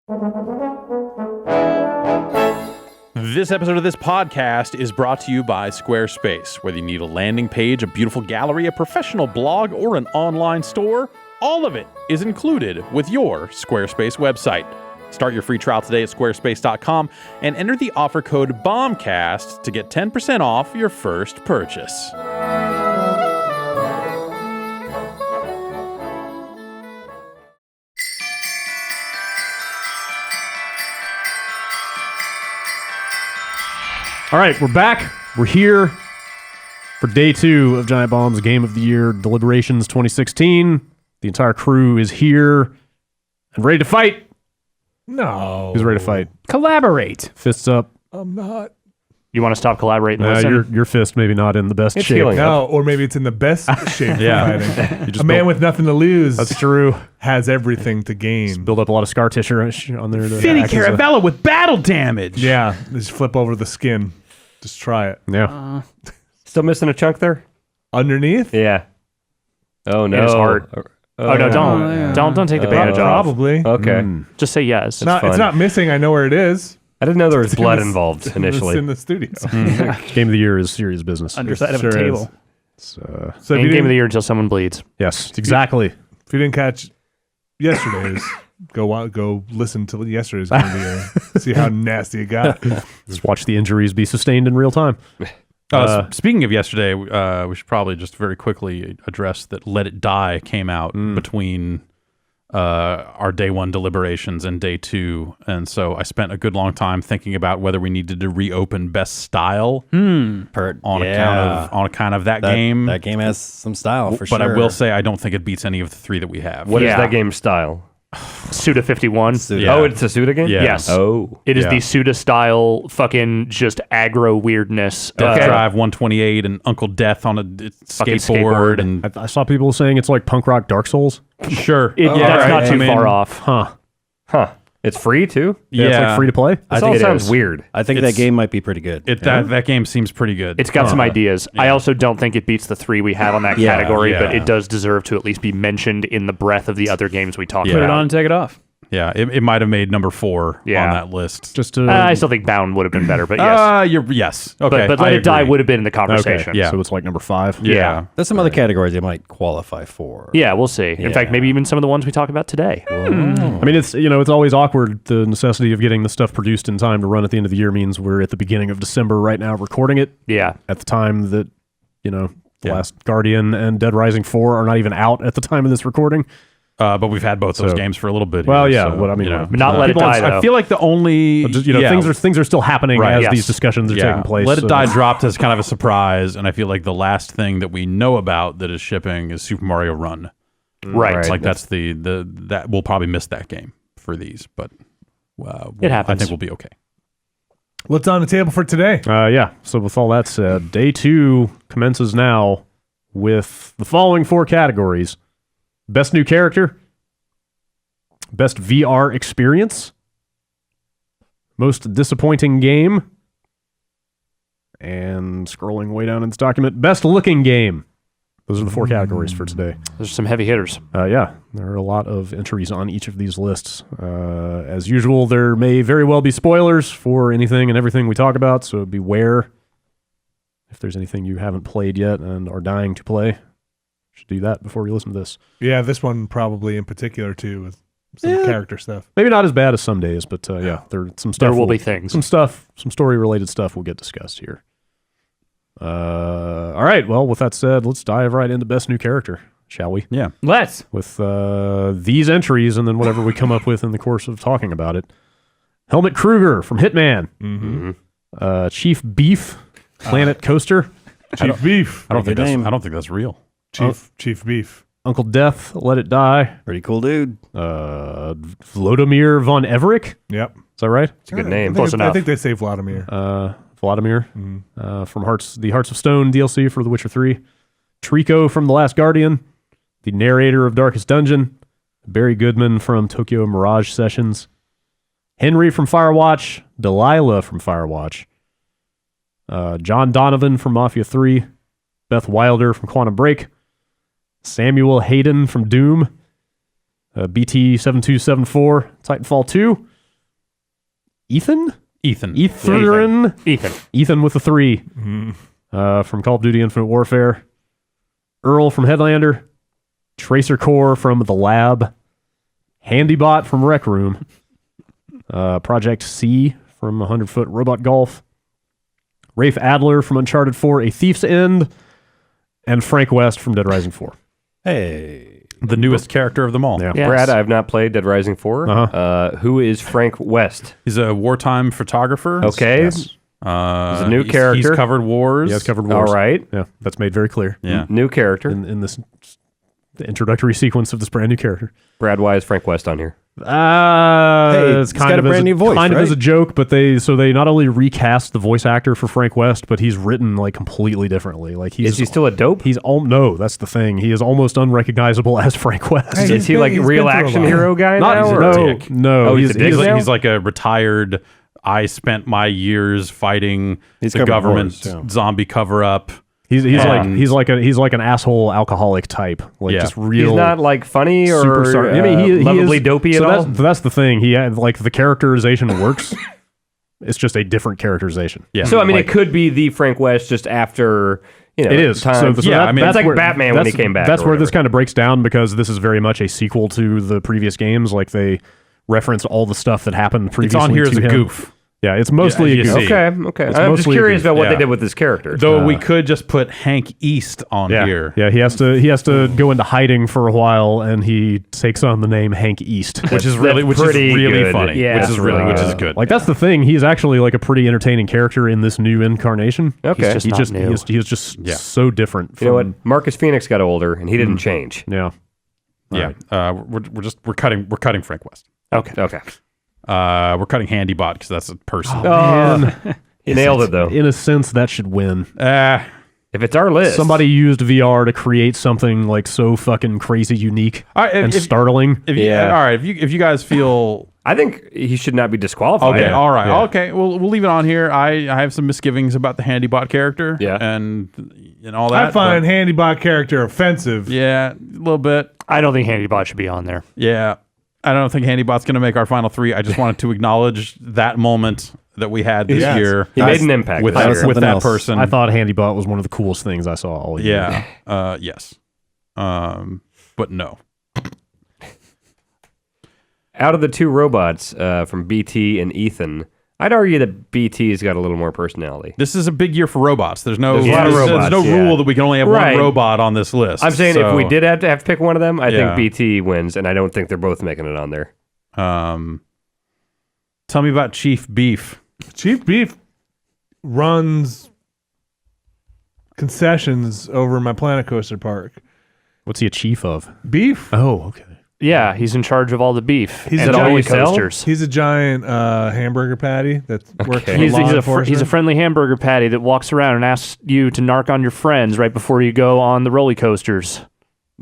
This episode of this podcast is brought to you by Squarespace. Whether you need a landing page, a beautiful gallery, a professional blog, or an online store, all of it is included with your Squarespace website. Start your free trial today at squarespace.com and enter the offer code BOMBCAST to get 10% off your first purchase. All right, we're back. We're here for day 2 of Giant Bomb's Game of the Year Deliberations 2016. The entire crew is here and ready to fight. No. Who's ready to fight? Collaborate. Fists up. I'm not. You want to stop collaborating? And listen? Your fist maybe not in the best It's shape. healing up. No, or maybe it's in the best shape Yeah. for fighting. You just A man built- with nothing to lose That's true. has everything to gain. Build up a lot of scar tissue on there. To Finny act as a- Caravella with battle damage. Yeah, just flip over the skin. Just try it. Yeah. Still missing a chunk there? Underneath? Yeah. Oh no. his heart. Oh no! Don't take the bandage off. Probably. Okay. Just say yes. It's fun. not missing. I know where it is. I didn't know there was blood It's involved It's initially. in the studio. Game of the Year is serious business. Underside of Sure a table. It's, So if Ain't you, game of the didn't, year until someone bleeds. yes, exactly. if you didn't catch yesterday's, go listen to yesterday's Game of the Year. See how nasty it got. Just watch the injuries be sustained in real time. Speaking of yesterday, we should probably just very quickly address that Let It Die came out between our day 1 deliberations and day 2. And so I spent a good long time thinking about whether we needed to reopen Best Style on account of that game. That game has some style for sure. But I will say I don't think it beats any of the 3 that we have. What is Yeah. that game's style? Suda 51. Yeah. Oh, it's a Suda game? Yeah. Yes. Oh. It is Yeah. the Suda style fucking just aggro weirdness. Death Okay. Drive 128 and Uncle Death on a Fucking skateboard. skateboard. And I saw people saying it's like punk rock Dark Souls. sure. That's right. not too I mean, far off. Huh. Huh. It's free too? Yeah, it's like free to play. This think all it sounds is. weird. I think It's- that game might be pretty good. That game seems pretty good. It's got some ideas. I also don't think it beats the 3 we have on that Yeah, category, but yeah. it does deserve to at least be mentioned in the breadth of the other games we talked Yeah. about. Put it on and take it off. Yeah, it might have made number 4 Yeah. on that list. Just to I still think Bound would have been better, but yes. Yes. Okay. but Let I It Die agree. would have been in the okay. conversation. Yeah. So it's like number 5. Yeah. There's some other categories they might qualify for. Yeah, we'll see. In fact, maybe even some of the ones we talk about today. I mean, it's it's always awkward. The necessity of getting the stuff produced in time to run at the end of the year means we're at the beginning of December right now recording it. Yeah. At the time that The Yeah. Last Guardian and Dead Rising 4 are not even out at the time of this recording. But we've had both those So- games for a little bit. Well, here, yeah, so, what I mean, you know. But not Let It People- Die, though. I feel like the only Just, yeah, things are still happening Right. as Yes. these discussions are taking place. Let It so- Die dropped as kind of a surprise, and I feel like the last thing that we know about that is shipping is Super Mario Run. Right. It's like that's the that we'll probably miss that game for these, but It happens. I think we'll be okay. What's on the table for today? Yeah. So with all that said, day 2 commences now with the following 4 categories: Best New Character, Best VR Experience, Most Disappointing Game, and scrolling way down in this document, Best Looking Game. Those are the 4 categories for today. There's some heavy hitters. Yeah, there are a lot of entries on each of these lists. As usual, there may very well be spoilers for anything and everything we talk about, so beware. If there's anything you haven't played yet and are dying to play, you should do that before you listen to this. Yeah, this one probably in particular too, with some character stuff. Maybe not as bad as some days, but yeah, there's some stuff. There will be things. Some story-related stuff will get discussed here. All right, well, with that said, let's dive right into Best New Character, shall we? Yeah. Let's. With these entries and then whatever we come up with in the course of talking about it. Helmut Kruger from Hitman. Mm-hmm. Chief Beef, Planet Coaster. Chief Beef. I don't think Good name. that's real. Chief Beef. Uncle Death, Let It Die. Pretty cool dude. Vladimir von Everick. Yep. Is that right? It's a good name. Close I enough. think they say Vladimir. Vladimir from the Hearts of Stone DLC for The Witcher 3. Trico from The Last Guardian. The narrator of Darkest Dungeon. Barry Goodman from Tokyo Mirage Sessions. Henry from Firewatch. Delilah from Firewatch. John Donovan from Mafia 3. Beth Wilder from Quantum Break. Samuel Hayden from Doom. BT7274, Titanfall 2. Ethan Ethan. Ethan with the 3 from Call of Duty Infinite Warfare. Earl from Headlander. Tracer Core from The Lab. Handybot from Rec Room. Project C from 100-Foot Robot Golf. Rafe Adler from Uncharted 4, A Thief's End. And Frank West from Dead Rising 4. Hey. The newest character of them all. Yeah. Yes. Brad, I have not played Dead Rising 4. Who is Frank West? He's a wartime photographer. Okay. Yes. He's a new character. He's covered wars. He has covered wars. All right. Yeah, that's made very clear Yeah. New character. in this the introductory sequence of this brand new character. Brad, why is Frank West on here? Hey, it's he's got a as brand new voice, kind of right? as a joke, but they not only recast the voice actor for Frank West, but he's written like completely differently. Like Is he still a dope? He's no, that's the thing. He is almost unrecognizable as Frank West. Hey, Is he like a he's real been through a action lot. hero guy Not now? a or- dick. No, Oh, he's a dick now? He's like a retired. I spent my years fighting He's the covered government wars, yeah. zombie cover up. he's And- like an asshole alcoholic type. Like Yeah. just real. He's not like funny or superstar. I mean, he lovably is, dopey so at all. that's the thing. He had like the characterization works. It's just a different characterization. Yeah. So I mean, Like- it could be the Frank West just after It is. time. So yeah, I mean, that's like where- Batman when he that's- came back. That's or where this whatever. kind of breaks down because this is very much a sequel to the previous games. Like they reference all the stuff that happened It's previously. on here as to a him. goof. Yeah, it's mostly Yeah, a you goof. see. Okay. It's I'm just mostly a curious goof. about what they Yeah. did with this character. Though we could just put Hank East on Yeah, here. yeah. He has to go into hiding for a while, and he takes on the name Hank East. Which is That's really pretty really good. funny. Yeah, which that's is really really which good. is good. Like that's the thing. He's actually like a pretty entertaining character in this new incarnation. Okay. He's He not just new. he is just Yeah. so different. You know from- what? Marcus Phoenix got older and he didn't change. Yeah. yeah. We're cutting Frank West. Okay. Okay. We're cutting Handybot because that's a person. Man, He nailed it though. in a sense, that should win. If it's our list, Somebody used VR to create something like so fucking crazy unique All right, and startling. If you, Yeah. all right. If you guys feel I think he should not be disqualified. okay, all right, Yeah. okay, we'll leave it on here. I have some misgivings about the Handybot character. Yeah. and all that. I find but- Handybot character offensive. yeah, a little bit. I don't think Handybot should be on there. Yeah, I don't think Handybot's going to make our final 3. I just wanted to acknowledge that moment that we had this Yes. year He made an impact with this that, year. with Something that else. person. I thought Handybot was one of the coolest things I saw all year. Yeah. Yes. But no. Out of the two robots from BT and Ethan, I'd argue that BT's got a little more personality. This is a big year for robots. There's no There's a lot of robots, there's no yeah. rule that we can only have Right. one robot on this list. I'm saying if So, we did have to pick one of them, I Yeah. think BT wins, and I don't think they're both making it on there. Tell me about Chief Beef. Chief Beef runs concessions over my Planet Coaster Park. What's he a chief of? Beef? Oh, okay. Yeah, he's in charge of all the beef. He's at a all the giant- coasters. He's a giant hamburger patty that works for He's, law he's a enforcement. friendly hamburger patty that walks around and asks you to narc on your friends right before you go on the roller coasters.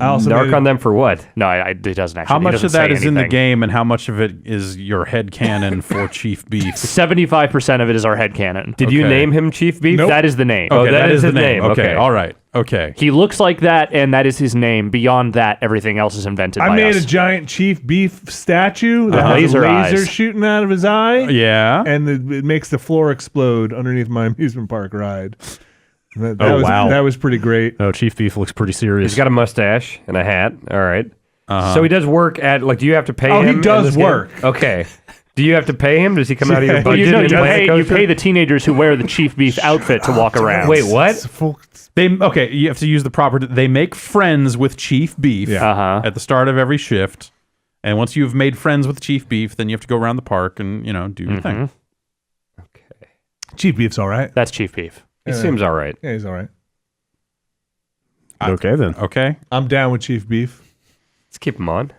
I also Narc made on them for what? No, it doesn't actually. How he much doesn't of that say is in the anything. game, and how much of it is your headcanon for Chief Beef? 75% of it is our headcanon. Did you Okay. name him Chief Beef? Nope. That is the name. Oh, Okay, that is the his name. Okay, Okay. all right. Okay. He looks like that, and that is his name. Beyond that, everything else is invented I by made us. a giant Chief Beef statue that has Laser a laser eyes. shooting out of his eye. Yeah. And it makes the floor explode underneath my amusement park ride. That Oh, was, wow. That was pretty great. Oh, Chief Beef looks pretty serious. He's got a mustache and a hat. All right. So he does work at, like, do you have to pay Oh, him? he in does this game? work. Okay. Do you have to pay him? Does he come out of your Yeah. budget? you in Planet you Coaster? pay the teenagers who wear the Chief Beef outfit to walk around. Wait, what? It's full- You have to use the proper. They make friends with Chief Beef Uh-huh. at the start of every shift, and once you've made friends with Chief Beef, then you have to go around the park and do your thing. Chief Beef's all right. That's Chief Beef. He seems all right. Yeah, he's all right. Okay, then. Okay. I'm down with Chief Beef. Let's keep him on.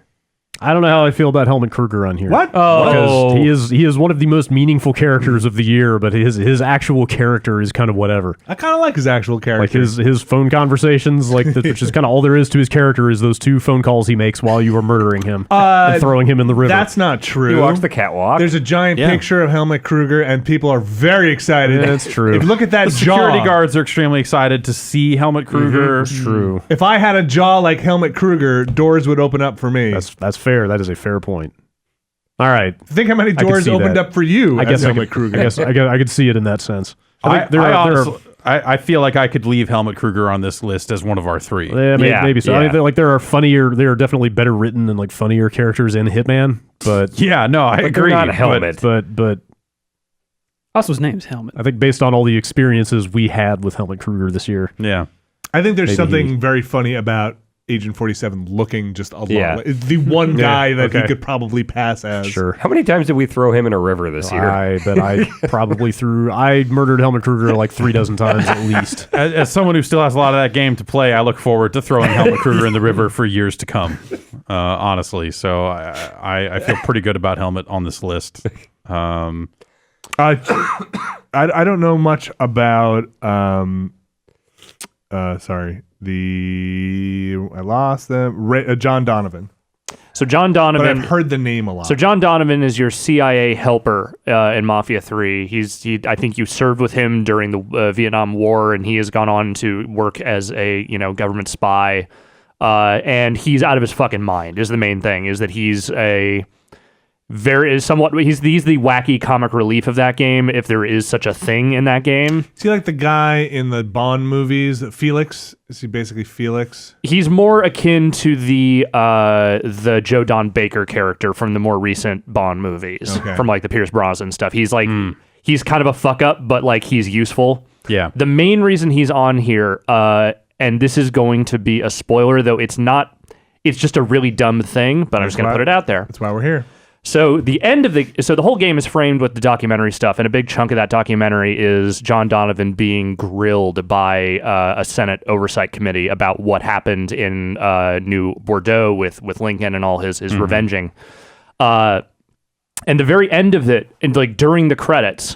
I don't know how I feel about Helmut Kruger on here. What? Because he is one of the most meaningful characters of the year, but his actual character is kind of whatever. I kind of like his actual character. Like his phone conversations, which is kind of all there is to his character, is those 2 phone calls he makes while you are murdering him and throwing him in the river. That's not true. He walks the catwalk. There's a giant Yeah. picture of Helmut Kruger, and people are very excited. Yeah, that's true. If you look at that The jaw, security guards are extremely excited to see Helmut Kruger. true. if I had a jaw like Helmut Kruger, doors would open up for me. That's fair. That is a fair point. All right. Think how many can doors see opened that. up for you I as guess Helmut Kruger. I guess I could see it in that sense. I feel like I could leave Helmut Kruger on this list as one of our three. Yeah, maybe so. Yeah. I mean, there are definitely better written and like funnier characters in Hitman, but Yeah, no, I agree. They're not Helmet. but Also, his name's Helmet. I think based on all the experiences we had with Helmut Kruger this year, Yeah. I think there's Maybe something very funny about Agent 47 looking just a lot. Yeah. Like, the one guy that he okay. could probably pass as. sure. How many times did we throw him in a river this year? I bet I murdered Helmut Kruger like 3 dozen times at least. As someone who still has a lot of that game to play, I look forward to throwing Helmut Kruger in the river for years to come. Honestly, so I feel pretty good about Helmut on this list. I don't know much about I lost them. John Donovan. So John But Donovan. I've heard the name a lot. So John Donovan is your CIA helper in Mafia 3. I think you served with him during the Vietnam War, and he has gone on to work as a government spy. And he's out of his fucking mind. Is the main thing is that he's the wacky comic relief of that game, if there is such a thing in that game. Is he like the guy in the Bond movies? Felix? Is he basically Felix? He's more akin to the Joe Don Baker character from the more recent Bond movies, Okay. from like the Pierce Brosnan stuff. He's like he's kind of a fuck up, but like he's useful. Yeah. The main reason he's on here, and this is going to be a spoiler, though it's not. It's just a really dumb thing, but I'm just going to put it out there. That's why we're here. So the whole game is framed with the documentary stuff, and a big chunk of that documentary is John Donovan being grilled by a Senate oversight committee about what happened in New Bordeaux with Lincoln and all his revenging. And the very end of it, and like during the credits,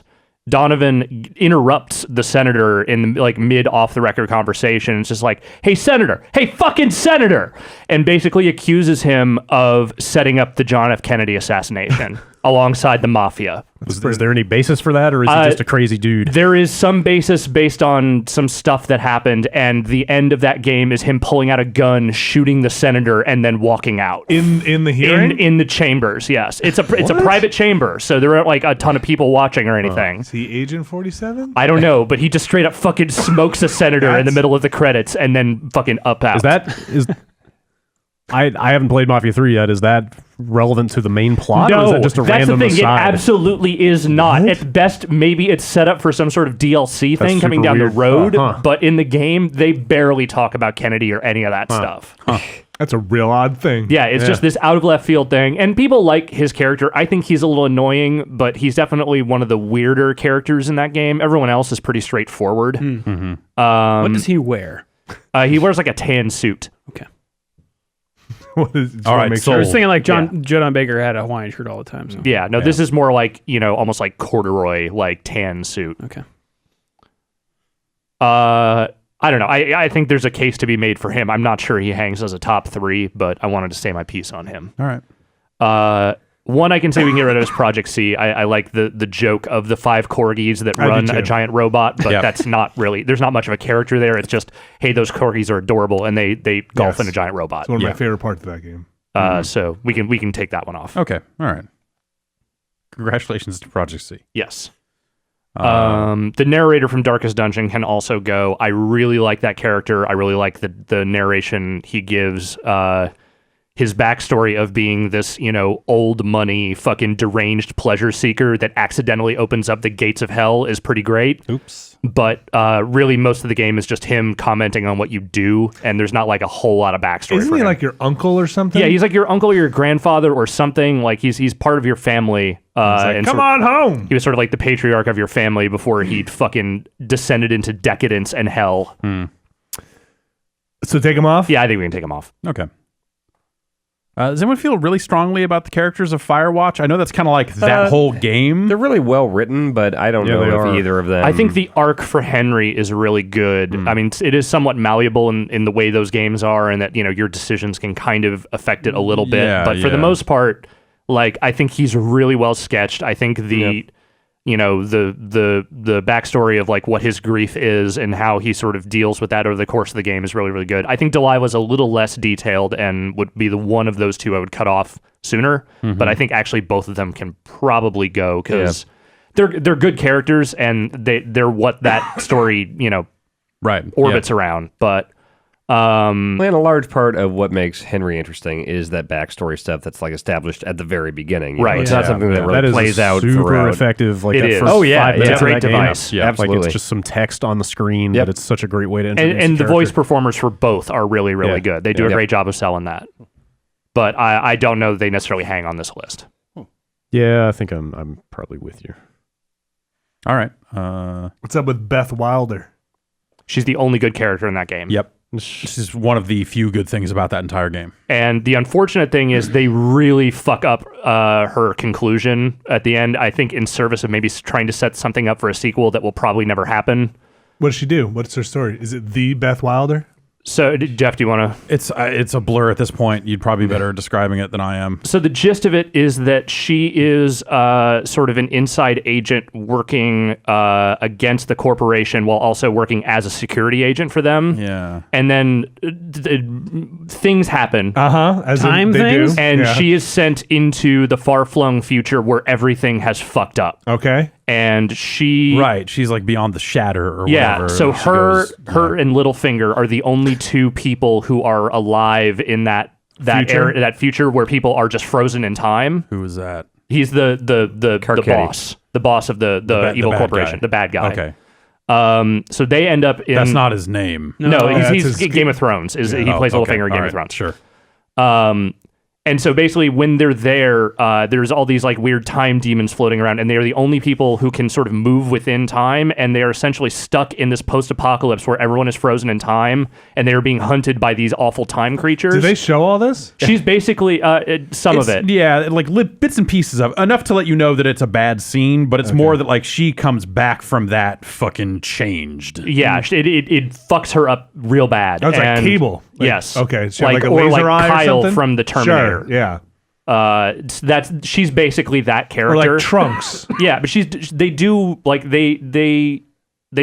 Donovan interrupts the senator in like mid off the record conversation. It's just like, "Hey senator, hey fucking senator," and basically accuses him of setting up the John F. Kennedy assassination alongside the mafia. Is there any basis for that, or is he just a crazy dude? There is some basis based on some stuff that happened, and the end of that game is him pulling out a gun, shooting the senator, and then walking out. In the hearing? In the chambers, yes. It's a private chamber, so there aren't like a ton of people watching or anything. Is he Agent 47? I don't know, but he just straight up fucking smokes a senator in the middle of the credits and then fucking up out. I haven't played Mafia 3 yet. Is that relevant to the main plot, or is No, that just a that's random the thing. aside? It absolutely is not. At best, maybe it's set up for some sort of DLC thing coming super down weird. the road, Huh. but in the game, they barely talk about Kennedy or any of that stuff. That's a real odd thing. Yeah, it's just this out of left field thing. And people like his character. I think he's a little annoying, but he's definitely one of the weirder characters in that game. Everyone else is pretty straightforward. What does he wear? He wears like a tan suit. Okay. All right, I sold. was thinking like Joe Don Baker had a Hawaiian shirt all the time. So. Yeah, no, this is more like, almost like corduroy, like tan suit. Okay. I don't know. I think there's a case to be made for him. I'm not sure he hangs as a top 3, but I wanted to say my piece on him. All right. One I can say we can get rid of is Project C. I like the joke of the 5 corgis that run a giant robot, but that's not really, there's not much of a character there. It's just, hey, those corgis are adorable, and they golf in a giant robot. It's one of my favorite parts of that game. So we can take that one off. Okay. All right. Congratulations to Project C. Yes. The narrator from Darkest Dungeon can also go. I really like that character. I really like the narration he gives. His backstory of being this, old money, fucking deranged pleasure seeker that accidentally opens up the gates of hell is pretty great. Oops. But really, most of the game is just him commenting on what you do, and there's not like a whole lot of backstory. Isn't for he him. like your uncle or something? Yeah, he's like your uncle or your grandfather or something. Like he's part of your family. Come on home. He was sort of like the patriarch of your family before he'd fucking descended into decadence and hell. So take him off? Yeah, I think we can take him off. Okay. Does anyone feel really strongly about the characters of Firewatch? I know that's kind of like that whole game. They're really well written, but I don't know they if are. either of them. I think the arc for Henry is really good. I mean, it is somewhat malleable in the way those games are, and that your decisions can kind of affect it a little bit. Yeah, But for the most part, like I think he's really well sketched. I think the the backstory of like what his grief is and how he sort of deals with that over the course of the game is really, really good. I think Delilah's a little less detailed and would be the one of those two I would cut off sooner. But I think actually both of them can probably go because they're good characters and they're what that story orbits around. But and a large part of what makes Henry interesting is that backstory stuff that's like established at the very beginning. Right. It's not something that really that plays is out super throughout. effective. Like It that is. first Oh, yeah, 5 yeah. minutes It's a of great that game, device. like Absolutely. it's just some text on the screen, Yep. but it's such a great way to introduce and the character. voice performers for both are really, really good. They do a Yep. great job of selling that. But I don't know that they necessarily hang on this list. Yeah, I think I'm probably with you. All right. What's up with Beth Wilder? She's the only good character in that game. Yep. This is one of the few good things about that entire game. And the unfortunate thing is they really fuck up her conclusion at the end, I think in service of maybe trying to set something up for a sequel that will probably never happen. What does she do? What's her story? Is it the Beth Wilder? So, Jeff, do you want to? It's a blur at this point. You'd probably be better at describing it than I am. So the gist of it is that she is sort of an inside agent working against the corporation while also working as a security agent for them. Yeah. And then things happen. As Time they things? do. And Yeah. she is sent into the far-flung future where everything has fucked up. Okay. And she... Right. She's like beyond the shatter or Yeah, whatever. so She her goes- and Littlefinger are the only two people who are alive in that Future? that future where people are just frozen in time. Who was that? He's the Carcetti. boss of the evil bad corporation, guy. the bad guy. Okay. So they end up in. That's not his name. No, that's he's his- Game of Thrones. He Oh, plays okay. Littlefinger in Game All of right. Thrones. Sure. And so basically, when they're there, there's all these like weird time demons floating around, and they are the only people who can sort of move within time, and they are essentially stuck in this post-apocalypse where everyone is frozen in time, and they are being hunted by these awful time creatures. Do they show all this? She's basically some of it. Yeah, like bits and pieces of enough to let you know that it's a bad scene, but it's more that like she comes back from that fucking changed. Yeah, it fucks her up real bad. Oh, it's like And- Cable. Like- yes. Okay. She had like a or laser like eye or Kyle something? from the Terminator. Sure. Yeah. She's basically that character. Or like Trunks. Yeah, but they do like they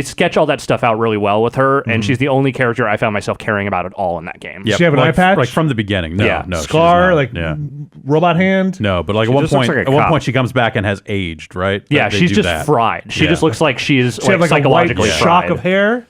sketch all that stuff out really well with her, and she's the only character I found myself caring about at all in that game. Yep. she have an eye like, patch? Like from the beginning. No, Yeah. no. she does Scar, not. like yeah. robot hand. No, but like She at one just looks point, like a at one cop. point she comes back and has aged, right? Yeah, They she's do just that. fried. She Yeah. just looks like she is She have like a white psychologically shock fried. of hair.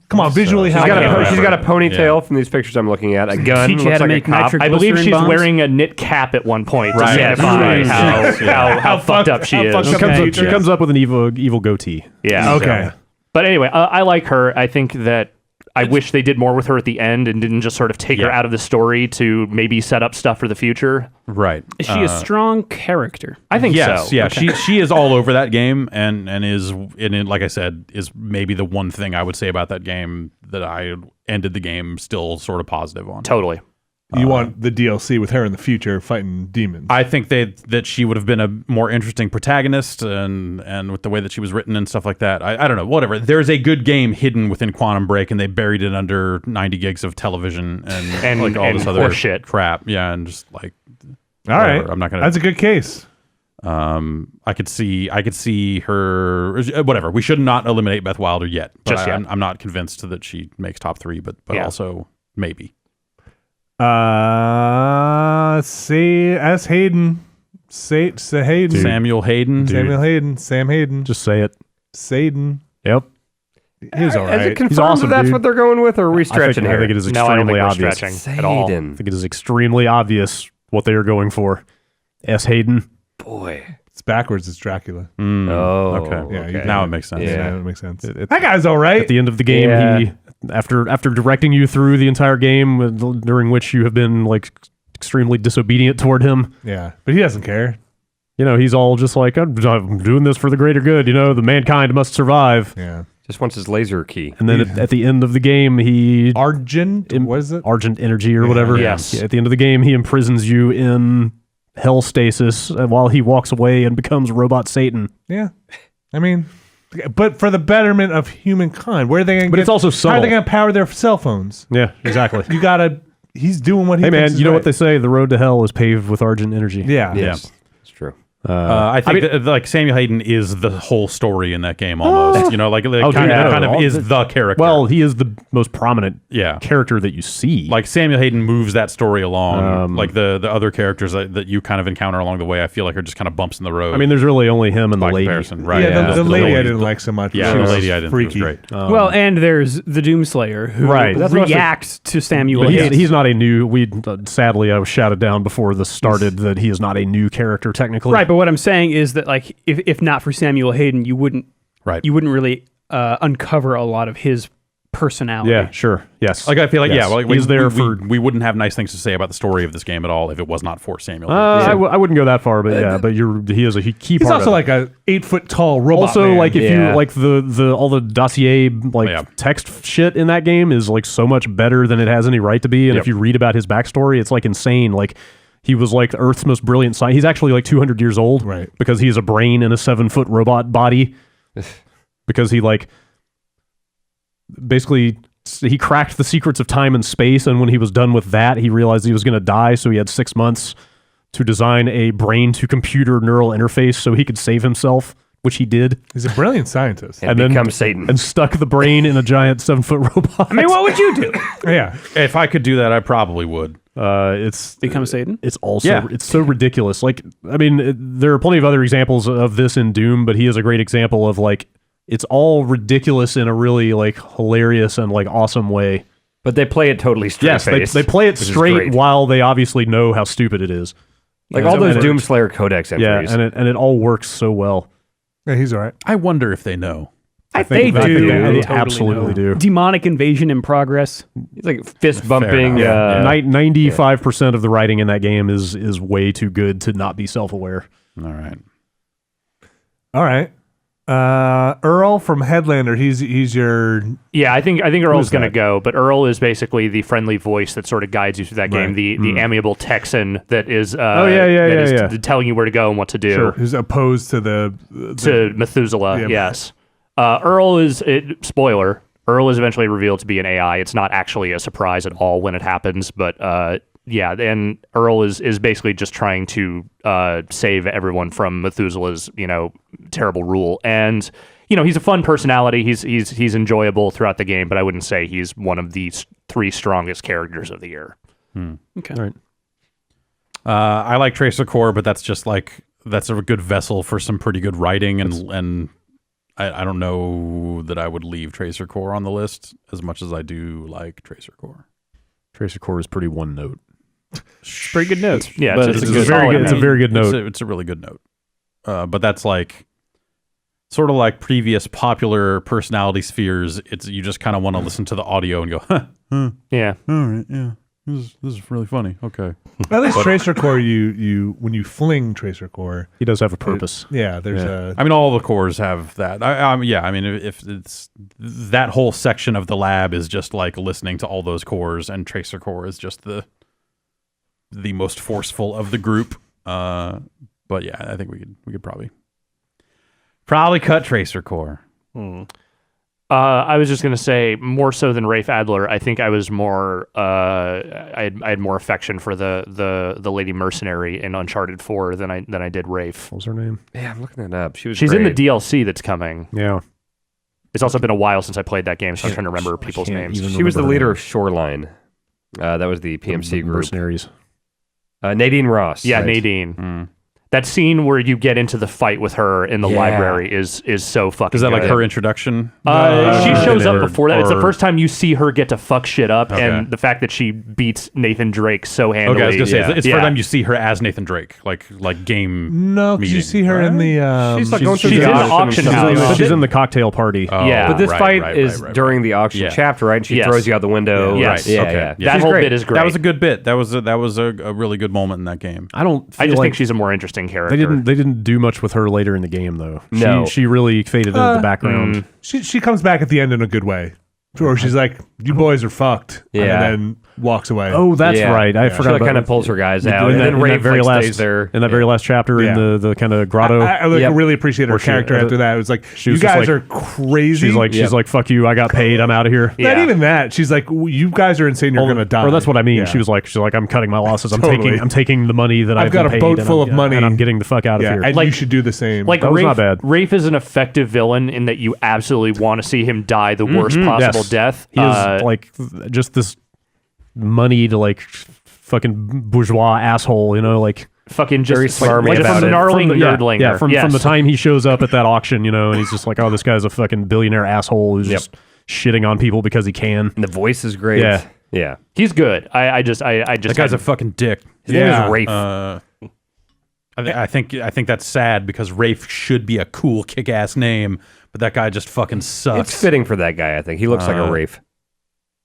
Come on, visually, She's how got, can't she's got a remember. ponytail from these pictures I'm looking at. A gun. Teach you looks how to like make a cop. nitric- I believe Glycerin she's bombs? wearing a knit cap at one point to Right. signify Yes. how fucked up she is. fucked She up comes, the up, she future. comes up with an evil goatee. Yeah. Okay. But anyway, I like her. I think that I wish they did more with her at the end and didn't just sort of take her Yeah. out of the story to maybe set up stuff for the future. Right. Is she a strong character? I think Yes, so. yeah, she is all over that game, and like I said, is maybe the one thing I would say about that game that I ended the game still sort of positive on. Totally. You want the DLC with her in the future fighting demons. I think that she would have been a more interesting protagonist, and with the way that she was written and stuff like that. I don't know, whatever. There's a good game hidden within Quantum Break, and they buried it under 90 gigs of television and like all this other horseshit. crap. Yeah, and just like All right. whatever. I'm not gonna. That's a good case. I could see her. Whatever. We should not eliminate Beth Wilder yet. But Just yet. I'm not convinced that she makes top 3, but Yeah. also maybe. S. Hayden. Say Hayden. Samuel Hayden. Samuel Hayden. Sam Hayden. Just say it. Saden. Yep. He was all Is it right. confirmed awesome, that that's dude. what they're going with, or are we I stretching think here? it is No, I don't think extremely we're obvious. stretching at all. I think it is extremely obvious what they are going for. S. Hayden. Boy. It's backwards. It's Dracula. Oh. Okay. Yeah, you- Now it makes sense. Yeah. that makes sense. At That guy's all right. the end of the game, Yeah. he after directing you through the entire game, during which you have been like extremely disobedient toward him. Yeah, but he doesn't care. You know, he's all just like, I'm doing this for the greater good. You know, the mankind must survive. Yeah. Just wants his laser key. And then at the end of the game, he Argent. What is it? Argent Energy or whatever. Yes. At the end of the game, he imprisons you in hell stasis while he walks away and becomes Robot Satan. Yeah. I mean, but for the betterment of humankind, where are they going to But it's also How are subtle. they going to power their cell phones? Yeah, exactly. You got to, he's doing what he Hey, thinks man, is you know right. what they say? The road to hell is paved with Argent Energy. Yeah. Yes. It's true. I think that, like Samuel Hayden is the whole story in that game almost. You know, like kind of is the character. Well, he is the most prominent Yeah. character that you see. Like Samuel Hayden moves that story along. Like the other characters that you kind of encounter along the way, I feel like are just kind of bumps in the road. I mean, there's really only him and the by lady. comparison, right? Yeah, the lady I lady- didn't like so much. Yeah, She the was lady I didn't think was freaky. great. Well, and there's the Doomslayer who Right. That's reacts to Samuel. But Hayden. he's not a new. Sadly, I was shouted down before this started that he is not a new character technically. Right, but what I'm saying is that like if not for Samuel Hayden, you wouldn't really uncover a lot of his personality. Yeah, sure. Yes. Like I feel like Yes. like he's there for. we wouldn't have nice things to say about the story of this game at all if it was not for Samuel. I wouldn't go that far, but yeah, but he is a key He's part. also of like a 8-foot tall robot. also man. like if you like the all the dossier text shit in that game is like so much better than it has any right to be, and if you read about his backstory, it's like insane. Like he was like Earth's most brilliant scientist. He's actually like 200 years old, Right. Because he has a brain in a 7-foot robot body. Because he like basically he cracked the secrets of time and space, and when he was done with that, he realized he was going to die, so he had 6 months to design a brain to computer neural interface so he could save himself, which he did, he's a brilliant scientist. And then become Satan. and stuck the brain in a giant 7-foot robot. I mean, what would you do? Yeah. if I could do that, I probably would. It's Become Satan? It's also it's so ridiculous. Like, I mean, there are plenty of other examples of this in Doom, but he is a great example of like it's all ridiculous in a really like hilarious and like awesome way. But they play it totally straight Yes, faced. they play it which is straight great. while they obviously know how stupid it is. Like Yeah, all those and it- Doomslayer Codex Yeah, entries. and it all works so well. Yeah, he's all right. I wonder if they know. They think do. they Totally absolutely know. do. Demonic invasion in progress. It's like fist bumping. enough. 95% of the writing in that game is way too good to not be self-aware. All right. All right. Earl from Headlander. He's your Yeah, I think Earl's going to that? go, but Earl is basically the friendly voice that sort of guides you through that game, Right. the amiable Texan that is telling you where to go and what to do. who's opposed to the To Methuselah, Yeah. yes. Earl is spoiler. Earl is eventually revealed to be an AI. It's not actually a surprise at all when it happens, but and Earl is basically just trying to save everyone from Methuselah's terrible rule. And he's a fun personality. He's enjoyable throughout the game, but I wouldn't say he's one of the 3 strongest characters of the year. Okay. All right. I like Tracer Core, but that's just like that's a good vessel for some pretty good writing, and I don't know that I would leave Tracer Core on the list as much as I do like Tracer Core. Tracer Core is pretty one note. Pretty good notes. Yeah, But it's it's a a good, very solid good- it's a note. very good note. It's a really good note. But that's like sort of like previous popular personality spheres. It's you just kind of want to listen to the audio and go, huh, Yeah. all right, yeah, this is really funny. Okay. at least Tracer Core. You when you fling Tracer Core, He does have a purpose. yeah. There's a I mean, all the cores have that. I mean, if it's that whole section of the lab is just like listening to all those cores, and Tracer Core is just the most forceful of the group. But yeah, I think we could probably cut Tracer Core. I was just gonna say more so than Rafe Adler. I think I was more. I had more affection for the lady mercenary in Uncharted 4 than I did Rafe. What was her name? Yeah, I'm looking that up. She's in the DLC that's coming. Yeah. It's also been a while since I played that game, so I'm trying to remember people's can't names. even She was the remember leader her of Shoreline. That was the PMC group. Mercenaries. Nadine Ross. Yeah, right. Nadine. That scene where you get into the fight with her in the Yeah. library is so fucking. Is that like good. her introduction? She shows up Or- before that. It's the or- first time you see her get to fuck shit up, Okay. and the fact that she beats Nathan Drake so handily. Okay, I was gonna say it's the Yeah. first time you see her as Nathan Drake, like game. no. Did you meeting, see her in the? She's like going through she's the in the auction auction and house. stuff. She's in the cocktail party. Oh, Yeah. But this right, fight right, is right. during the auction Yeah. chapter, right? And she Yes. throws you out the window. Yeah. Right. Yeah, Okay. yeah. Yeah. That She's whole great. bit is great. That was a good bit. That was a really good moment in that game. I don't. I feel just like think she's a more interesting character. They didn't do much with her later in the game though. No. She really faded into the background. She comes back at the end in a good way, or she's like, "You boys are fucked." Yeah. And then walks away. Oh, that's Yeah. right. I She forgot about kind of that. pulls her guys In out, that- and then in that Rafe very last stays there. in that very last chapter Yeah. in the kind of grotto. I Yep. really appreciate her Where she- character after that. It was like, she you was just guys like- are crazy. she's like, fuck you. I got paid. I'm out of here. Yeah. Not even that. She's like, you guys are insane. You're gonna die. Or that's what I mean. Yeah. She was like, I'm cutting my losses. I'm Totally. taking the money that I've got been a paid, boat and full I'm- of money. and I'm getting the fuck out of Yeah, here. and Like- you should do the same. Like That was Rafe, not bad. Rafe is an effective villain in that you absolutely want to see him die the worst possible Yes. death. He is like just this money to like fucking bourgeois asshole, like fucking Very just smarmy like about it. snarling from the, nerdlinger. Yeah, from Yes. the time he shows up at that auction, and he's just like, oh, this guy's a fucking billionaire asshole who's just shitting on people because he can. And the voice is great. Yeah. Yeah. He's good. I just That guy's a fucking dick. His name Yeah. is Rafe. I think that's sad because Rafe should be a cool, kick-ass name, but that guy just fucking sucks. It's fitting for that guy, I think. He looks like a Rafe.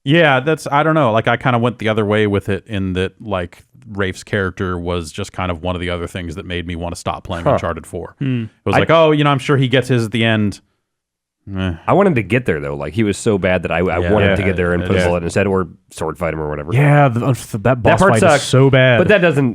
Yeah, I don't know. Like, I kind of went the other way with it in that, like, Rafe's character was just kind of one of the other things that made me want to stop playing Uncharted 4. It was like, I'm sure he gets his at the end. I want him to get there, though. Like, he was so bad that I want him to get there and put a bullet instead, or sword fight him or whatever. Yeah, that boss part fight sucks, is so bad. But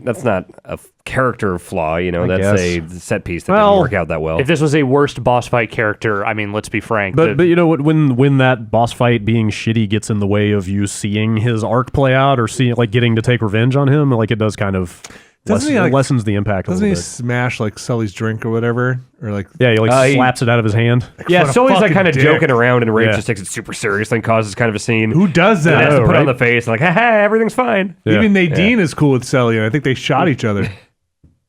that's not a character flaw, that's a set piece that Well, didn't work out that well. If this was a worst boss fight character, I mean, let's be frank. But you know what? When that boss fight being shitty gets in the way of you seeing his arc play out or seeing getting to take revenge on him, like it does kind of lessens the impact. Doesn't a he little bit. smash like Sully's drink or whatever? Or like, Yeah, he he- slaps it out of his hand. yeah, what a so he's like fucking kind of dick. joking around, and Rafe Yeah. just takes it super seriously and causes kind of a scene. who does And has that? to put on right? the face, like, hey, everything's fine. Yeah. Even Nadine is cool with Sully, and I think they shot each other.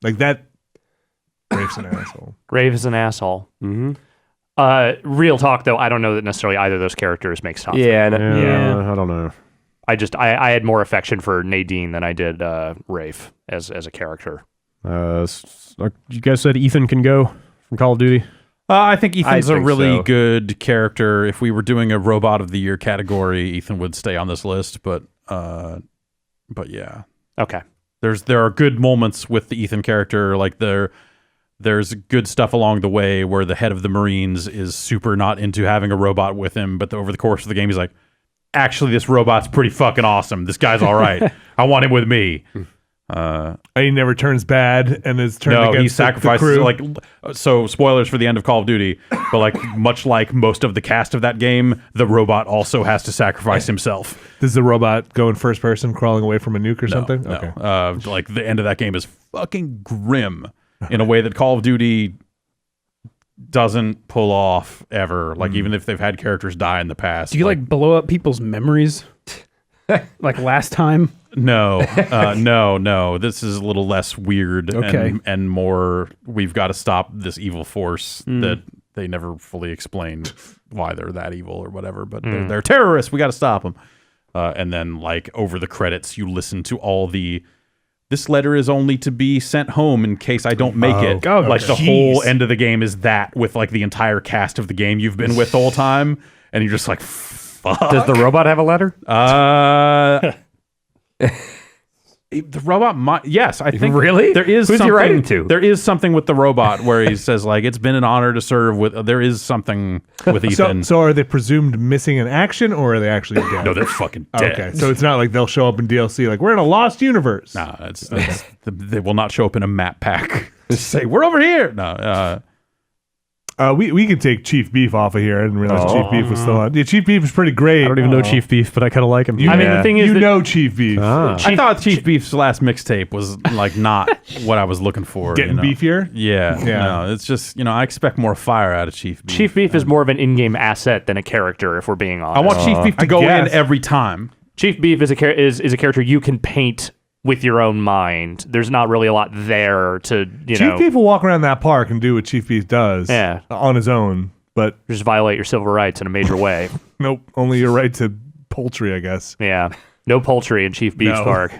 Like that. Rafe's an asshole. Rafe is an asshole. Mm-hmm. Real talk, though, I don't know that necessarily either of those characters makes top. Yeah, and, Yeah, I don't know. I had more affection for Nadine than I did Rafe as a character. You guys said Ethan can go from Call of Duty. I think Ethan's a think really so. good character. If we were doing a Robot of the Year category, Ethan would stay on this list. But yeah, Okay. there are good moments with the Ethan character. Like there's good stuff along the way where the head of the Marines is super not into having a robot with him, but over the course of the game, he's like, actually, this robot's pretty fucking awesome. This guy's all right. I want him with me. And he never turns bad and is turned No, against he the sacrifices crew. so spoilers for the end of Call of Duty, but like much like most of the cast of that game, the robot also has to sacrifice himself. Does the robot go in first person, crawling away from a nuke or something? No. Okay. Like the end of that game is fucking grim in a way that Call of Duty doesn't pull off ever. Like even if they've had characters die in the past. Do you like blow up people's memories? Like last time? No, no. This is a little less weird Okay. and more. We've got to stop this evil force that they never fully explained why they're that evil or whatever. But they're terrorists. We got to stop them. And then, like over the credits, you listen to all the. This letter is only to be sent home in case I don't make it. Oh, like the jeez. whole end of the game is that with like the entire cast of the game you've been with the whole time, and you're just like, fuck. does the robot have a letter? The robot might, yes, I think Really? there is Who's he something, writing to? There is something with the robot where he says like it's been an honor to serve with. There is something with Ethan. So are they presumed missing in action, or are they actually dead? No, they're fucking dead. Okay, so it's not like they'll show up in DLC like we're in a lost universe. Nah, they will not show up in a map pack. Just say we're over here. No, We can take Chief Beef off of here. I didn't realize Chief Beef was still on. Yeah, Chief Beef is pretty great. I don't even know Chief Beef, but I kind of like him. I mean, the thing is you that know Chief Beef. I thought Chief Beef's last mixtape was like not what I was looking for. Getting beefier? Yeah, Yeah. No, it's just I expect more fire out of Chief Beef. Chief Beef is more of an in-game asset than a character, if we're being honest. I want Chief Beef to I go in guess. every time. Chief Beef is a character you can paint with your own mind. There's not really a lot there to Chief Beef will walk around that park and do what Chief Beef does Yeah. on his own. But just violate your civil rights in a major way. nope, only your right to poultry, I guess. Yeah, no poultry in Chief Beef's No. park.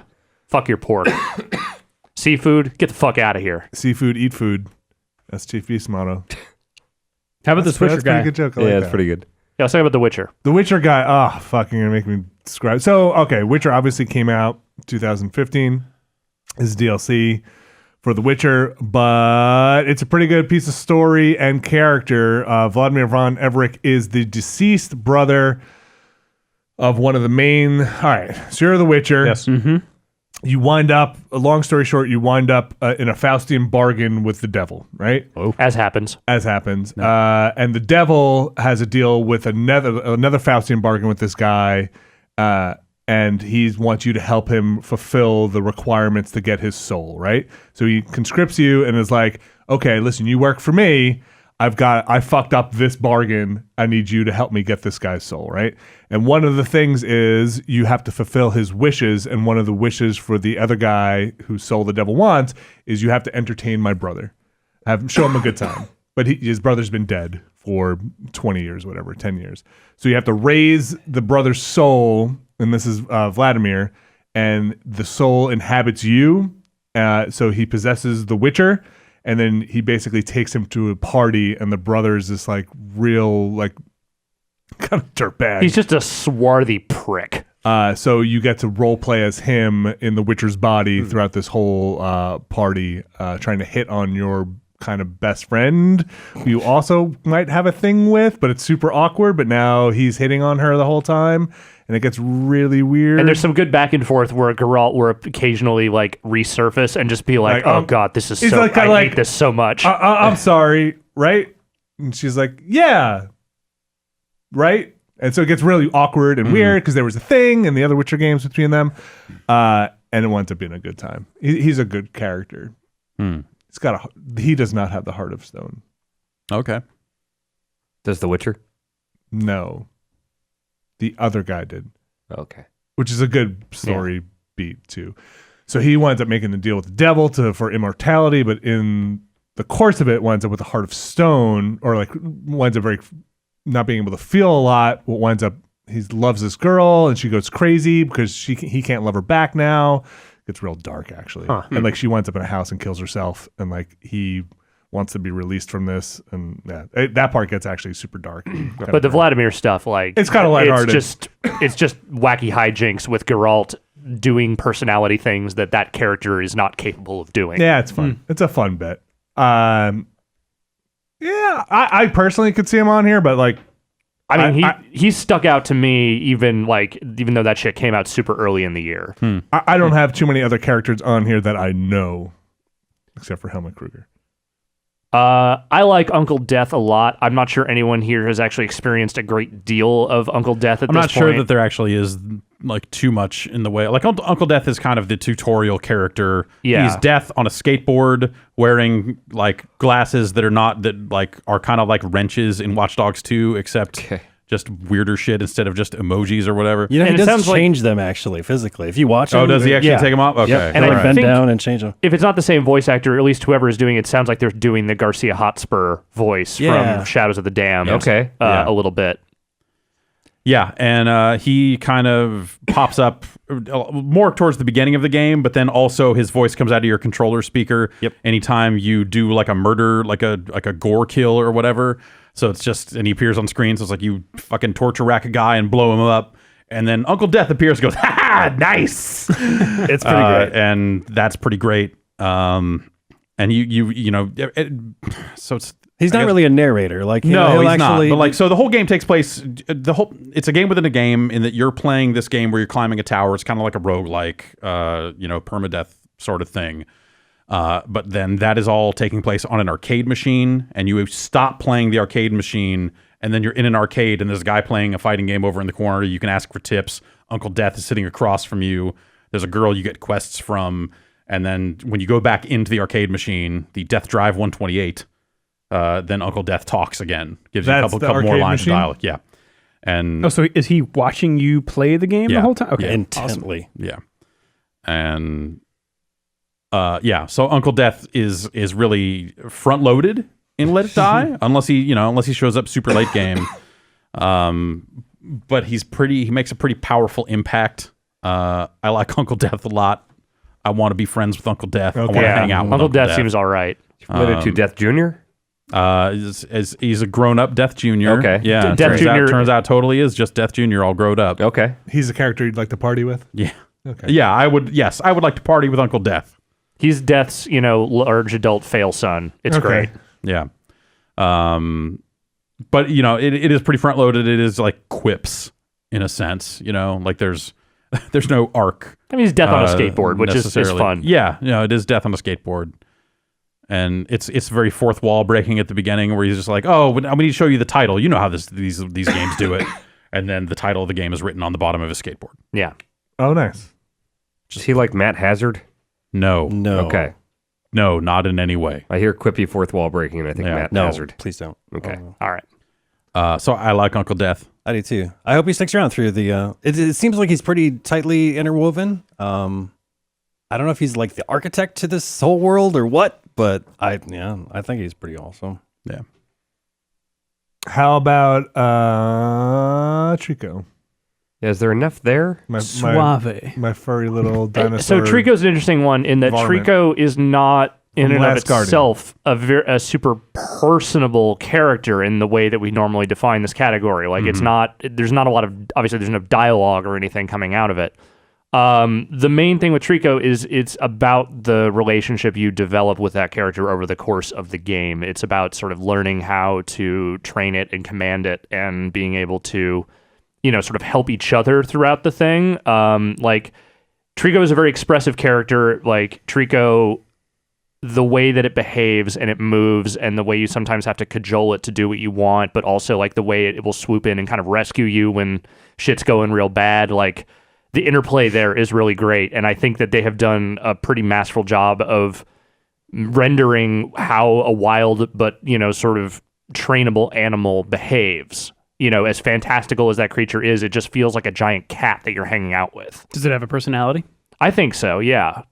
Fuck your pork. Seafood, get the fuck out of here. Seafood, eat food. That's Chief Beef's motto. How about the Switcher That's a pretty guy? good joke. I Yeah, like it's that. pretty good. Yeah, let's talk about The Witcher. The Witcher guy. Oh, fucking gonna make me describe. So, okay, Witcher obviously came out 2015. This is DLC for The Witcher, but it's a pretty good piece of story and character. Vladimir von Everec is the deceased brother of one of the main. All right, so you're the Witcher. Yes. You wind up. Long story short, you wind up in a Faustian bargain with the devil, right? As happens. As happens. And the devil has a deal with another Faustian bargain with this guy, and he wants you to help him fulfill the requirements to get his soul, right? So he conscripts you and is like, okay, listen, you work for me. I fucked up this bargain. I need you to help me get this guy's soul, right? And one of the things is you have to fulfill his wishes, and one of the wishes for the other guy whose soul the devil wants is you have to entertain my brother. Show him a good time. But his brother's been dead for 20 years, whatever, 10 years. So you have to raise the brother's soul, and this is Vladimir, and the soul inhabits you. So he possesses the Witcher, and then he basically takes him to a party, and the brother's this like real like kind of dirtbag. He's just a swarthy prick. So you get to role play as him in the Witcher's body throughout this whole party, trying to hit on your kind of best friend, who you also might have a thing with, but it's super awkward. But now he's hitting on her the whole time, and it gets really weird. And there's some good back and forth where Geralt will occasionally like resurface and just be like, "Oh God, this is so. Like, I hate this so much." I'm sorry, right? And she's like, "Yeah, right." And so it gets really awkward and weird because there was a thing in the other Witcher games between them, and it winds up being a good time. He's a good character. He does not have the heart of stone. Okay. Does The Witcher? No, the other guy did. Okay. Which is a good story beat too. So he winds up making a deal with the devil for immortality, but in the course of it, winds up with a heart of stone, or like winds up not being able to feel a lot. What winds up, he loves this girl, and she goes crazy because he can't love her back now. It's real dark, actually. And like she winds up in a house and kills herself, and like he wants to be released from this, and that part gets actually super dark. But the Vladimir stuff, like it's kind of lighthearted. It's just wacky hijinks with Geralt doing personality things that character is not capable of doing. Yeah, it's fun. It's a fun bit. I personally could see him on here, but like, I mean, he's stuck out to me even though that shit came out super early in the year. I don't have too many other characters on here that I know, except for Helmut Kruger. I like Uncle Death a lot. I'm not sure anyone here has actually experienced a great deal of Uncle Death at this point. I'm not sure that there actually is like too much in the way. Like Uncle Death is kind of the tutorial character. Yeah. He's Death on a skateboard wearing like glasses that are kind of like wrenches in Watch Dogs 2, except just weirder shit instead of just emojis or whatever. You know, And he it does sounds like- change them actually physically. If you watch him, Oh, does he actually take them off? Okay. Yep. And And I like bend think- down and change them. If it's not the same voice actor, or at least whoever is doing it, sounds like they're doing the Garcia Hotspur voice Yeah. from Shadows of the Damned. Okay. A little bit. Yeah, and he kind of pops up more towards the beginning of the game, but then also his voice comes out of your controller speaker anytime you do like a murder, like a gore kill or whatever. So it's just, and he appears on screen, so it's like you fucking torture rack a guy and blow him up, and then Uncle Death appears and goes, "Ha ha, nice!" It's pretty great. And that's pretty great. And you know, so it's. He's not really a narrator. Like, No, he'll he's actually, not. But like, so the whole game takes place. It's a game within a game in that you're playing this game where you're climbing a tower. It's kind of like a roguelike, permadeath sort of thing. But then that is all taking place on an arcade machine, and you stop playing the arcade machine, and then you're in an arcade, and there's a guy playing a fighting game over in the corner. You can ask for tips. Uncle Death is sitting across from you. There's a girl you get quests from, and then when you go back into the arcade machine, the Death Drive 128. Then Uncle Death talks again, gives you a couple more arcade lines machine? of dialogue. Yeah, and So is he watching you play the game the whole time? Okay, intently. yeah, and so Uncle Death is really front loaded in Let It Die, unless he shows up super late game. But he makes a pretty powerful impact. I like Uncle Death a lot. I want to be friends with Uncle Death. I want to hang out with Uncle Death seems all right. Related to Death Jr.? He's a grown-up Death Jr. Okay. Yeah. Death Jr. Turns out totally is just Death Jr. all grown up. Okay. He's a character you'd like to party with? Yeah. Okay. Yeah, I would like to party with Uncle Death. He's Death's, large adult fail son. It's great. Yeah. But it is pretty front-loaded. It is like quips in a sense. Like there's no arc. I mean, he's death on a skateboard, which is fun. Yeah, it is death on a skateboard. And it's very fourth wall breaking at the beginning, where he's just like, "Oh, I'm going to show you the title. You know how these games do it." And then the title of the game is written on the bottom of his skateboard. Yeah. Oh, nice. Is he like Matt Hazard? No. Okay. No, not in any way. I hear quippy fourth wall breaking, and I think Matt Hazard. Please don't. Okay. All right. So I like Uncle Death. I do too. I hope he sticks around through the. It seems like he's pretty tightly interwoven. I don't know if he's like the architect to this whole world or what, but I think he's pretty awesome. Yeah. How about Trico? Yeah, is there enough there? Suave. My furry little dinosaur. So Trico's an interesting one in that varmint. Trico is not in From and of Last Guardian. itself a super personable character in the way that we normally define this category. Like it's not, there's not a lot of, obviously there's no dialogue or anything coming out of it. The main thing with Trico is it's about the relationship you develop with that character over the course of the game. It's about sort of learning how to train it and command it and being able to, sort of help each other throughout the thing. Like Trico is a very expressive character. Like Trico, the way that it behaves and it moves and the way you sometimes have to cajole it to do what you want, but also like the way it will swoop in and kind of rescue you when shit's going real bad. Like the interplay there is really great. And I think that they have done a pretty masterful job of rendering how a wild, but, sort of trainable animal behaves. As fantastical as that creature is, it just feels like a giant cat that you're hanging out with. Does it have a personality? I think so, yeah.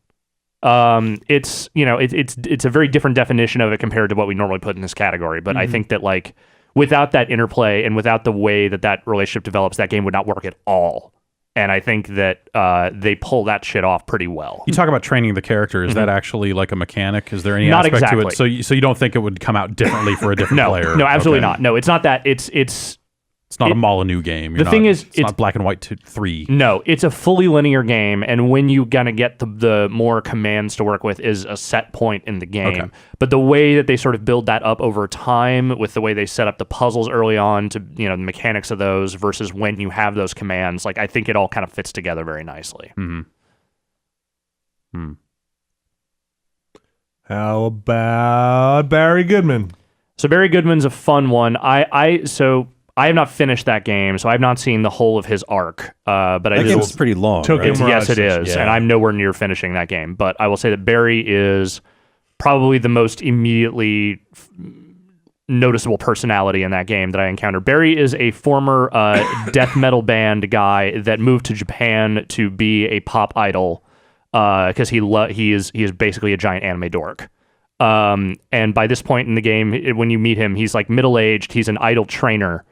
It's a very different definition of it compared to what we normally put in this category. But I think that like without that interplay and without the way that relationship develops, that game would not work at all. And I think that they pull that shit off pretty well. You talk about training the character. Is that actually like a mechanic? Is there any Not aspect exactly. to it? So you don't think it would come out differently for a different player? No, absolutely Okay. not. No, it's not that. It's not a Molyneux game. The thing is, it's not Black and White 3. No, it's a fully linear game, and when you gonna get the more commands to work with is a set point in the game. Okay. But the way that they sort of build that up over time, with the way they set up the puzzles early on to the mechanics of those versus when you have those commands, like I think it all kind of fits together very nicely. How about Barry Goodman? So Barry Goodman's a fun one. I have not finished that game, so I have not seen the whole of his arc. But That game's pretty long. Tokyo Right? Mirage. Yes, it is, Yeah. and I'm nowhere near finishing that game. But I will say that Barry is probably the most immediately noticeable personality in that game that I encountered. Barry is a former death metal band guy that moved to Japan to be a pop idol because he is basically a giant anime dork. And by this point in the game, when you meet him, he's like middle-aged. He's an idol trainer.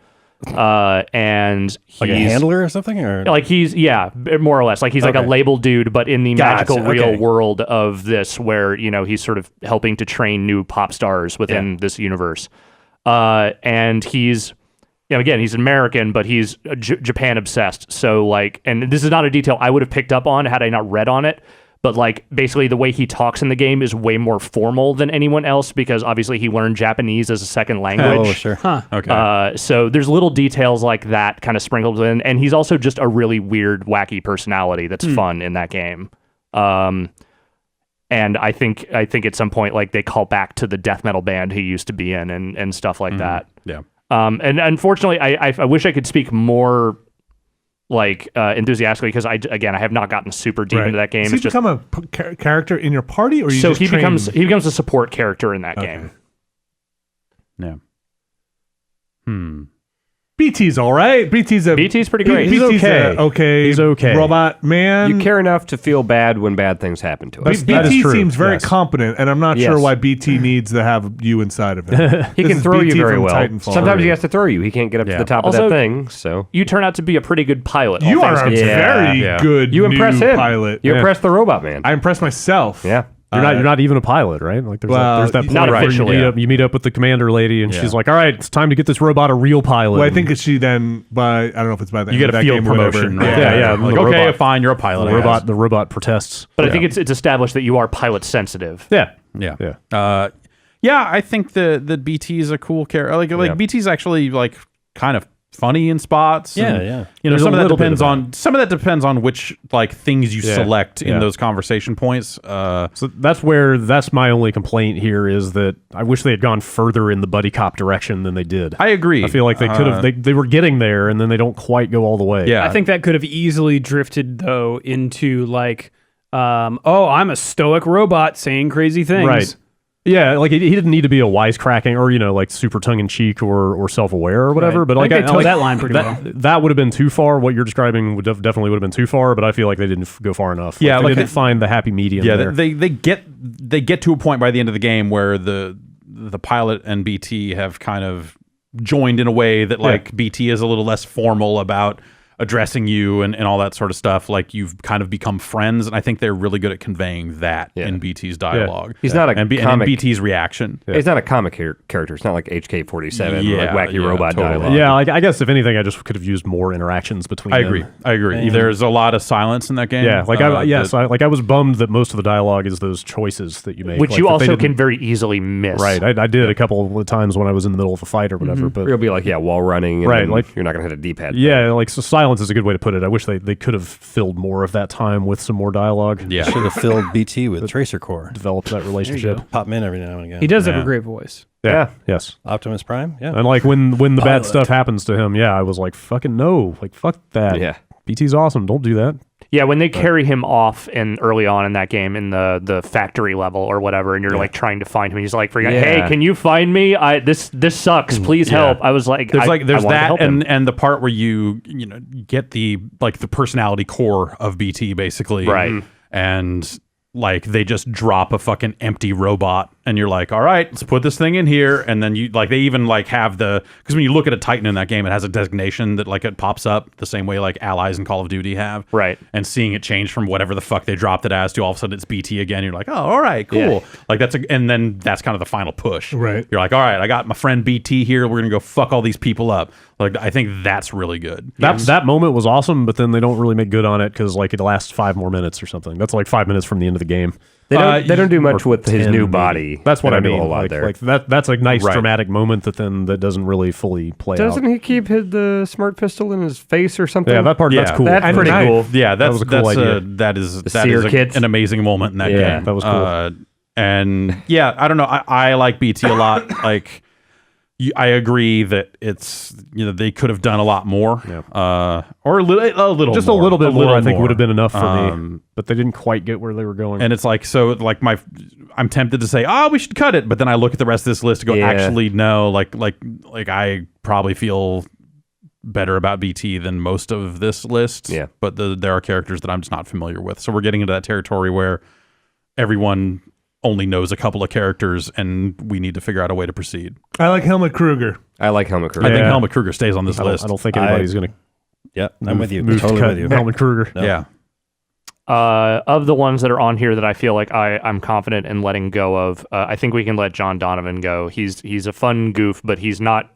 And he's Like a handler or something, or like he's more or less like he's like a Okay. label dude, but in the Gotcha, magical real okay. world of this, where he's sort of helping to train new pop stars within this universe. And he's again, he's American, but he's Japan obsessed. So like, and this is not a detail I would have picked up on had I not read on it. But like basically the way he talks in the game is way more formal than anyone else because obviously he learned Japanese as a second language. oh sure, Okay. So there's little details like that kind of sprinkled in, and he's also just a really weird, wacky personality that's fun in that game. And I think at some point like they call back to the death metal band he used to be in and stuff like that. Yeah. And unfortunately, I wish I could speak more like enthusiastically because I have not gotten super deep into that game. Does he It's just become a character in your party, or you so just he train? becomes a support character in that Okay. game. Yeah. BT's all right. BT's pretty great. BT's okay. okay. He's okay. Robot man. You care enough to feel bad when bad things happen to us. That is BT true, seems very yes. competent, and I'm not Yes. sure why BT needs to have you inside of him. He This can is throw you BT very from well. Titanfall. Sometimes he has to throw you. He can't get up to Yeah. the top Also, of that thing. So You turn out to be a pretty good pilot. You all are things a considered. very Yeah. good you impress new him. pilot. You Yeah. impress the robot man. I impress myself. Yeah. You're not even a pilot, right? Like there's Well, that point not where officially. you meet up with the commander lady, and Yeah. she's like, "All right, it's time to get this robot a real pilot." Well, I think she then by I don't know if it's by the You end get of a that field game or whatever. promotion. Yeah, yeah. Like, The okay, robot- fine, you're a pilot. I guess. the robot protests. But I think it's established that you are pilot sensitive. Yeah, Yeah. yeah. Yeah, I think the BT is a cool character. Like Yeah. BT's actually like kind of funny in spots. Yeah, and, yeah. You know, There's some a of that little bit depends of on which like things you select in those conversation points. So that's my only complaint here is that I wish they had gone further in the buddy cop direction than they did. I agree. I feel like they could have. They were getting there, and then they don't quite go all the way. Yeah, I think that could have easily drifted though into like, oh, I'm a stoic robot saying crazy things. Right. Yeah, like he didn't need to be a wisecracking or like super tongue in cheek or self aware or whatever. Right. But like I think they towed that line pretty well. That would have been too far. What you're describing definitely would have been too far. But I feel like they didn't go far enough. Yeah, they like didn't find the happy medium. Yeah, there. they get to a point by the end of the game where the pilot and BT have kind of joined in a way that like BT is a little less formal about addressing you and all that sort of stuff. Like you've kind of become friends, and I think they're really good at conveying that in BT's dialogue. He's not a and in BT's reaction. He's not a comic character. It's not like HK-47, like wacky robot totally. dialogue. Yeah, like, I guess if anything, I just could have used more interactions between. I agree. There's a lot of silence in that game. Yeah, like I was bummed that most of the dialogue is those choices that you make, which like, you that they also didn't- can very easily miss. Right, I did a couple of times when I was in the middle of a fight or whatever. But It'll be like, wall running. And Right, then like- you're not going to hit a D-pad. yeah, like so silence is a good way to put it. I wish they could have filled more of that time with some more dialogue. Yeah. Should have filled BT with Tracer Core. Develop that relationship. Pop him in every now and again. He does have Yeah. a great voice. Yeah. Yes. Optimus Prime. Yeah. And like when the bad Pilot. stuff happens to him, I was like, fucking no, like fuck that. Yeah. BT's awesome. Don't do that. Yeah, when they carry him off in early on in that game in the factory level or whatever, and you're like trying to find him, he's like, "Hey, can you find me? This sucks. Please help." I was like, There's I wanted to that help him. and the part where you get the personality core of BT basically, Right. And like they just drop a fucking empty robot, and you're like, all right, let's put this thing in here, and then you like they even like have because when you look at a Titan in that game, it has a designation that like it pops up the same way like allies in Call of Duty have, Right. And seeing it change from whatever the fuck they dropped it as to all of a sudden it's BT again, you're like, oh, all right, cool. Yeah. Like and then that's kind of the final push, Right. You're like, all right, I got my friend BT here. We're gonna go fuck all these people up. Like I think that's really good. That moment was awesome, but then they don't really make good on it because like it lasts 5 more minutes or something. That's like 5 minutes from the end of the game. They don't do much with his 10 new maybe. body. That's what They I don't do a mean. whole lot Like, there. like that's a nice Right. dramatic moment that doesn't really fully play Doesn't out. he keep the smart pistol in his face or something? Yeah, that part that's Yeah. cool. That's And pretty I- cool. Yeah, that's was a cool idea. that is sear kits. an amazing moment in that Yeah, game. that was cool. And yeah, I don't know. I like BT a lot. Like, I agree that it's they could have done a lot more. Yeah. Or a little, Just more, a little bit more, I think, more. would have been enough for me. But they didn't quite get where they were going. And it's like I'm tempted to say, we should cut it, but then I look at the rest of this list and go, Yeah. actually, no. Like I probably feel better about BT than most of this list. Yeah. But there are characters that I'm just not familiar with. So we're getting into that territory where everyone only knows a couple of characters, and we need to figure out a way to proceed. I like Helmut Kruger. I like Helmut Kruger. I think Yeah. Helmut Kruger stays on this list. I don't think anybody's going to Yeah, I'm with you. move Totally to cut with you. Helmut Kruger. No. Yeah. Of the ones that are on here that I feel like I'm confident in letting go of, I think we can let John Donovan go. He's a fun goof, but he's not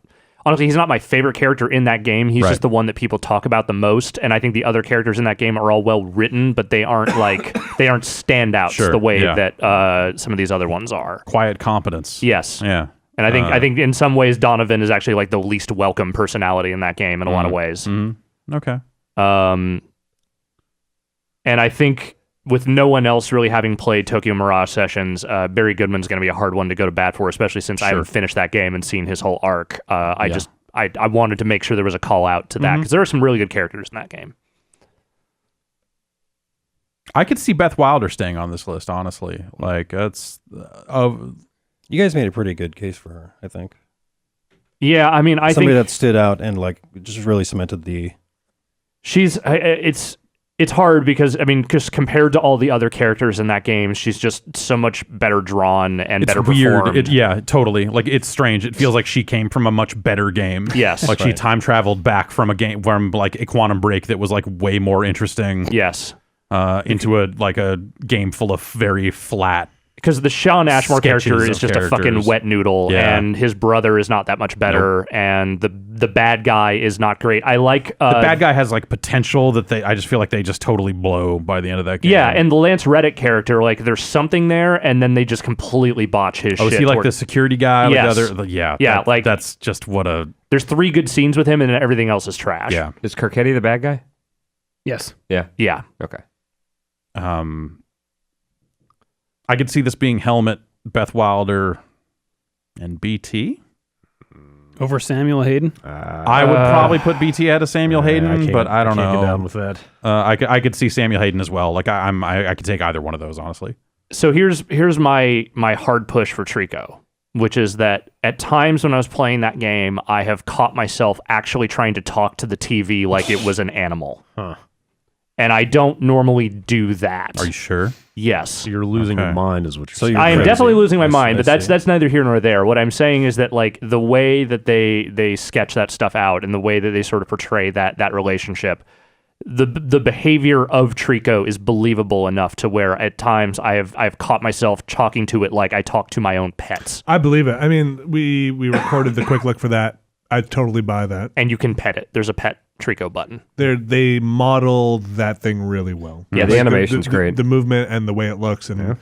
my favorite character in that game. He's just the one that people talk about the most, and I think the other characters in that game are all well written, but they aren't standouts Sure, the way yeah. that some of these other ones are. Quiet competence. Yes. Yeah. And I think in some ways Donovan is actually like the least welcome personality in that game in a lot of ways. Okay. And I think with no one else really having played Tokyo Mirage Sessions, Barry Goodman's going to be a hard one to go to bat for, especially since I haven't finished that game and seen his whole arc. I wanted to make sure there was a call out to that because there are some really good characters in that game. I could see Beth Wilder staying on this list, honestly. Like, that's... You guys made a pretty good case for her, I think. Yeah, I mean, I Somebody think that stood out and like just really cemented the. it's hard because, I mean, just compared to all the other characters in that game, she's just so much better drawn and it's better weird. performed. Yeah, totally. Like, it's strange. It feels like she came from a much better game. Yes. Like, she time traveled back from a game from like a Quantum Break that was like way more interesting. Yes. Into a game full of very flat because the Shawn Ashmore sketches character is of just a fucking characters. wet noodle, Yeah. and his brother is not that much better, and the bad guy is not great. I like The bad guy has like potential that I just feel like they just totally blow by the end of that game. Yeah, and the Lance Reddick character, like there's something there, and then they just completely botch his shit. is he like toward- the security guy? Yes. With the other, yeah, Yeah, like- that's just what a There's 3 good scenes with him, and everything else is trash. yeah. Is Carcetti the bad guy? Yes. Yeah. Yeah. Okay. I could see this being Helmet, Beth Wilder, and BT. Over Samuel Hayden. I would probably put BT ahead of Samuel Hayden, but I don't can't know. get down with that. I could see Samuel Hayden as well. Like I could take either one of those, honestly. So here's my hard push for Trico, which is that at times when I was playing that game, I have caught myself actually trying to talk to the TV like it was an animal. Huh. And I don't normally do that. Are you sure? Yes. You're losing your mind, is what you're saying. I am crazy. definitely losing my I see, mind, I but that's see. neither here nor there. What I'm saying is that like the way that they sketch that stuff out and the way that they sort of portray that relationship, the behavior of Trico is believable enough to where at times I've caught myself talking to it like I talk to my own pets. I believe it. I mean, we recorded the quick look for that. I totally buy that. And you can pet it. There's a pet Trico button. They model that thing really well. Yeah, the animation's great. The movement and the way it looks, and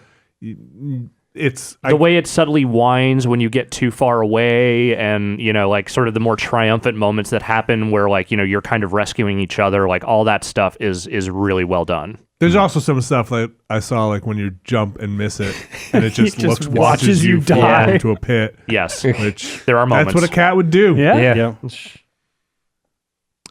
it's The way it subtly whines when you get too far away, and like sort of the more triumphant moments that happen where like you're kind of rescuing each other, like all that stuff is really well done. There's also some stuff that I saw, like when you jump and miss it, and it just, just watches watches you fall die. into a pit. Yes, Which there are moments. that's what a cat would do. Yeah.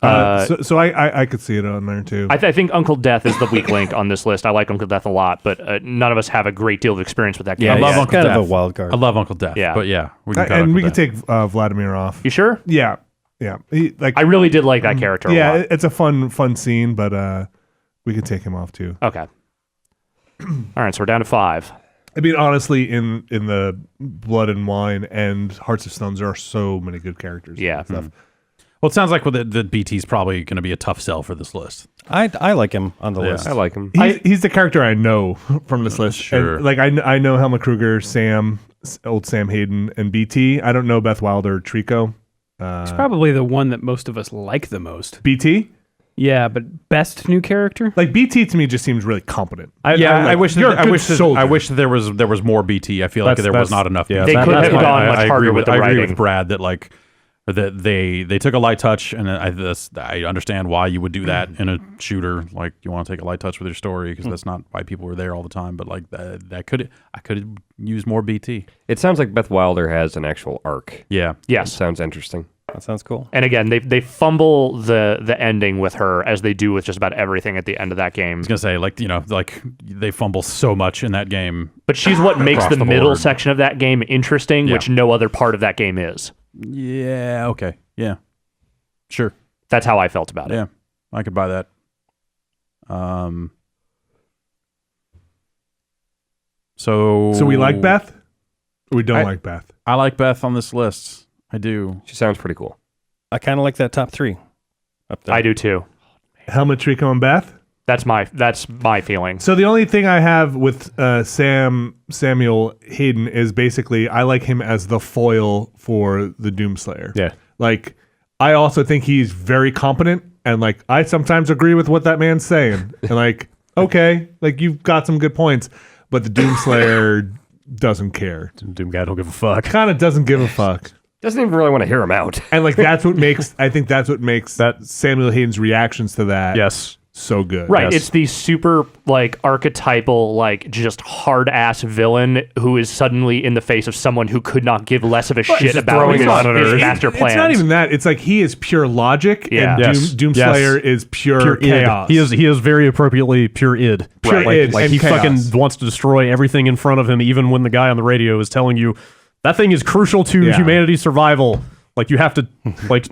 So I could see it on there too. I think Uncle Death is the weak link on this list. I like Uncle Death a lot, but none of us have a great deal of experience with that game. I love Uncle kind Death. of a wild card. I love Uncle Death. Yeah. But yeah, we can cut and Uncle we could Death. take Vladimir off. You sure? Yeah. Like I really did like that character a yeah, lot. it's a fun scene, but we could take him off too. Okay. All right, so we're down to 5. I mean, honestly, in the Blood and Wine and Hearts of Stones, there are so many good characters. Yeah. and stuff. Well, it sounds like the BT's probably going to be a tough sell for this list. I like him on the list. I like him. He's the character I know from this list. Sure. And, like I know Helmut Kruger, old Sam Hayden, and BT. I don't know Beth Wilder or Trico. It's probably the one that most of us like the most. BT. Yeah, but best new character? Like BT to me just seems really competent. I wish you're a good that there was more BT. I feel like there was not enough. yeah, BT. They could have gone much I harder agree with the I agree writing. with Brad that like that they took a light touch, and I understand why you would do that in a shooter. Like you want to take a light touch with your story because that's not why people were there all the time. But like I could use more BT. It sounds like Beth Wilder has an actual arc. Yeah. Yes. Sounds interesting. That sounds cool. And again, they fumble the ending with her as they do with just about everything at the end of that game. I was gonna say like they fumble so much in that game. But she's what makes Across the the middle board. section of that game interesting, Yeah. which no other part of that game is. Yeah. Okay. Yeah. Sure. That's how I felt about it. Yeah. I could buy that. So So we like Beth, or we don't I- like Beth. I like Beth on this list. I do. She sounds pretty cool. I kind of like that top 3 up there. I do too. Helmut, Trico, and Beth. That's my feeling. So the only thing I have with Samuel Hayden is basically I like him as the foil for the Doomslayer. Yeah. Like I also think he's very competent, and like I sometimes agree with what that man's saying. And like, okay, like you've got some good points, but the Doomslayer doesn't care. Doom guy don't give a fuck. Kind of doesn't give a fuck. Doesn't even really want to hear him out. And like that's what makes that Samuel Hayden's reactions to that Yes. so good. Right, Yes. it's the super like archetypal like just hard ass villain who is suddenly in the face of someone who could not give less of a shit just about throwing his, monitors. his master plans. It's not even that. It's like he is pure logic, Yeah. and Yes. Doomslayer is pure chaos. Id. He is very appropriately pure id. Pure like, id like and he chaos. fucking wants to destroy everything in front of him, even when the guy on the radio is telling you that thing is crucial to Yeah. humanity's survival. Like you have to like.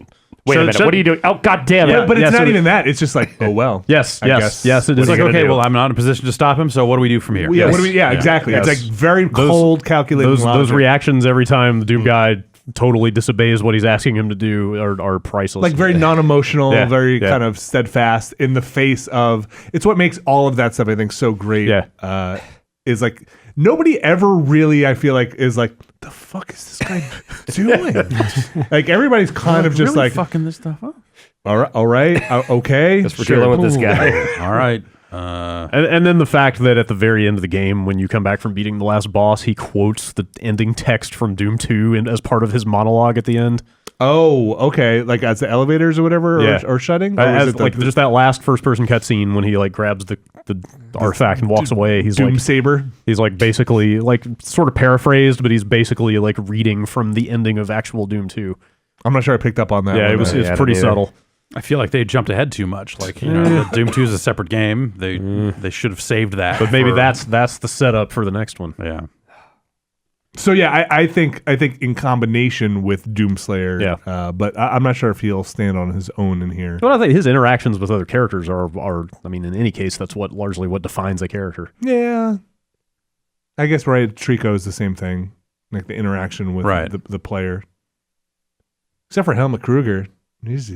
Wait a minute, what are you doing? Oh god damn it. Yeah. But it's Yeah, not so even that. It's just like, oh well. Yes, I yes, guess. yes. It What is are It's you like, gonna okay, do? well, I'm not in a position to stop him, so what do we do from here? Yeah, Yes. what do we? Yeah, exactly. Yes. It's like very Those- cold, calculating. those logic. reactions every time the Doom guy totally disobeys what he's asking him to do are priceless. like very non-emotional, Yeah, very yeah. kind of steadfast in the face of. It's what makes all of that stuff I think so great. Yeah. Is like nobody ever really, I feel like, is like, the fuck is this guy doing? Like everybody's kind of just really like, fucking this stuff up. all right, okay, Guess we're dealing with this guy. All right. And then the fact that at the very end of the game, when you come back from beating the last boss, he quotes the ending text from Doom 2 as part of his monologue at the end. Oh, okay. Like as the elevators or whatever, or shutting, or is As, it like just that last first-person cutscene when he like grabs the artifact and walks away. He's Doom like, Saber? he's like basically like sort of paraphrased, but he's basically like reading from the ending of actual Doom 2. I'm not sure I picked up on that. Yeah, one, it was though. it's pretty subtle. I feel like they jumped ahead too much. Like, you know, Doom 2 is a separate game. They should have saved that. But maybe for- that's the setup for the next one. Yeah. So yeah, I think in combination with Doomslayer. Yeah. But I'm not sure if he'll stand on his own in here. But I think his interactions with other characters are I mean, in any case, that's largely what defines a character. Yeah. I guess Trico is the same thing, like the interaction with Right. the player. Except for Helmut Kruger, he's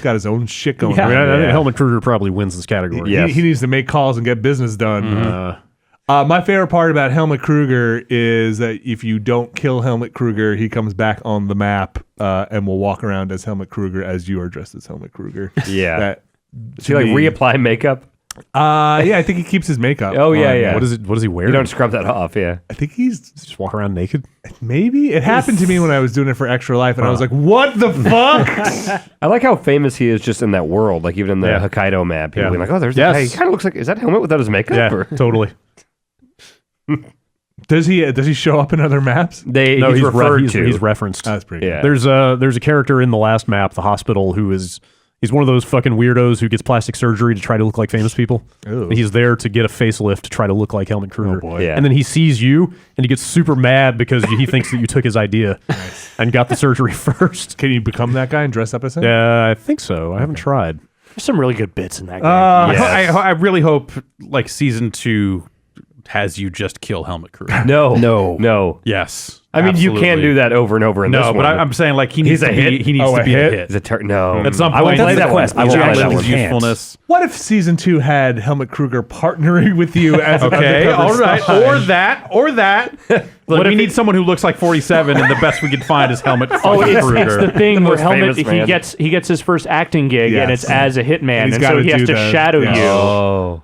got his own shit going I on. mean, I think Helmut Kruger probably wins this category. He needs to make calls and get business done. My favorite part about Helmut Kruger is that if you don't kill Helmut Kruger, he comes back on the map and will walk around as Helmut Kruger as you are dressed as Helmut Kruger. Yeah. That, Does he like reapply makeup? yeah, I think he keeps his makeup. Oh, yeah, on. yeah. What does he wear? You don't scrub that off, yeah. I think he's just walk around naked? maybe. It happened to me when I was doing it for Extra Life, and I was like, "What the fuck?" I like how famous he is just in that world. Like even in the Hokkaido map, people be like, "Oh, there's that guy. He kind of looks like is that Helmet without his makeup?" Yeah, Or- totally. Does he show up in other maps? he's referred to. He's referenced. That's pretty. Yeah. Good. There's a character in the last map, the hospital, he's one of those fucking weirdos who gets plastic surgery to try to look like famous people. Ooh. He's there to get a facelift to try to look like Helmut Kruger. Oh, boy. Yeah. And then he sees you and he gets super mad because he thinks that you took his idea and got the surgery first. Can you become that guy and dress up as him? Yeah, I think so. I haven't tried. There's some really good bits in that game. I really hope like season 2 has you just kill Helmut Kruger. No. Yes. I mean, you can't do that over and over in this No, one. but I'm saying like he needs He's to a be hit? he needs Oh, to a be hit? a hit. He's no. At some I won't point, play that one. I won't play that his one. usefulness. What if season 2 had Helmut Kruger partnering with you as an Okay, undercover all right, spy? or that. Look, we need someone who looks like 47, and the best we could find is Helmut Oh, fucking it's Kruger. the thing where most Helmet famous man. he gets his first acting gig and Yes. it's as a hitman, And he's and so gotta he has do to the- shadow yeah. you, Oh.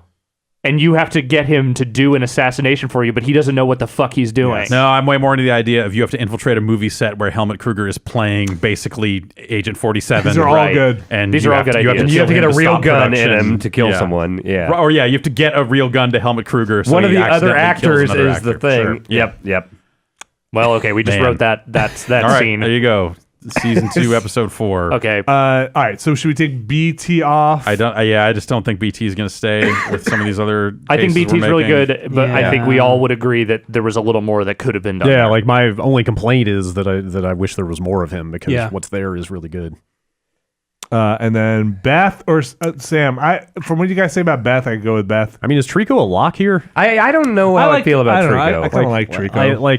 and you have to get him to do an assassination for you, but he doesn't know what the fuck he's doing. No, I'm way more into the idea of you have to infiltrate a movie set where Helmut Kruger is playing basically Agent 47. These are all Right. good. And These you are all have good to- you have ideas. You have to kill get a him real stop gun in production. him to kill Yeah. someone. Yeah. Or yeah, you have to get a real gun to Helmut Kruger. So One of he the other accidentally kills actors another is the actor. thing. Sure. Yep. Well, okay, we just Man. wrote that All right, scene. there you go. Season 2, episode 4. Okay, All right, so should we take BT off? I just don't think BT is going to stay with some of these other. I think cases we're BT's really making. good, but I think we all would agree that there was a little more that could have been done. Yeah, there. like my only complaint is that I wish there was more of him because Yeah. what's there is really good. And then Beth or Sam. From what you guys say about Beth, I could go with Beth. I mean, is Trico a lock here? I don't know how I feel about don't know, Trico. I kind of like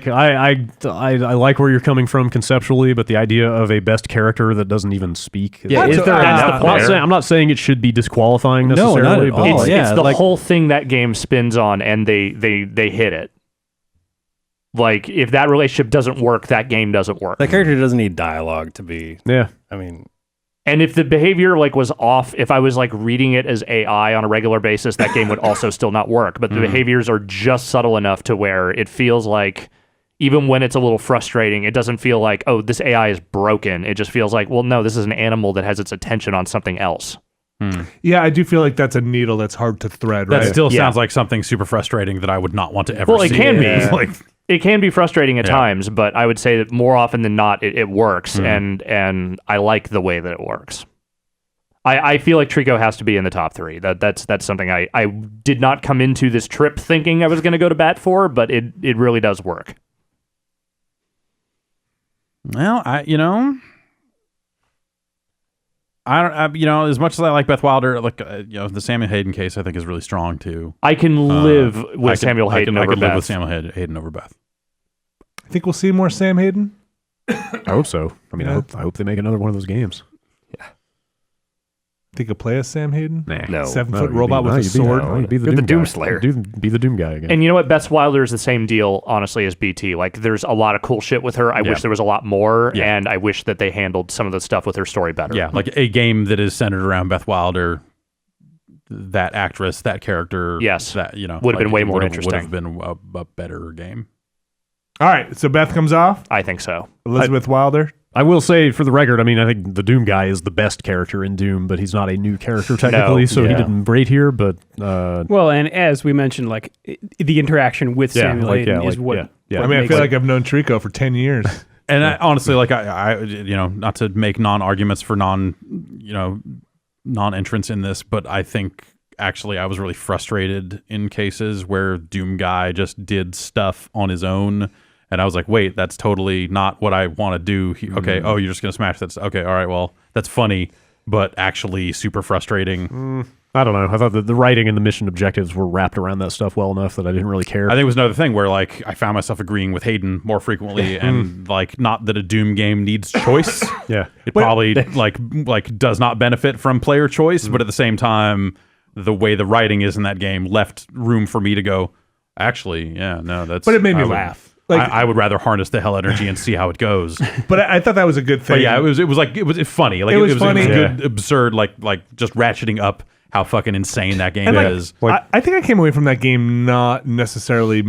Trico. I like where you're coming from conceptually, but the idea of a best character that doesn't even speak. Yeah, is there That's the enough point. there? I'm not saying it should be disqualifying No, not necessarily, at but all. it's, yeah, it's the like- whole thing that game spins on, and they hit it. Like, if that relationship doesn't work, that game doesn't work. That character doesn't need dialogue to be. yeah. I mean, And if the behavior like was off, if I was like reading it as AI on a regular basis, that game would also still not work. But the behaviors are just subtle enough to where it feels like, even when it's a little frustrating, it doesn't feel like, oh, this AI is broken. It just feels like, well, no, this is an animal that has its attention on something else. Yeah, I do feel like that's a needle that's hard to thread. That Right? still Yeah. sounds like something super frustrating that I would not want to ever Well, it see. can be. Like, It can be frustrating at Yeah. times, but I would say that more often than not, it works, and I like the way that it works. I feel like Trico has to be in the top 3. That's something I did not come into this trip thinking I was going to go to bat for, but it really does work. well, I don't. As much as I like Beth Wilder, like the Samuel Hayden case, I think is really strong too. I can live with Samuel Hayden I over could live Beth. with Samuel Hayden over Beth. I think we'll see more Sam Hayden. I hope so. I mean, Yeah. I hope they make another one of those games. think of play as Sam Hayden? Nah. No. 7-foot robot with a you'd be- sword. no, you'd be the You're the Doom guy. Doomslayer. Be the Doom guy again. And you know what? Beth Wilder is the same deal, honestly, as BT. Like, there's a lot of cool shit with her. I wish there was a lot more, and I wish that they handled some of the stuff with her story better. Yeah, like a game that is centered around Beth Wilder, that actress, that character. Yes. That, Would have been way more Would interesting. have been a better game. All right, so Beth comes off. I think so. Elizabeth Wilder. I will say, for the record, I mean, I think the Doom guy is the best character in Doom, but he's not a new character technically, so he didn't great here. But Well, and as we mentioned, like the interaction with Samuel Hayden is what. I mean, I feel like I've known Trico for 10 years. And I, honestly, like I, not to make non-arguments for non-entrance in this, but I think actually I was really frustrated in cases where Doom guy just did stuff on his own. And I was like, wait, that's totally not what I want to do. Okay, oh, you're just going to smash that. Okay, all right, well, that's funny, but actually super frustrating. I don't know. I thought that the writing and the mission objectives were wrapped around that stuff well enough that I didn't really care. I think it was another thing where like I found myself agreeing with Hayden more frequently, and like not that a Doom game needs choice. Yeah. It probably like does not benefit from player choice, but at the same time, the way the writing is in that game left room for me to go, actually, yeah, no, that's. But it made me I would- laugh. Like, I would rather harness the hell energy and see how it goes. but I thought that was a good thing. But yeah, it was funny. Like It was funny. It was good, absurd, like just ratcheting up how fucking insane that game And is. I think I came away from that game not necessarily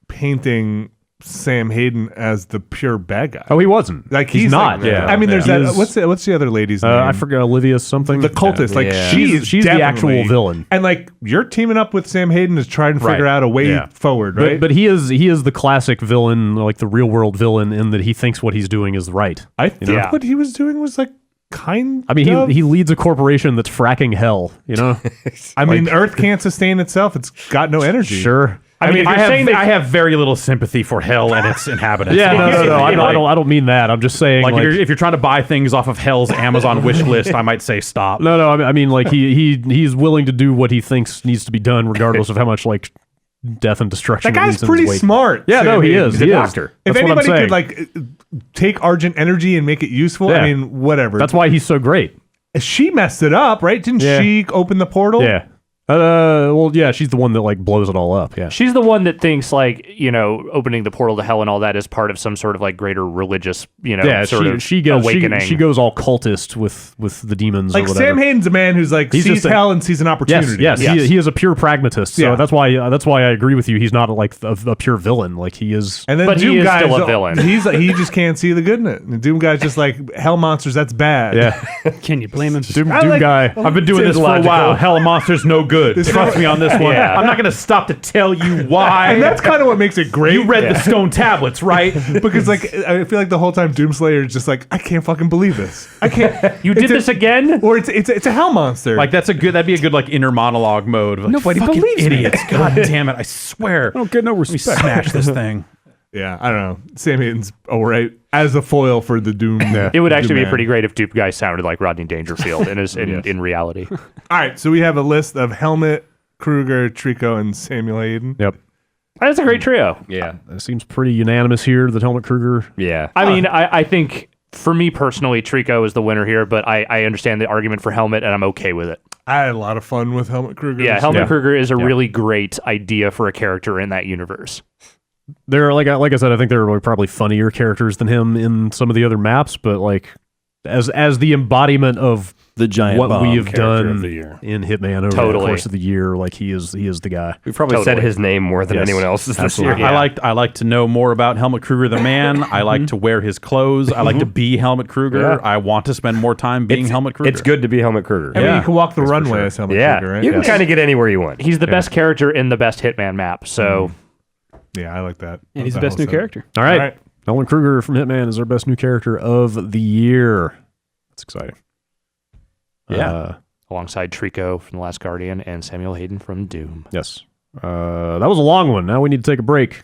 painting Sam Hayden as the pure bad guy. Oh, he wasn't. Like he's not. like- yeah. I mean, there's He that. is- What's the other lady's name? I forget, Olivia something. The cultist. Like Yeah. she's She's the actual definitely- villain. And like you're teaming up with Sam Hayden to try and figure Right. out a way Yeah. forward, right? But he is the classic villain, like the real world villain, in that he thinks what he's doing is right. I think Yeah. what he was doing was like kind. I mean, of, he leads a corporation that's fracking hell. You know, I mean, Earth can't sustain itself. It's got no energy. sure. I mean, if you're saying that I have very little sympathy for hell and its inhabitants. Yeah, no. You know, I don't mean that. I'm just saying, like, like, if you're trying to buy things off of hell's Amazon wish list, I might say stop. no. I mean, like he's willing to do what he thinks needs to be done, regardless of how much like death and destruction. That guy's leads in his pretty wake. smart. Yeah, Sam no, he Hayden. is. He's He a is. doctor. That's If what I'm anybody could saying. like take Argent energy and make it useful, Yeah. I mean, whatever. That's why he's so great. She messed it up, right? Didn't Yeah. she open the portal? Yeah. Well, yeah, she's the one that like blows it all up. Yeah. she's the one that thinks like, opening the portal to hell and all that is part of some sort of like greater religious, Yeah, sort of she goes awakening. she goes all cultist with the demons. Like or whatever. Sam Hayden's a man who's like He's sees just a- hell and sees an opportunity. Yes. He is a pure pragmatist. So Yeah. that's why I agree with you. He's not like a pure villain. Like he is. And then But he Doom is guy's still a villain. He's he just can't see the good in it. And Doom guy's just like hell monsters. That's bad. Yeah. Can you blame him? Doom like- guy. I've been doing Seems this for logical. a while. Hell monster's no good. Trust me on this one. Yeah. I'm not going to stop to tell you why. And that's kind of what makes it great. You read the stone tablets, right? because like I feel like the whole time Doomslayer is just like I can't fucking believe this. I can't. You did It's a- this again? Or it's a hell monster. Like that'd be a good like inner monologue mode. Of, like, Nobody fucking believes me. idiots. God damn it! I swear. I don't get no Let me smash this thing. yeah, I don't know. Sam Hayden's all right as a foil for the Doom. It would actually be Doom pretty Man. great if Dupe Guy sounded like Rodney Dangerfield in reality. All right, so we have a list of Helmet, Kruger, Trico, and Samuel Hayden. Yep. That's a great trio. Yeah. It seems pretty unanimous here that Helmet Kruger. Yeah. I mean, I think for me personally, Trico is the winner here, but I understand the argument for Helmet, and I'm okay with it. I had a lot of fun with Helmet Kruger. Yeah, Helmet Yeah. Kruger is a really great idea for a character in that universe. There are like I said, I think there are probably funnier characters than him in some of the other maps, but like as the embodiment of The giant what bomb we have character done of the year. in Hitman over the Totally. course of the year, like he is the guy. We've probably said Totally. his name more than Yes. anyone else's this Absolutely. year. I like to know more about Helmet Kruger the man. I like to wear his clothes. I like to be Helmet Kruger. Yeah. I want to spend more time being Helmet Kruger. It's good to be Helmet Kruger. I mean, Yeah. you can walk the That's for runway sure. as Helmet Yeah. Kruger, right? You can kind of get anywhere you want. He's the best character in the best Hitman map, so Yeah, I like that. And he's the That best whole new set. character. All right. All right. Helmet Kruger from Hitman is our best new character of the year. That's exciting. Yeah. alongside Trico from The Last Guardian and Samuel Hayden from Doom. Yes. That was a long one. Now we need to take a break.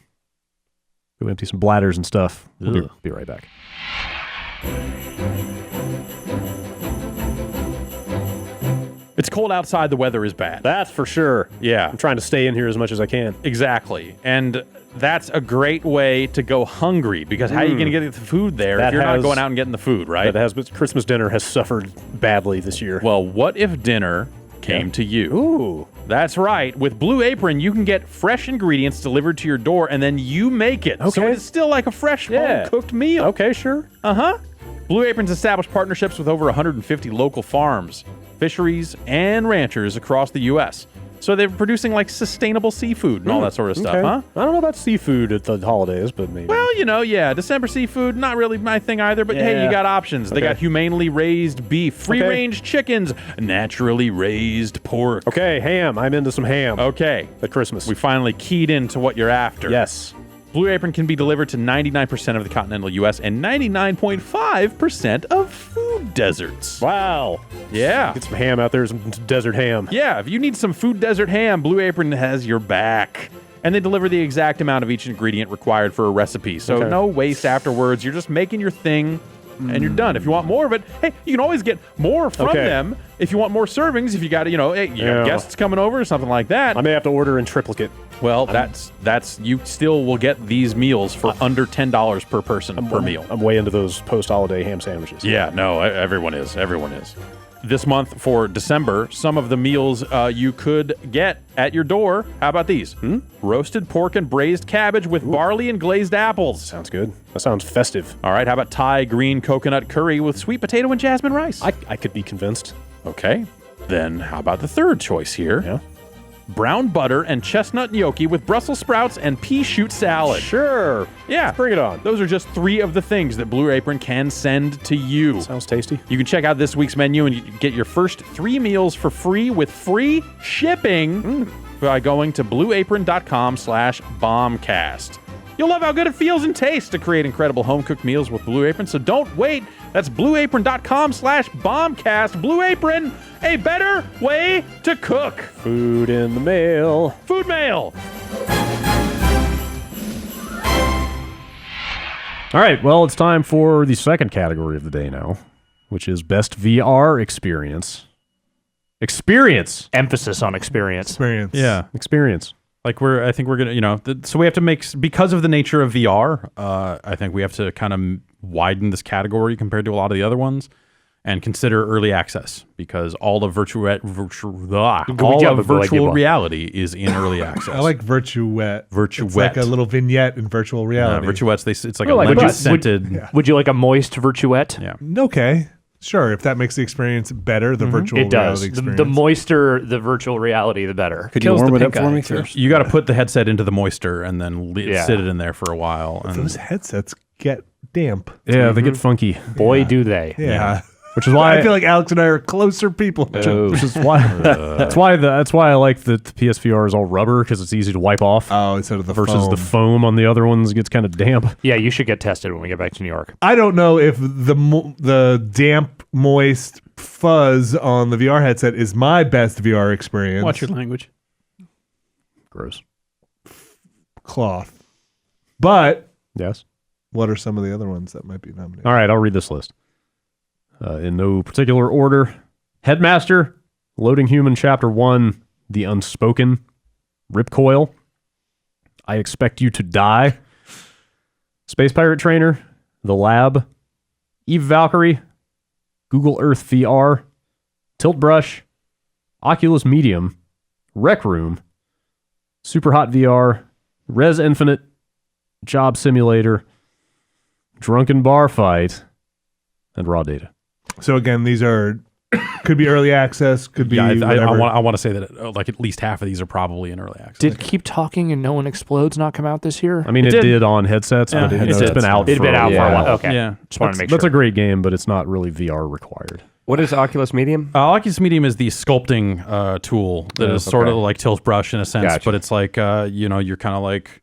Go empty some bladders and stuff. We'll be right back. It's cold outside. The weather is bad. That's for sure. Yeah. I'm trying to stay in here as much as I can. Exactly. And that's a great way to go hungry because how are you going to get the food there if you're not going out and getting the food, right? Christmas dinner has suffered badly this year. Well, what if dinner came to you? Ooh. That's right. With Blue Apron, you can get fresh ingredients delivered to your door, and then you make it. So Okay. it's still like a fresh home-cooked meal. Okay, sure. Blue Apron's established partnerships with over 150 local farms, fisheries, and ranchers across the U.S. So they're producing like sustainable seafood and all that sort of stuff, Okay. huh? I don't know about seafood at the holidays, but maybe. Well, December seafood, not really my thing either, but hey, you got options. They got humanely raised beef, free-range chickens, naturally raised pork. Okay, ham. I'm into some ham. Okay. At Christmas. We finally keyed into what you're after. Yes. Blue Apron can be delivered to 99% of the continental U.S. and 99.5% of food deserts. Wow. Yeah. Get some ham out there, some desert ham. Yeah, if you need some food desert ham, Blue Apron has your back. And they deliver the exact amount of each ingredient required for a recipe. So no waste afterwards. You're just making your thing and you're done. If you want more of it, hey, you can always get more from them. If you want more servings, if you got, have guests coming over or something like that. I may have to order in triplicate. Well, that's you still will get these meals for under $10 per person per meal. I'm way into those post-holiday ham sandwiches. Yeah, no, everyone is. Everyone is. This month for December, some of the meals you could get at your door. How about these? Roasted pork and braised cabbage with barley and glazed apples. Sounds good. That sounds festive. All right, how about Thai green coconut curry with sweet potato and jasmine rice? I could be convinced. Okay. Then how about the third choice here? Yeah. Brown butter and chestnut gnocchi with Brussels sprouts and pea shoot salad. Sure. Yeah. Bring it on. Those are just 3 of the things that Blue Apron can send to you. Sounds tasty. You can check out this week's menu and you get your first 3 meals for free with free shipping by going to blueapron.com/bombcast. You'll love how good it feels and tastes to create incredible home-cooked meals with Blue Apron, so don't wait. That's blueapron.com/bombcast. Blue Apron, a better way to cook. Food in the mail. Food mail. All right, well, it's time for the second category of the day now, which is Best VR Experience. Experience! Emphasis on experience. Yeah. Experience. Like I think we're gonna, so we have to make, because of the nature of VR, I think we have to kind of widen this category compared to a lot of the other ones, and consider early access because all of virtual reality is in early access. I like Virtuette. Virtuette. It's like a little vignette in virtual reality. Virtuettes. It's like Oh, a like lemon what? scented. Would you like a moist virtuette? Yeah. Okay. Sure, if that makes the experience better, the virtual It reality does. experience. The moister the virtual reality, the better. Could you Kills warm the it up pink for eye me first. first? You got to put the headset into the moisture and then Yeah. sit it in there for a while. And Those headsets get damp. Yeah, they get funky. Boy, do they. Yeah. Which is why I feel like Alex and I are closer people. which is why that's why I like that the PSVR is all rubber because it's easy to wipe off. Oh, instead of the versus foam. the foam on the other ones gets kind of damp. Yeah, you should get tested when we get back to New York. I don't know if the damp, moist fuzz on the VR headset is my best VR experience. Watch your language. Gross. Cloth. But Yes. what are some of the other ones that might be nominated? All right, I'll read this list. In no particular order. Headmaster, Loading Human Chapter 1, The Unspoken, Ripcoil, I Expect You to Die, Space Pirate Trainer, The Lab, Eve Valkyrie, Google Earth VR, Tilt Brush, Oculus Medium, Rec Room, Super Hot VR, Res Infinite, Job Simulator, Drunken Bar Fight, and Raw Data. So again, these are could be early access, could be I whatever. want to say that like at least half of these are probably in early access. Did Keep Talking and No One Explodes not come out this year? I mean, it did. did on headsets, but Yeah, it's been out It'd for been out for a while. Okay. Yeah. Just want to make That's sure. a great game, but it's not really VR required. What is Oculus Medium? Oculus Medium is the sculpting tool that is sort of like Tilt Brush in a sense, Gotcha. but it's like you're kind of like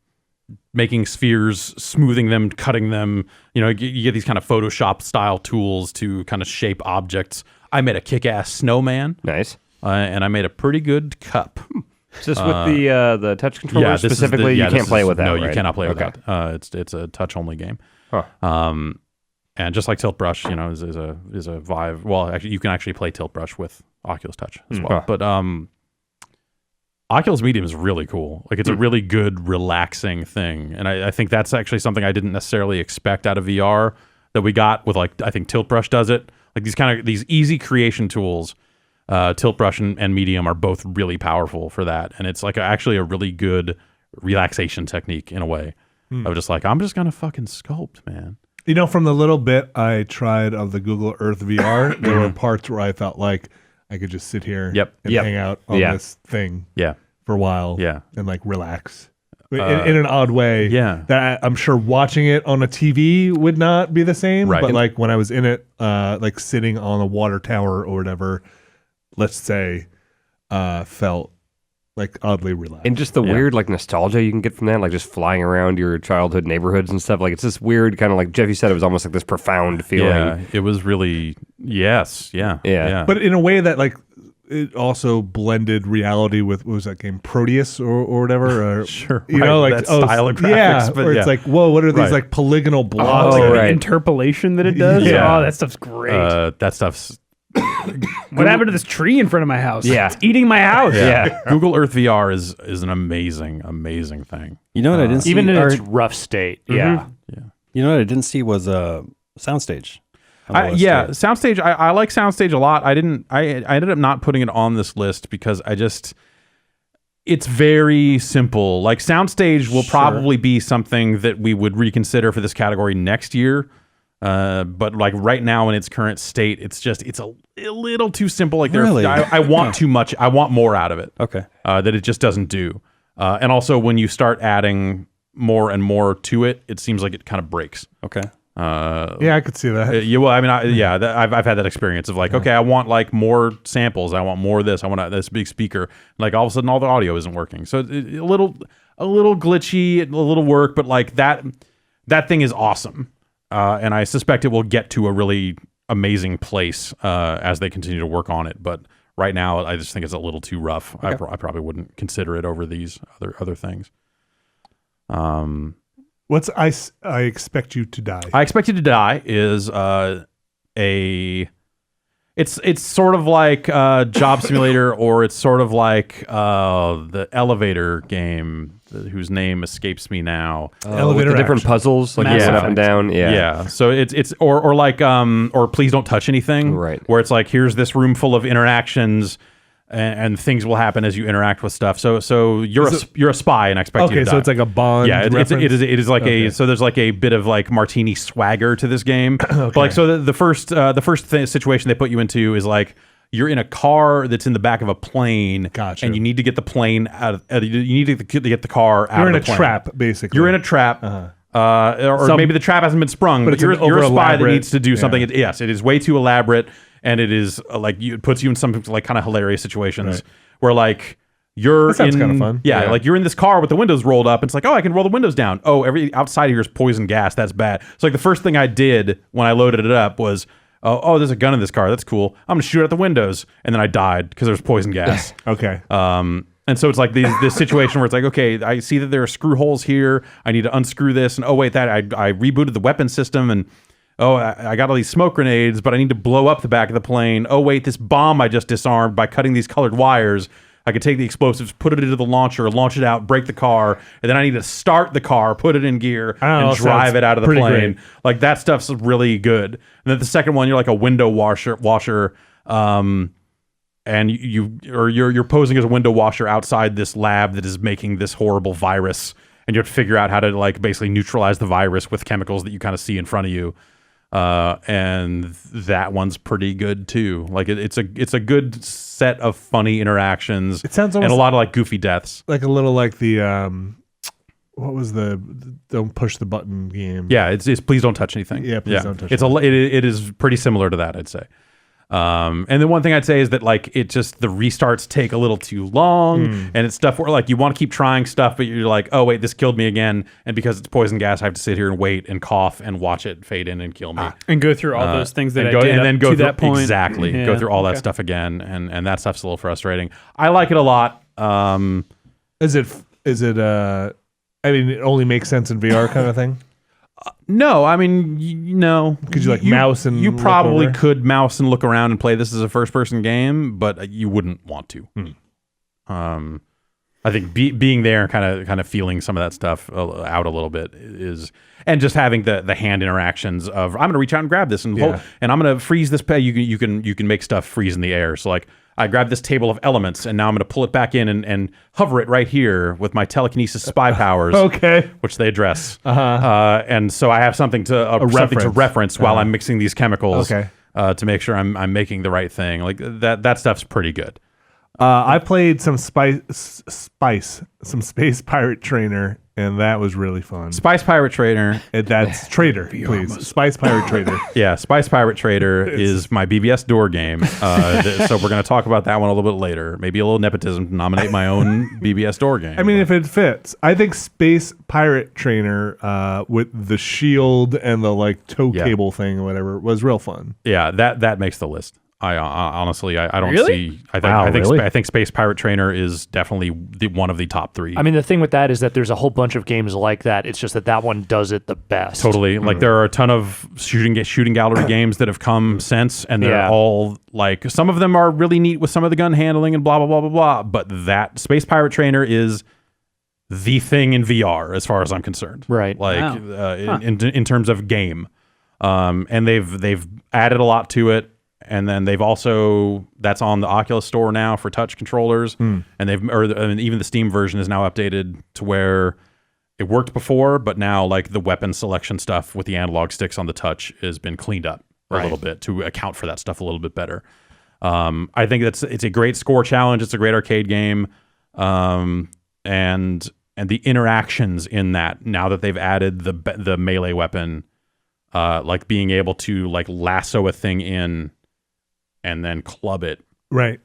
making spheres, smoothing them, cutting them. You get these kind of Photoshop style tools to kind of shape objects. I made a kick-ass snowman, Nice. and I made a pretty good cup. Is this with the touch controller this is specifically? You can't play with that. No, right? you cannot play with Okay. that. It's a touch only game. Huh. And just like Tilt Brush, is a Vive. Well, actually, you can actually play Tilt Brush with Oculus Touch as well. Huh. But Oculus Medium is really cool. Like it's a really good, relaxing thing, and I think that's actually something I didn't necessarily expect out of VR that we got with like I think Tilt Brush does it. Like these easy creation tools, Tilt Brush and Medium are both really powerful for that, and it's like actually a really good relaxation technique in a way. Of just like I'm just gonna fucking sculpt, man. You know, from the little bit I tried of the Google Earth VR, there were parts where I felt like I could just sit here and hang out on this thing for a while and like relax in an odd way. Yeah. That I'm sure watching it on a TV would not be the same. Right. But like when I was in it, like sitting on a water tower or whatever, let's say, felt like oddly relaxed. And just the weird like nostalgia you can get from that, like just flying around your childhood neighborhoods and stuff. Like it's this weird kind of like Jeff, you said, it was almost like this profound feeling. Yeah, it was really yeah. But in a way that like it also blended reality with what was that game Proteus or whatever. Or, Sure, you know, like that style of graphics. Yeah, but where it's like, whoa, what are these like polygonal blocks? like right. the interpolation that it does. Yeah. Oh, that stuff's great. that stuff's What happened to this tree in front of my house? Yeah. It's eating my house. Yeah. Google Earth VR is an amazing thing. You know what I didn't see? Even in or- its rough state. Yeah. you know what I didn't see was Soundstage. Soundstage. I like Soundstage a lot. I ended up not putting it on this list because it's very simple. Like Soundstage will probably be something that we would reconsider for this category next year. But like right now in its current state, it's a little too simple. Like Really? I want too much. I want more out of it. Okay. That it just doesn't do. And also when you start adding more and more to it, it seems like it kind of breaks. Okay. Yeah, I could see that. I've had that experience of like, okay, I want like more samples. I want more of this. I want this big speaker. Like all of a sudden, all the audio isn't working. So a little glitchy, a little work, but like that thing is awesome. And I suspect it will get to a really amazing place as they continue to work on it. But right now, I just think it's a little too rough. Okay. I probably wouldn't consider it over these other things. What's I Expect You to Die? I Expect You to Die is it's sort of like Job Simulator, or it's sort of like the elevator game whose name escapes me now. Elevator with the different action. puzzles, like Mass going up Effect. and down. Yeah. So it's or like or Please Don't Touch Anything, Right. Where it's like here's this room full of interactions. And things will happen as you interact with stuff. So you're a spy, and I expect you to die. so it's like a Bond. Yeah, it is like so there's like a bit of like martini swagger to this game. But like so the first situation they put you into is like you're in a car that's in the back of a plane. Gotcha. And you need to get the plane out of you need to get the car out You're of in the a plane. trap, basically. You're in a trap. Or maybe the trap hasn't been sprung, but it's you're an a spy that over-elaborate- needs to do something. yeah. Yes, it is way too elaborate, and it is it puts you in some like kind of hilarious situations where like you're That sounds in kinda fun. Yeah, like you're in this car with the windows rolled up. And it's like, oh, I can roll the windows down. Oh, every outside here is poison gas. That's bad. So like the first thing I did when I loaded it up was, oh, there's a gun in this car. That's cool. I'm gonna shoot at the windows, and then I died because there's poison gas. Okay. And so it's like this situation where it's like, okay, I see that there are screw holes here. I need to unscrew this. And oh, wait, I rebooted the weapon system. And oh, I got all these smoke grenades, but I need to blow up the back of the plane. Oh, wait, this bomb I just disarmed by cutting these colored wires. I could take the explosives, put it into the launcher, launch it out, break the car. And then I need to start the car, put it in gear, and drive it out of the pretty plane. great. Like that stuff's really good. And then the second one, you're like a window washer. And you're posing as a window washer outside this lab that is making this horrible virus, and you have to figure out how to like basically neutralize the virus with chemicals that you kind of see in front of you. And that one's pretty good too. Like it's a good set of funny interactions. It sounds and a almost lot of like goofy deaths. like a little like the what was the don't push the button game? Yeah, it's Please Don't Touch Anything. Yeah, Please Don't Touch It is pretty similar to that, I'd say. And the one thing I'd say is that like it just the restarts take a little too long, and it's stuff where like you want to keep trying stuff, but you're like, oh wait, this killed me again, and because it's poison gas, I have to sit here and wait and cough and watch it fade in and kill me. And go through all those things that and I did and then up go to through that point. exactly Yeah, go through all that okay. stuff again, and that stuff's a little frustrating. I like it a lot. Is it I mean, it only makes sense in VR kind of thing. No, I mean, no. Could you, like, mouse and You look probably over? could mouse and look around and play this as a first-person game, but you wouldn't want to. I think being there and kind of feeling some of that stuff out a little bit is, and just having the hand interactions of I'm going to reach out and grab this and hold, and I'm going to freeze this. You can make stuff freeze in the air. So like I grab this table of elements and now I'm going to pull it back in and hover it right here with my telekinesis spy powers. Okay. Which they address. And so I have something to reference while I'm mixing these chemicals. Okay. To make sure I'm making the right thing. Like that stuff's pretty good. I played some Space Pirate Trainer, and that was really fun. Spice Pirate Trainer. That's Trader, please. Spice Pirate Trader. Yeah, Spice Pirate Trader is my BBS door game. So we're going to talk about that one a little bit later. Maybe a little nepotism to nominate my own BBS door game. I mean, if it fits. I think Space Pirate Trainer with the shield and the like tow cable thing or whatever was real fun. Yeah, that makes the list. I honestly, I don't Really? see. I think Space Pirate Trainer is definitely one of the top 3. I mean, the thing with that is that there's a whole bunch of games like that. It's just that one does it the best. Totally. Like there are a ton of shooting gallery games that have come since, and they're all like, some of them are really neat with some of the gun handling and blah blah blah blah blah. But that Space Pirate Trainer is the thing in VR as far as I'm concerned. Right. Like in terms of game, and they've added a lot to it. And then they've also, that's on the Oculus store now for touch controllers, and even the Steam version is now updated to where it worked before, but now like the weapon selection stuff with the analog sticks on the touch has been cleaned up a little bit to account for that stuff a little bit better. I think it's a great score challenge. It's a great arcade game, and the interactions in that, now that they've added the melee weapon, like being able to like lasso a thing in and then club it, right?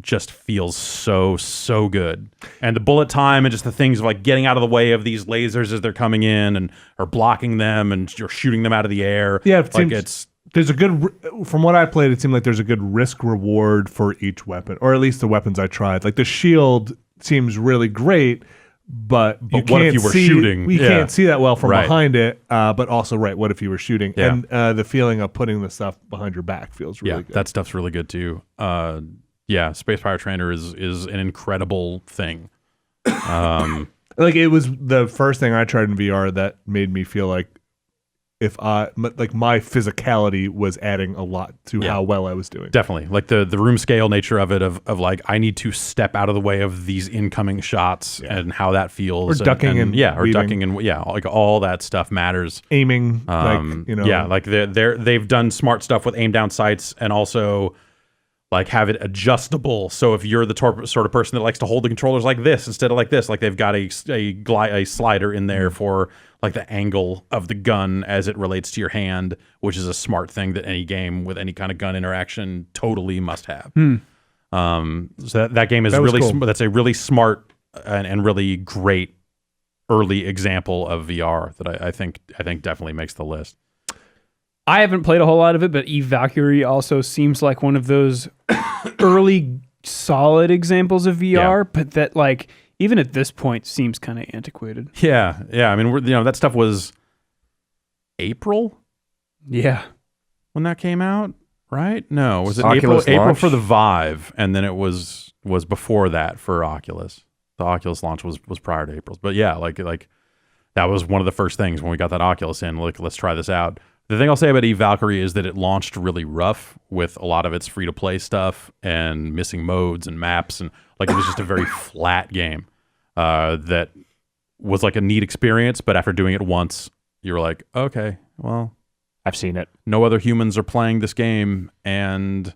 Just feels so good. And the bullet time and just the things of like getting out of the way of these lasers as they're coming in and or blocking them, and you're shooting them out of the air. Yeah, there's a good. From what I played, it seemed like there's a good risk reward for each weapon, or at least the weapons I tried. Like the shield seems really great. But what if you were shooting? We can't see that well from behind it. But also, what if you were shooting? Yeah. And the feeling of putting the stuff behind your back feels really good. That stuff's really good too. Space Pirate Trainer is an incredible thing. Like it was the first thing I tried in VR that made me feel like my physicality was adding a lot to how well I was doing. Definitely. Like the room scale nature of it of like, I need to step out of the way of these incoming shots and how that feels. Or ducking and like all that stuff matters. Aiming, like they've done smart stuff with aim down sights, and also like have it adjustable. So if you're the sort of person that likes to hold the controllers like this instead of like this, like they've got a slider in there for like the angle of the gun as it relates to your hand, which is a smart thing that any game with any kind of gun interaction totally must have. So that game is cool. That's a really smart and really great early example of VR that I think definitely makes the list. I haven't played a whole lot of it, but Eve Valkyrie also seems like one of those early solid examples of VR, but that like even at this point seems kind of antiquated. Yeah. I mean, that stuff was April. Yeah, when that came out, right? No, was it Oculus April launch? for the Vive, and then it was before that for Oculus. The Oculus launch was prior to April's, but yeah, like that was one of the first things when we got that Oculus in. Like, let's try this out. The thing I'll say about Eve Valkyrie is that it launched really rough with a lot of its free-to-play stuff and missing modes and maps, and like it was just a very flat game that was like a neat experience, but after doing it once, you were like, okay, well, I've seen it. No other humans are playing this game, and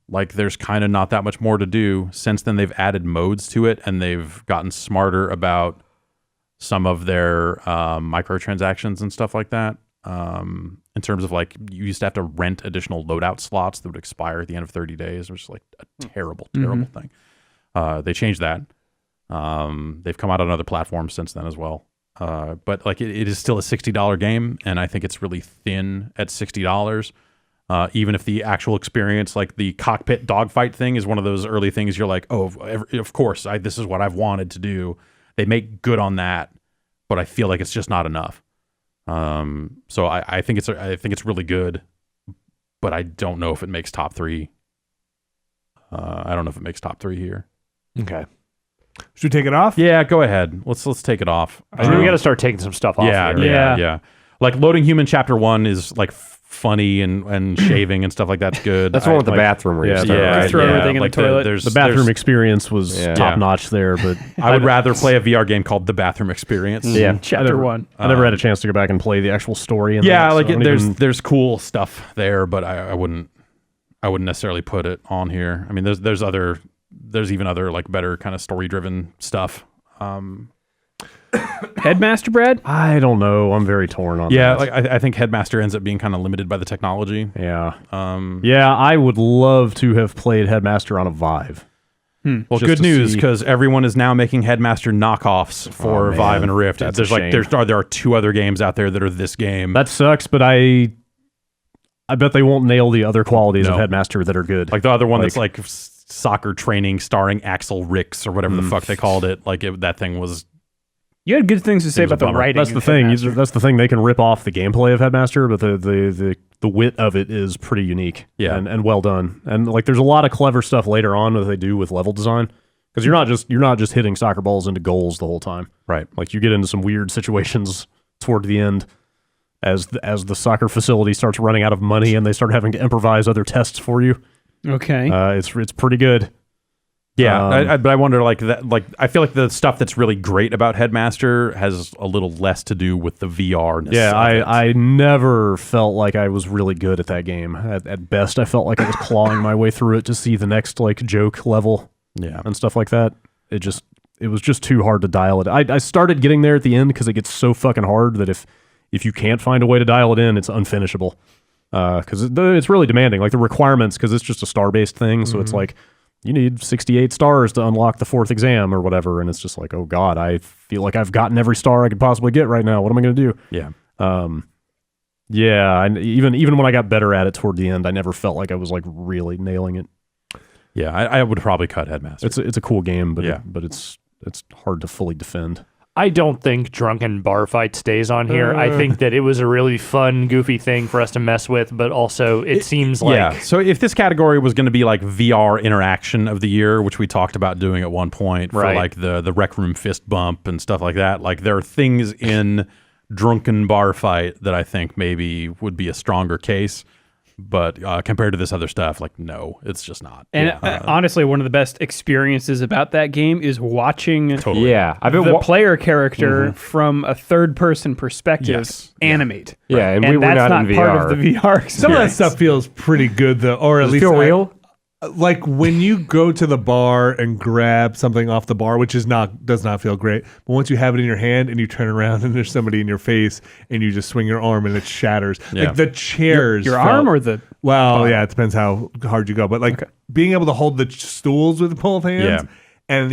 like there's kind of not that much more to do. Since then, they've added modes to it, and they've gotten smarter about some of their microtransactions and stuff like that. In terms of like, you used to have to rent additional loadout slots that would expire at the end of 30 days, which is like a terrible thing. They changed that. They've come out on other platforms since then as well. But like it is still a $60 game, and I think it's really thin at $60. Even if the actual experience, like the cockpit dogfight thing, is one of those early things you're like, oh, of course, this is what I've wanted to do. They make good on that, but I feel like it's just not enough. So I think it's really good, but I don't know if it makes top 3. I don't know if it makes top 3 here. Okay. Should we take it off? Yeah, go ahead. Let's take it off. I think we got to start taking some stuff off Yeah, here. yeah. Like Loading Human Chapter 1 is like funny and shaving and stuff like that's good. That's the one with the bathroom where you start, Yeah, right? Throw everything in the toilet. There's The bathroom there's- experience was top notch there, but I would rather play a VR game called The Bathroom Experience. yeah, Chapter 1. I never had a chance to go back and play the actual story. In Yeah, that, like so I don't even- there's cool stuff there, but I wouldn't necessarily put it on here. I mean, there's even other like better kind of story driven stuff. Headmaster Brad? I don't know. I'm very torn on Yeah, that. like I think Headmaster ends up being kind of limited by the technology. Yeah. Yeah, I would love to have played Headmaster on a Vive. Well, Just good to news see- because everyone is now making Headmaster knockoffs for man, Vive and Rift. that's There's a like shame. there are 2 other games out there that are this game. That sucks, but I bet they won't nail the other qualities of No. Headmaster that are good. Like the other one that's like soccer training starring Axel Ricks or whatever the fuck they called it. Like that thing was. You had good things to say was a about the bummer. writing. That's the in thing. Headmaster. That's the thing. They can rip off the gameplay of Headmaster, but the wit of it is pretty unique. Yeah. and well done. And like, there's a lot of clever stuff later on that they do with level design because you're not just hitting soccer balls into goals the whole time. Right. Like you get into some weird situations toward the end as the soccer facility starts running out of money and they start having to improvise other tests for you. Okay. It's pretty good. Yeah, but I wonder like that. Like I feel like the stuff that's really great about Headmaster has a little less to do with the VR. Yeah, I never felt like I was really good at that game. At best, I felt like I was clawing my way through it to see the next like joke level Yeah. and stuff like that. It was just too hard to dial it. I started getting there at the end because it gets so fucking hard that if you can't find a way to dial it in, it's unfinishable. Because it's really demanding. Like the requirements, because it's just a star-based thing, so it's like you need 68 stars to unlock the 4th exam or whatever, and it's just like, oh god, I feel like I've gotten every star I could possibly get right now. What am I going to do? Yeah. Yeah, and even when I got better at it toward the end, I never felt like I was like really nailing it. Yeah, I would probably cut Headmaster. It's a cool game, but Yeah. it's hard to fully defend. I don't think Drunken Bar Fight stays on here. I think that it was a really fun, goofy thing for us to mess with, but also it seems like... Yeah. So if this category was going to be like VR interaction of the year, which we talked about doing at one point for Right. like the Rec Room fist bump and stuff like that, like there are things in Drunken Bar Fight that I think maybe would be a stronger case. But compared to this other stuff, like, no, it's just not. and honestly, one of the best experiences about that game is watching Yeah, I've been the player character from a third-person perspective Yes. animate. Yeah, and we were that's not in part of the VR. Some of that experience. stuff feels pretty good though, or at Does it least feel real? Like when you go to the bar and grab something off the bar, which does not feel great. But once you have it in your hand and you turn around and there's somebody in your face and you just swing your arm and it shatters. Yeah. Like the chairs. Your felt- arm or the... Well, yeah, it depends how hard you go. But like being able to hold the stools with both hands, Yeah. and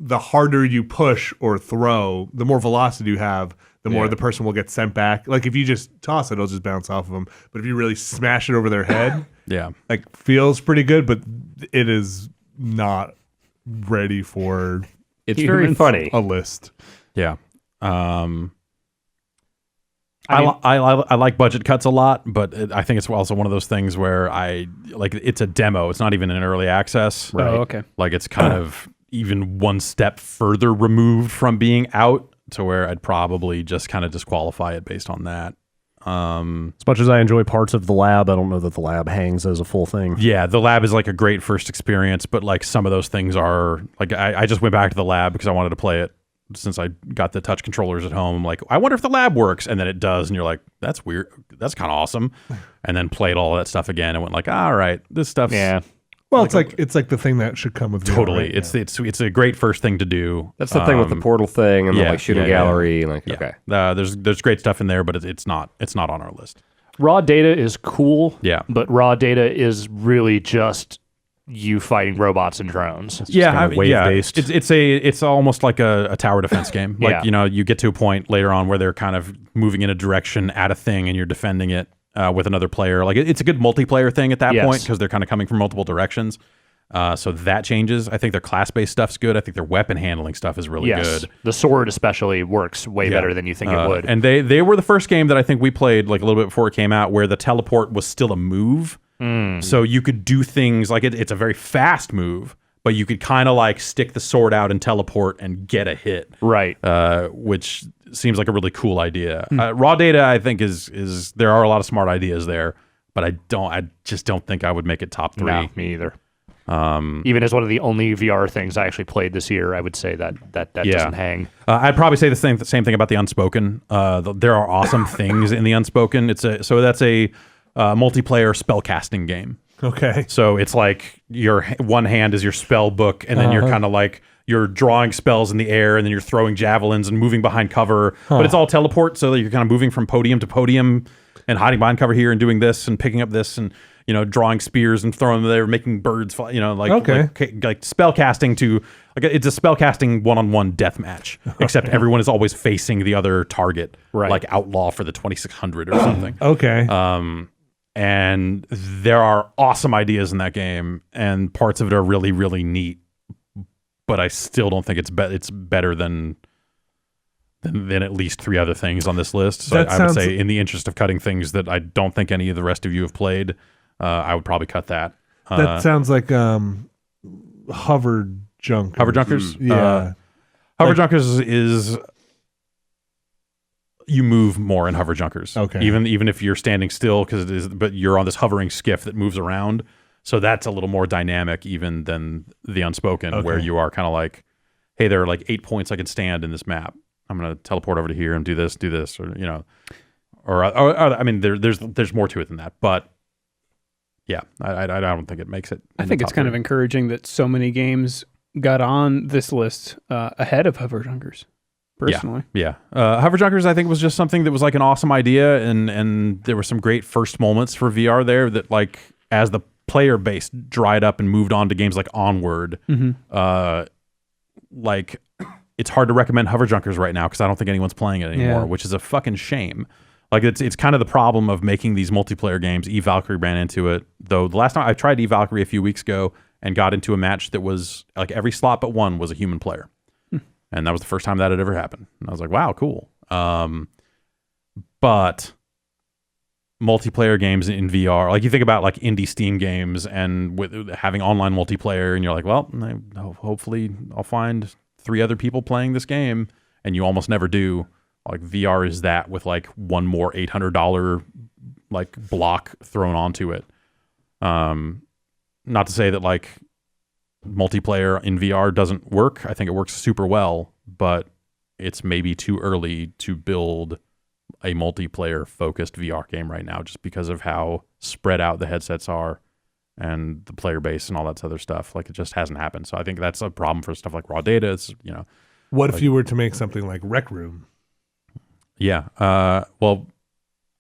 the harder you push or throw, the more velocity you have, the more the person will get sent back. Like if you just toss it, it'll just bounce off of them. But if you really smash it over their head, Yeah. like feels pretty good, but it is not ready for It's very funny. a list. Yeah. I like budget cuts a lot, but I think it's also one of those things where it's a demo. It's not even in early access. Oh, okay. Like it's kind of even one step further removed from being out to where I'd probably just kind of disqualify it based on that. As much as I enjoy parts of the lab, I don't know that the lab hangs as a full thing. Yeah, the lab is like a great first experience, but like some of those things are like I just went back to the lab because I wanted to play it since I got the touch controllers at home. I'm like, I wonder if the lab works, and then it does, and you're like, that's weird, that's kind of awesome, and then played all that stuff again and went like, all right, this stuff's Well, it's like the thing that should come with VR, totally. right? It's a great first thing to do. That's the thing with the portal thing and the yeah, like shooting yeah. gallery. Like, Yeah. okay. There's great stuff in there, but it's not on our list. Raw data is cool, Yeah. but raw data is really just you fighting robots and drones. kinda wave-based. It's almost like a tower defense game. Like Yeah. you get to a point later on where they're kind of moving in a direction at a thing, and you're defending it with another player. Like it's a good multiplayer thing at that Yes. point because they're kind of coming from multiple directions. So that changes. I think their class-based stuff's good. I think their weapon handling stuff is really good. The sword especially works way better than you think it would. And they were the first game that I think we played like a little bit before it came out where the teleport was still a move. So you could do things like it's a very fast move, but you could kind of like stick the sword out and teleport and get a hit, Right. which seems like a really cool idea. Raw data, I think, is there are a lot of smart ideas there, but I just don't think I would make it top 3. No, me either. Even as one of the only VR things I actually played this year, I would say that doesn't hang. I'd probably say the same thing about the Unspoken. There are awesome things in the Unspoken. That's a multiplayer spellcasting game. Okay. So it's like your one hand is your spell book, and then you're kind of like you're drawing spells in the air, and then you're throwing javelins and moving behind cover. But it's all teleport, so that you're kind of moving from podium to podium and hiding behind cover here and doing this and picking up this and drawing spears and throwing them there, making birds fly. Like spell casting to like it's a spell casting one-on-one death match, except everyone is always facing the other target, like Outlaw for the 2600 or something. Okay. And there are awesome ideas in that game, and parts of it are really, really neat. But I still don't think it's better than at least 3 other things on this list. So I would say, in the interest of cutting things that I don't think any of the rest of you have played, I would probably cut that. That sounds like hover junkers. Hover junkers? Yeah. Hover junkers is you move more in hover junkers. Okay. Even if you're standing still, but you're on this hovering skiff that moves around. So that's a little more dynamic even than the Unspoken, where you are kind of like, hey, there are like 8 points I can stand in this map. I'm going to teleport over to here and do this, or I mean, there's more to it than that, but yeah, I don't think it makes it. I think it's kind of encouraging that so many games got on this list ahead of hover junkers. Personally, yeah. Hover junkers, I think, was just something that was like an awesome idea, and there were some great first moments for VR there that, like, as the player base dried up and moved on to games like Onward, like, it's hard to recommend hover junkers right now because I don't think anyone's playing it anymore, which is a fucking shame. Like, it's kind of the problem of making these multiplayer games. Valkyrie ran into it, though. The last time I tried Valkyrie a few weeks ago and got into a match that was like every slot but one was a human player. And that was the first time that had ever happened. And I was like, wow, cool. But multiplayer games in VR, like you think about like indie Steam games and with having online multiplayer, and you're like, well, hopefully I'll find 3 other people playing this game. And you almost never do. Like VR is that with like one more $800 like block thrown onto it. Not to say that like multiplayer in VR doesn't work. I think it works super well, but it's maybe too early to build a multiplayer focused VR game right now, just because of how spread out the headsets are and the player base and all that other stuff. Like, it just hasn't happened. So I think that's a problem for stuff like raw data. It's, what if you were to make something like Rec Room? Yeah. Well,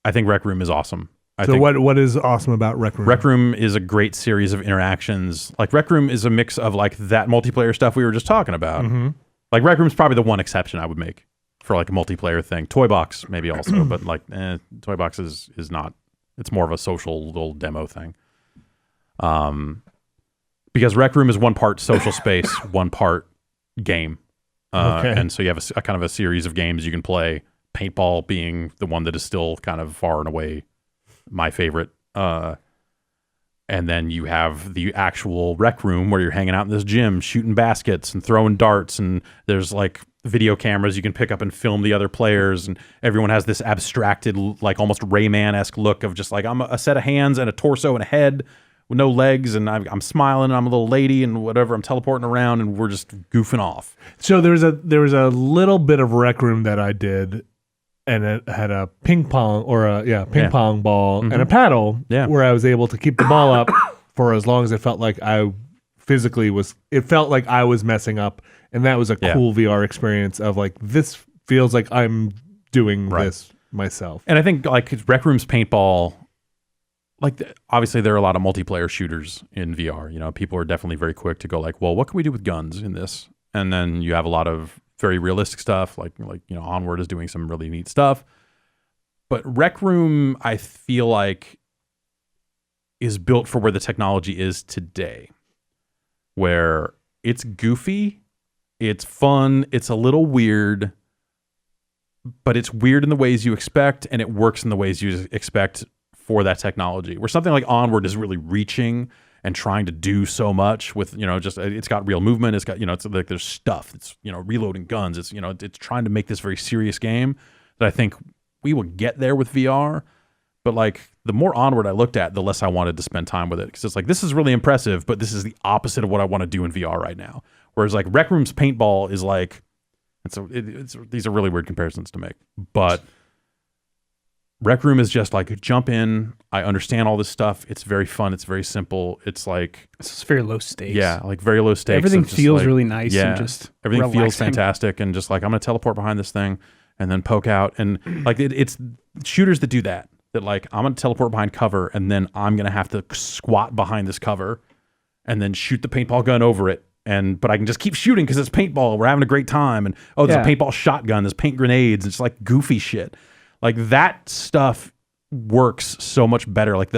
I think Rec Room is awesome. So what is awesome about Rec Room? Rec Room is a great series of interactions. Like, Rec Room is a mix of like that multiplayer stuff we were just talking about. Like, Rec Room is probably the one exception I would make for like a multiplayer thing. Toy Box maybe also, but like Toy Box is not. It's more of a social little demo thing. Because Rec Room is one part social space, one part game. And so you have a kind of a series of games you can play. Paintball being the one that is still kind of far and away my favorite. And then you have the actual Rec Room where you're hanging out in this gym, shooting baskets and throwing darts, and there's like video cameras you can pick up and film the other players, and everyone has this abstracted, like almost Rayman-esque look of just like, I'm a set of hands and a torso and a head with no legs, and I'm smiling, and I'm a little lady and whatever, I'm teleporting around, and we're just goofing off. So there was a little bit of Rec Room that I did, and it had a ping pong pong ball and a paddle where I was able to keep the ball up for as long as it felt like I felt like I was messing up. And that was a cool VR experience of like, this feels like I'm doing this myself. And I think like Rec Room's paintball, like obviously there are a lot of multiplayer shooters in VR. People are definitely very quick to go like, well, what can we do with guns in this? And then you have a lot of very realistic stuff, like Onward is doing some really neat stuff. But Rec Room, I feel like, is built for where the technology is today, where it's goofy, it's fun, it's a little weird, but it's weird in the ways you expect, and it works in the ways you expect for that technology. Where something like Onward is really reaching and trying to do so much with, just it's got real movement. It's got, it's like there's stuff. It's, reloading guns. It's, it's trying to make this very serious game that I think we will get there with VR. But like the more Onward I looked at, the less I wanted to spend time with it. Because it's like, this is really impressive, but this is the opposite of what I want to do in VR right now. Whereas like Rec Room's paintball is like, these are really weird comparisons to make. But Rec Room is just like, jump in. I understand all this stuff. It's very fun. It's very simple. It's like, it's very low stakes. Yeah, like very low stakes. Everything feels really nice. Yeah, and just everything relaxing. feels fantastic, and just like I'm gonna teleport behind this thing and then poke out, and like it's shooters that do that. That like I'm gonna teleport behind cover, and then I'm gonna have to squat behind this cover, and then shoot the paintball gun over it. But I can just keep shooting because it's paintball. We're having a great time, and there's a paintball shotgun. There's paint grenades. It's like goofy shit. Like that stuff works so much better. Like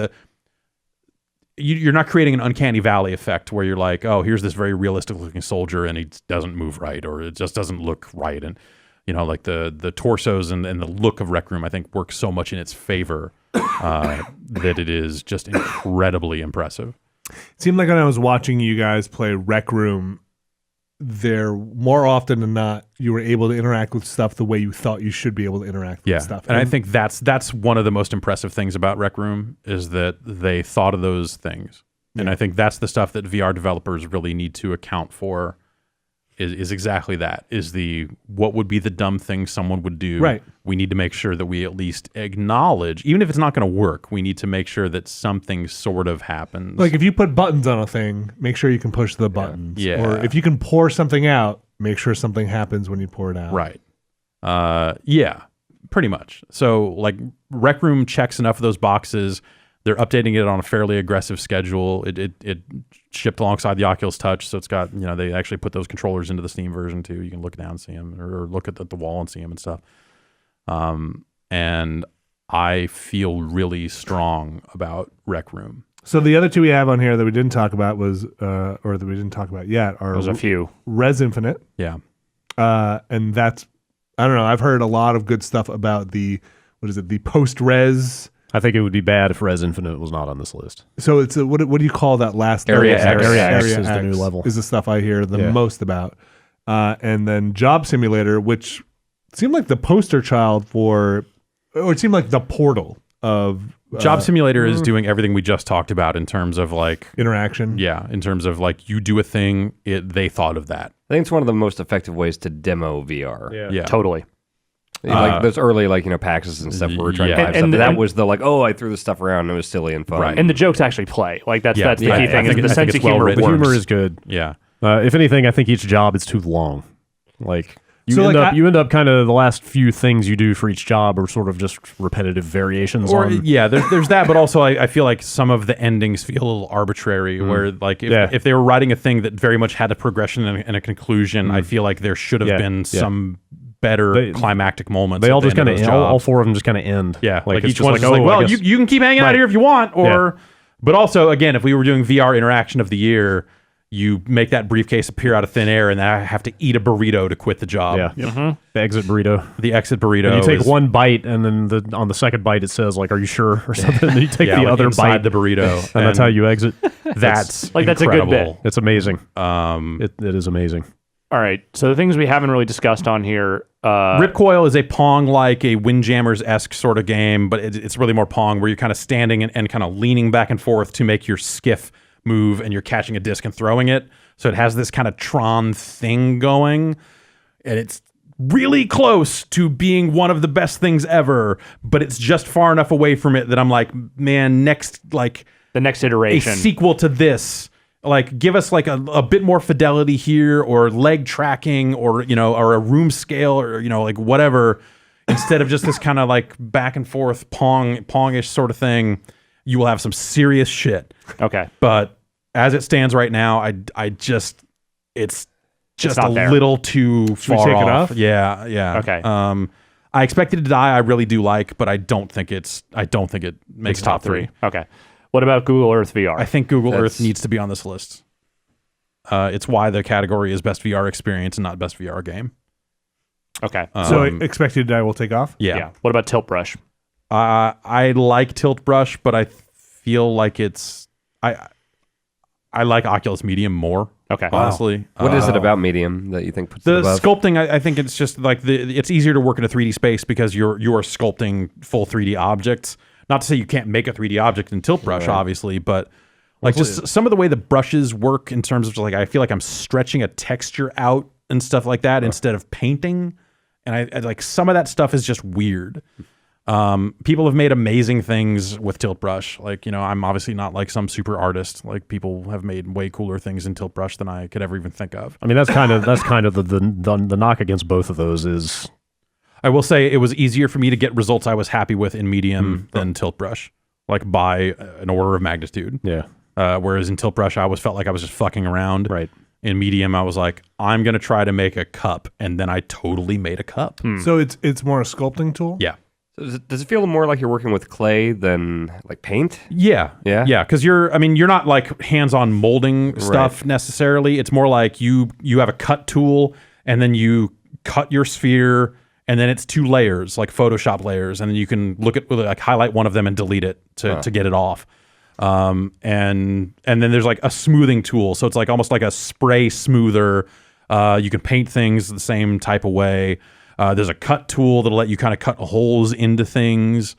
you're not creating an uncanny valley effect where you're like, oh, here's this very realistic looking soldier and he doesn't move right, or it just doesn't look right. And like the torsos and the look of Rec Room, I think works so much in its favor that it is just incredibly impressive. It seemed like when I was watching you guys play Rec Room, there more often than not you were able to interact with stuff the way you thought you should be able to interact with stuff. And I think that's one of the most impressive things about Rec Room is that they thought of those things. And I think that's the stuff that VR developers really need to account for is exactly that, is what would be the dumb thing someone would do. Right. We need to make sure that we at least acknowledge, even if it's not going to work, we need to make sure that something sort of happens. Like if you put buttons on a thing, make sure you can push the buttons. Yeah. Or if you can pour something out, make sure something happens when you pour it out. Right. Yeah, pretty much. So like Rec Room checks enough of those boxes. They're updating it on a fairly aggressive schedule. It shipped alongside the Oculus Touch, so it's got, they actually put those controllers into the Steam version too. You can look down and see them, or look at the wall and see them and stuff. And I feel really strong about Rec Room. So the other two we have on here that we didn't talk about or that we didn't talk about yet are There's a few. Res Infinite. Yeah. And that's, I don't know, I've heard a lot of good stuff about the post-res. I think it would be bad if Res Infinite was not on this list. So it's what do you call that last Area level? X. Area X X is the new level. Is the stuff I hear the most about. And then Job Simulator, which seemed like the poster child or it seemed like the portal of Job Simulator is doing everything we just talked about in terms of like interaction. Yeah, in terms of like you do a thing, they thought of that. I think it's one of the most effective ways to demo VR. Yeah. Totally. Like those early PAXs and stuff where we're trying to buy stuff. That was the I threw this stuff around and it was silly and fun. Right. And the jokes actually play. Like that's the key I thing. think Is the sense of it's well humor written. The works. humor is good. Yeah. If anything, I think each job is too long. Like you So, end up kind of the last few things you do for each job are sort of just repetitive variations. Or on, there's that, but also I feel like some of the endings feel a little arbitrary. Where like if they were writing a thing that very much had a progression and a conclusion, I feel like there should have been some better climactic moments. They all just kind of end. all four of them just kind of end. Yeah, like it's each just one's like, just I guess- you can keep hanging out here if you want, or but also again, if we were doing VR interaction of the year, you make that briefcase appear out of thin air, and then I have to eat a burrito to quit the job. Yeah, the exit burrito. The exit burrito. And you take is, one bite, and then on the second bite, it says like, "Are you sure?" or something. And you take the like other inside bite, the burrito, and that's how you exit. That's a good incredible. bit. It's amazing. It is amazing. All right. So the things we haven't really discussed on here. Ripcoil is a Pong-like, a Windjammers-esque sort of game, but it's really more Pong, where you're kind of standing and kind of leaning back and forth to make your skiff move, and you're catching a disc and throwing it. So it has this kind of Tron thing going, and it's really close to being one of the best things ever, but it's just far enough away from it that I'm like, man, the next iteration. a sequel to this. Like, give us like a bit more fidelity here, or leg tracking, or or a room scale, or like whatever, instead of just this kind of like back and forth Pongish sort of thing. You will have some serious shit. Okay. But as it stands right now, it's just a there. little too far take it off. off? Yeah. Okay. I Expected to Die. I really do like, but I don't think it makes It's top three. Okay. What about Google Earth VR? I think Google Earth needs to be on this list. It's why the category is best VR experience and not best VR game. Okay. So Expected to Die will take off? Yeah. What about Tilt Brush? I like Tilt Brush, but I feel like it's I like Oculus Medium more. Okay. Honestly, What is it about Medium that you think puts it the above? sculpting? I think it's just like it's easier to work in a 3D space because you are sculpting full 3D objects. Not to say you can't make a 3D object in Tilt Brush, obviously, but like just some of the way the brushes work in terms of just like I feel like I'm stretching a texture out and stuff like that instead of painting, and I like some of that stuff is just weird. People have made amazing things with Tilt Brush. Like, I'm obviously not like some super artist. Like, people have made way cooler things in Tilt Brush than I could ever even think of. I mean, that's kind of the knock against both of those is. I will say it was easier for me to get results I was happy with in Medium than Tilt Brush, like by an order of magnitude. Yeah. Whereas in Tilt Brush, I always felt like I was just fucking around. Right. In Medium, I was like, I'm gonna try to make a cup, and then I totally made a cup. So it's more a sculpting tool. Yeah. Does it feel more like you're working with clay than like paint? Yeah. Yeah? Yeah. Because you're not like hands-on molding stuff necessarily. It's more like you have a cut tool and then you cut your sphere and then it's 2 layers, like Photoshop layers. And then you can like highlight one of them and delete it to get it off. And then there's like a smoothing tool. So it's like almost like a spray smoother. You can paint things the same type of way. There's a cut tool that'll let you kind of cut holes into things.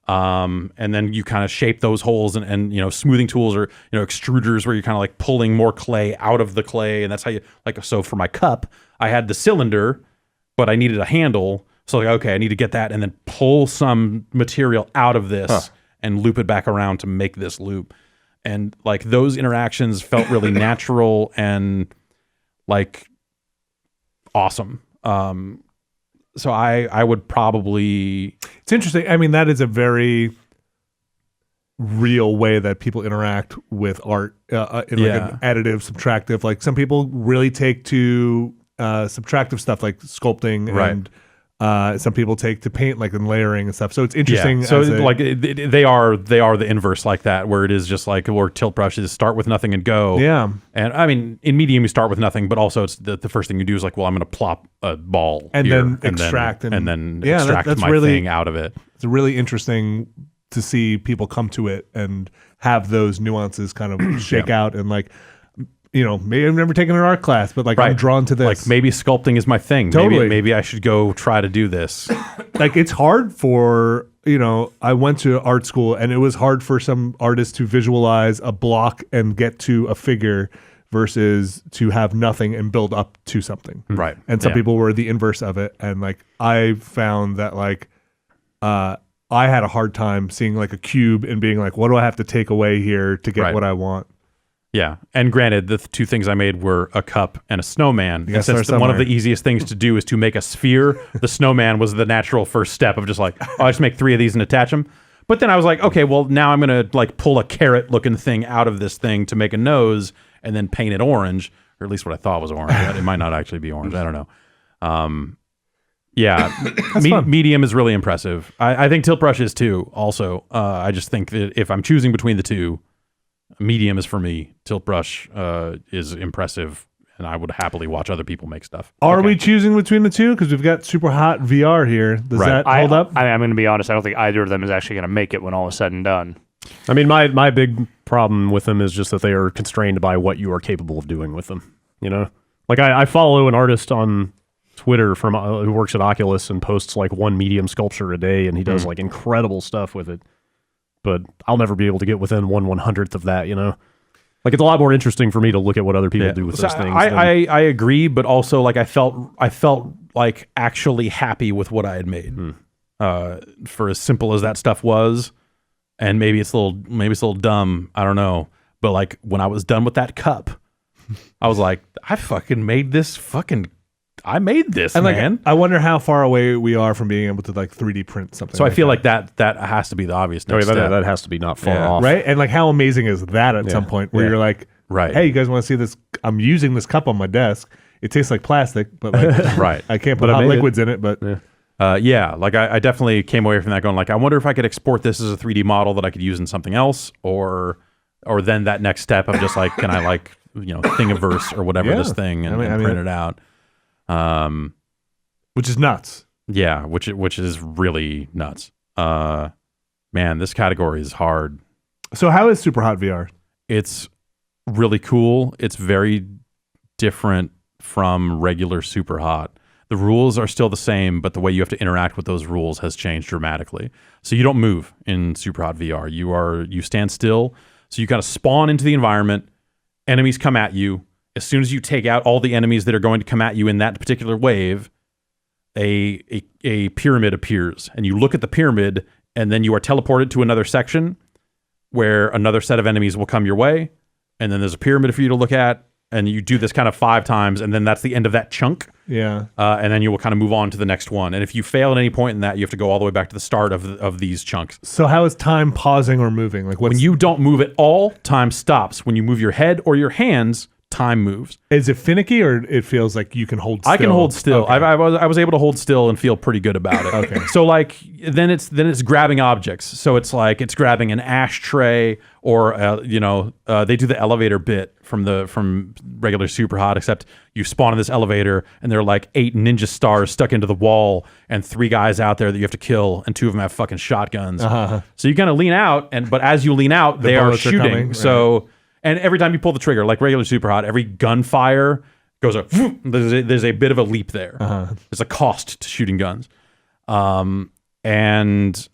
And then you kind of shape those holes and smoothing tools or, extruders where you're kind of like pulling more clay out of the clay. And that's how you so for my cup, I had the cylinder, but I needed a handle. So like, okay, I need to get that and then pull some material out of this and loop it back around to make this loop. And like those interactions felt really natural and like awesome. So I would probably... It's interesting. I mean, that is a very real way that people interact with art in like an additive, subtractive. Like some people really take to subtractive stuff like sculpting and some people take to paint like and layering and stuff. So it's interesting. Yeah. So like they are the inverse like that, where it is just like where Tilt Brush is start with nothing and go. Yeah. And I mean, in Medium you start with nothing, but also it's the first thing you do is like, well, I'm going to plop a ball and here, then extract and then extract that's my really, thing out of it. It's really interesting to see people come to it and have those nuances kind of shake out and like. Maybe I've never taken an art class, but like I'm drawn to this. Like maybe sculpting is my thing. Totally. Maybe I should go try to do this. Like it's hard for, I went to art school and it was hard for some artists to visualize a block and get to a figure versus to have nothing and build up to something. Right. And some people were the inverse of it. And like I found that like I had a hard time seeing like a cube and being like, what do I have to take away here to get what I want? Yeah, and granted, the 2 things I made were a cup and a snowman. And since one of the easiest things to do is to make a sphere, the snowman was the natural first step of just like, I just make 3 of these and attach them. But then I was like, okay, well now I'm gonna like pull a carrot-looking thing out of this thing to make a nose, and then paint it orange, or at least what I thought was orange. It might not actually be orange. I don't know. Medium is really impressive. I think Tilt Brush is too. Also, I just think that if I'm choosing between the 2. Medium is for me. Tilt Brush is impressive, and I would happily watch other people make stuff. Are we choosing between the 2? Because we've got super hot VR here. Does that hold up? I'm going to be honest. I don't think either of them is actually going to make it when all is said and done. I mean, my big problem with them is just that they are constrained by what you are capable of doing with them. Like I follow an artist on Twitter from who works at Oculus and posts like 1 medium sculpture a day, and he does like incredible stuff with it. But I'll never be able to get within 1/100th of that, Like it's a lot more interesting for me to look at what other people do with those things. I agree, but also like I felt like actually happy with what I had made. For as simple as that stuff was, and maybe it's a little dumb, I don't know. But like when I was done with that cup, I was like, I fucking made this I made this, and man. Like, I wonder how far away we are from being able to like 3D print something. So I feel like that has to be the obvious next step. That has to be not far off. Right? And like how amazing is that at some point where you're like, hey, you guys want to see this? I'm using this cup on my desk. It tastes like plastic, but like I can't put hot liquids in it, but like I definitely came away from that going like, I wonder if I could export this as a 3D model that I could use in something else, or then that next step of just like, can I like, Thingiverse or whatever this thing and print it out. Which is nuts. Yeah, which is really nuts. Man, this category is hard. So how is Super Hot VR? It's really cool. It's very different from regular Super Hot. The rules are still the same, but the way you have to interact with those rules has changed dramatically. So you don't move in Super Hot VR. You stand still. So you kind of spawn into the environment. Enemies come at you. As soon as you take out all the enemies that are going to come at you in that particular wave, a pyramid appears, and you look at the pyramid, and then you are teleported to another section where another set of enemies will come your way, and then there's a pyramid for you to look at, and you do this kind of 5 times, and then that's the end of that chunk. Yeah. And then you will kind of move on to the next one. And if you fail at any point in that, you have to go all the way back to the start of these chunks. So how is time pausing or moving? Like, When you don't move at all, time stops. When you move your head or your hands, time moves. is it finicky, or it feels like you can hold still? I can hold still. Okay. I was able to hold still and feel pretty good about it. Okay. So like then it's grabbing objects. So it's like it's grabbing an ashtray or they do the elevator bit from regular Super Hot, except you spawn in this elevator and there are like 8 ninja stars stuck into the wall and 3 guys out there that you have to kill, and 2 of them have fucking shotguns. So you kind of lean out, but as you lean out, they are bullets are shooting. coming, So. And every time you pull the trigger, like regular Super Hot, every gunfire goes up. There's a bit of a leap there. There's a cost to shooting guns. And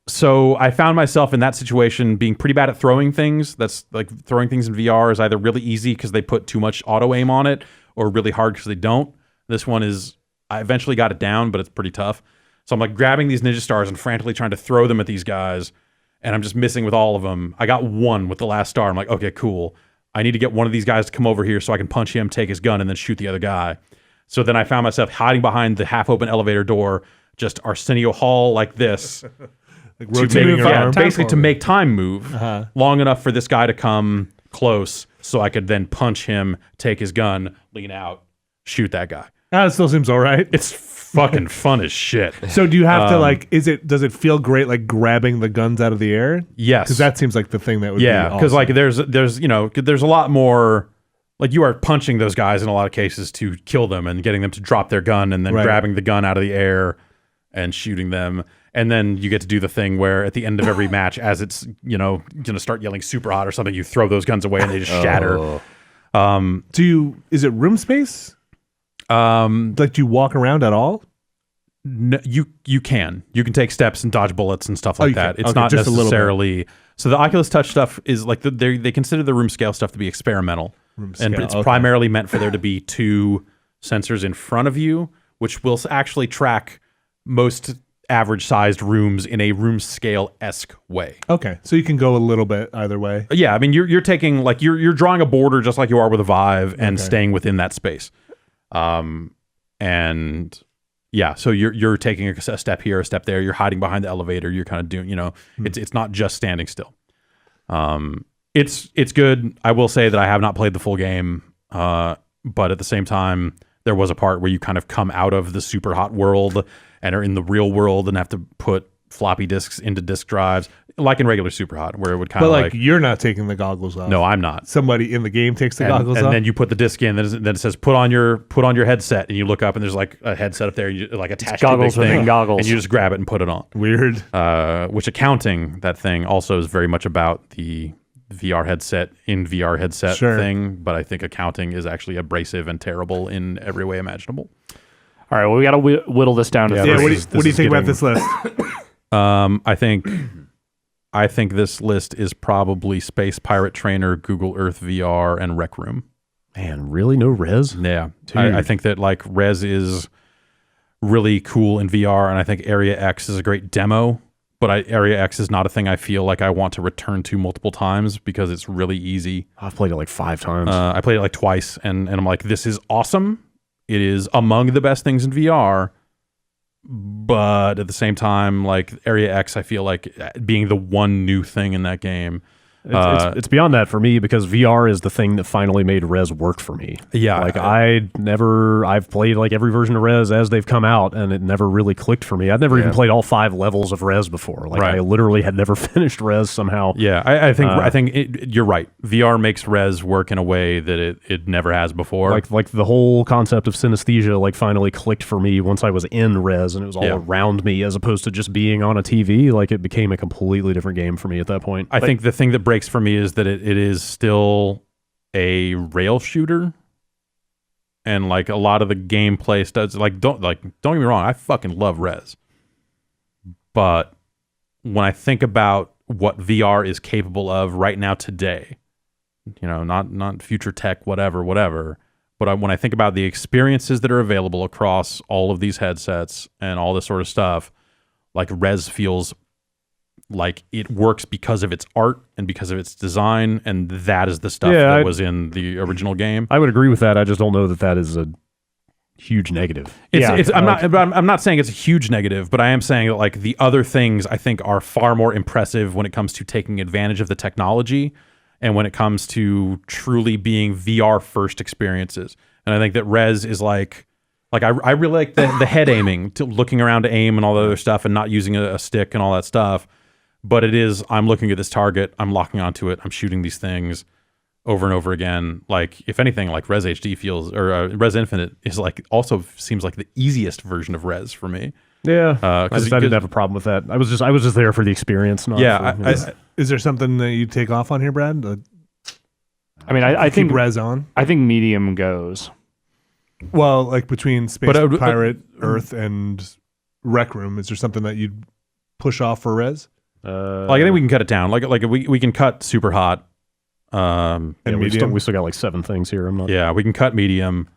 so I found myself in that situation being pretty bad at throwing things. That's like throwing things in VR is either really easy because they put too much auto aim on it, or really hard because they don't. This one is, I eventually got it down, but it's pretty tough. So I'm like grabbing these ninja stars and frantically trying to throw them at these guys. And I'm just missing with all of them. I got 1 with the last star. I'm like, okay, cool. I need to get one of these guys to come over here so I can punch him, take his gun, and then shoot the other guy. So then I found myself hiding behind the half-open elevator door, just Arsenio Hall like this. Like rotating your arm. Basically to make time move long enough for this guy to come close so I could then punch him, take his gun, lean out, shoot that guy. It still seems all right. It's fucking fun as shit. So do you have to does it feel great like grabbing the guns out of the air? Yes. Because that seems like the thing that would be because awesome. like there's a lot more, like you are punching those guys in a lot of cases to kill them and getting them to drop their gun and then grabbing the gun out of the air and shooting them. And then you get to do the thing where at the end of every match, as it's going to start yelling Super Hot or something, you throw those guns away and they just shatter. Is it room space? Like, do you walk around at all? No, you can take steps and dodge bullets and stuff like that. It's okay, not just a little necessarily. So the Oculus Touch stuff is like they consider the room scale stuff to be experimental, and it's primarily meant for there to be 2 sensors in front of you, which will actually track most average sized rooms in a room scale-esque way. Okay, so you can go a little bit either way. Yeah, I mean you're taking like you're drawing a border just like you are with a Vive and staying within that space. And yeah, so you're taking a step here, a step there. You're hiding behind the elevator. You're kind of doing, it's not just standing still. It's good. I will say that I have not played the full game, but at the same time, there was a part where you kind of come out of the Super Hot world and are in the real world and have to put floppy disks into disk drives, like in regular Super Hot, where it would kind of like you're not taking the goggles off. No, I'm not. Somebody in the game takes the goggles off, and then you put the disc in. Then it says put on your headset, and you look up, and there's like a headset up there, and you like attach goggles to a big thing, goggles, and you just grab it and put it on. Weird. Which accounting that thing also is very much about the VR headset thing, but I think accounting is actually abrasive and terrible in every way imaginable. All right, well, we got to whittle this down to 3. What do you think about this list? I think this list is probably Space Pirate Trainer, Google Earth VR, and Rec Room. Man, really? No Res? Yeah. I think that like Res is really cool in VR, and I think Area X is a great demo, but Area X is not a thing I feel like I want to return to multiple times because it's really easy. I've played it like 5 times. I played it like twice, and I'm like, this is awesome. It is among the best things in VR. But at the same time, like Area X, I feel like being the one new thing in that game. It's beyond that for me because VR is the thing that finally made Res work for me. Yeah. Like I've played like every version of Res as they've come out and it never really clicked for me. I've never even played all 5 levels of Res before. Like I literally had never finished Res somehow. Yeah. I think you're right. VR makes Res work in a way that it never has before. Like the whole concept of synesthesia like finally clicked for me once I was in Res and it was all around me as opposed to just being on a TV. Like it became a completely different game for me at that point. I think the thing that breaks for me is that it is still a rail shooter. And like a lot of the gameplay stuff, don't get me wrong, I fucking love Rez. But when I think about what VR is capable of right now today, not future tech, whatever. But when I think about the experiences that are available across all of these headsets and all this sort of stuff, like Rez feels like it works because of its art and because of its design, and that is the stuff that was in the original game. I would agree with that. I just don't know that is a huge negative. I'm not saying it's a huge negative, but I am saying that like the other things I think are far more impressive when it comes to taking advantage of the technology and when it comes to truly being VR first experiences. And I think that Rez is like I really like the head aiming, to looking around to aim and all the other stuff, and not using a stick and all that stuff. But it is, I'm looking at this target, I'm locking onto it, I'm shooting these things over and over again. Like, if anything, like Rez HD feels, or Rez Infinite is like, also seems like the easiest version of Rez for me. Yeah, I didn't have a problem with that. I was just there for the experience. Is there something that you take off on here, Brad? I mean, I think Rez on. I think medium goes. Well, like between Space Pirate, Earth, and Rec Room, is there something that you'd push off for Rez? I think we can cut it down. Like we can cut super hot. And medium. We still got like 7 things here. We can cut medium.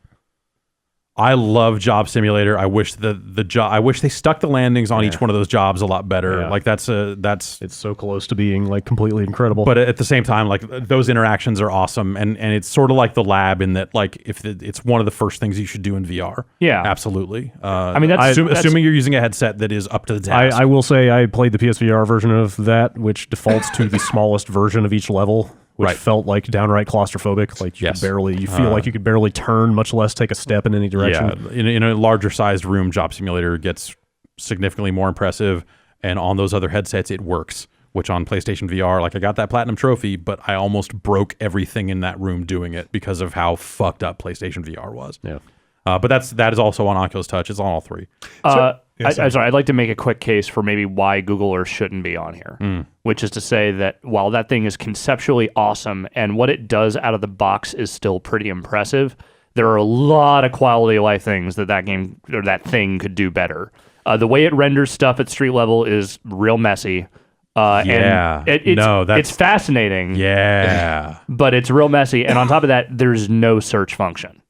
I love Job Simulator. I wish I wish they stuck the landings on each one of those jobs a lot better. Yeah. Like that's it's so close to being like completely incredible. But at the same time, like those interactions are awesome, and it's sort of like the lab in that like if it's one of the first things you should do in VR. Yeah, absolutely. I mean, assuming you're using a headset that is up to the task. I will say I played the PSVR version of that, which defaults to the smallest version of each level. Which felt like downright claustrophobic. Like you feel like you could barely turn, much less take a step in any direction. Yeah, in a larger sized room, Job Simulator gets significantly more impressive, and on those other headsets, it works. Which on PlayStation VR, like I got that platinum trophy, but I almost broke everything in that room doing it because of how fucked up PlayStation VR was. Yeah. But that is also on Oculus Touch. It's on all 3. I'd like to make a quick case for maybe why Google Earth shouldn't be on here, which is to say that while that thing is conceptually awesome and what it does out of the box is still pretty impressive, there are a lot of quality of life things that game or that thing could do better. The way it renders stuff at street level is real messy. And it's fascinating. Yeah. But it's real messy. And on top of that, there's no search function.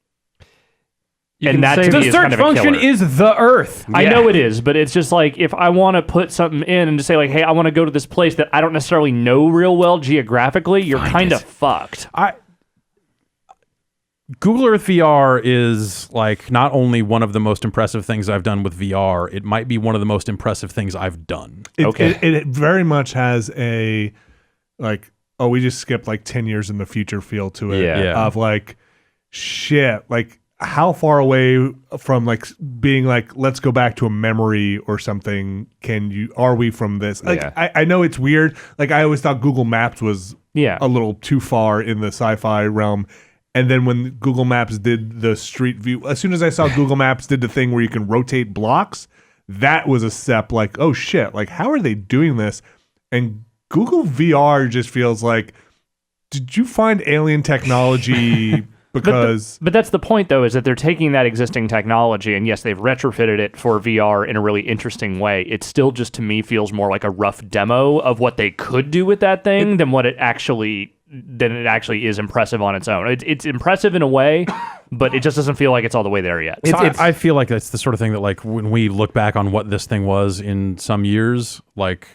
And that to me the is search kind of a function killer. is the Earth. I know it is, but it's just like if I want to put something in and to say like, hey, I want to go to this place that I don't necessarily know real well geographically, you're kind of fucked. Google Earth VR is like not only one of the most impressive things I've done with VR, it might be one of the most impressive things I've done. It very much has a like, oh, we just skipped like 10 years in the future feel to it. Yeah. Of like, shit, like how far away from like being like, let's go back to a memory or something are we from this? Like, I know it's weird. Like I always thought Google Maps was a little too far in the sci-fi realm. And then when Google Maps did the street view, as soon as I saw Google Maps did the thing where you can rotate blocks, that was a step like, oh shit, like how are they doing this? And Google VR just feels like, did you find alien technology? Because but that's the point, though, is that they're taking that existing technology, and yes, they've retrofitted it for VR in a really interesting way. It still just, to me, feels more like a rough demo of what they could do with that thing than it actually is impressive on its own. It's impressive in a way, but it just doesn't feel like it's all the way there yet. I feel like that's the sort of thing that, like, when we look back on what this thing was in some years, like,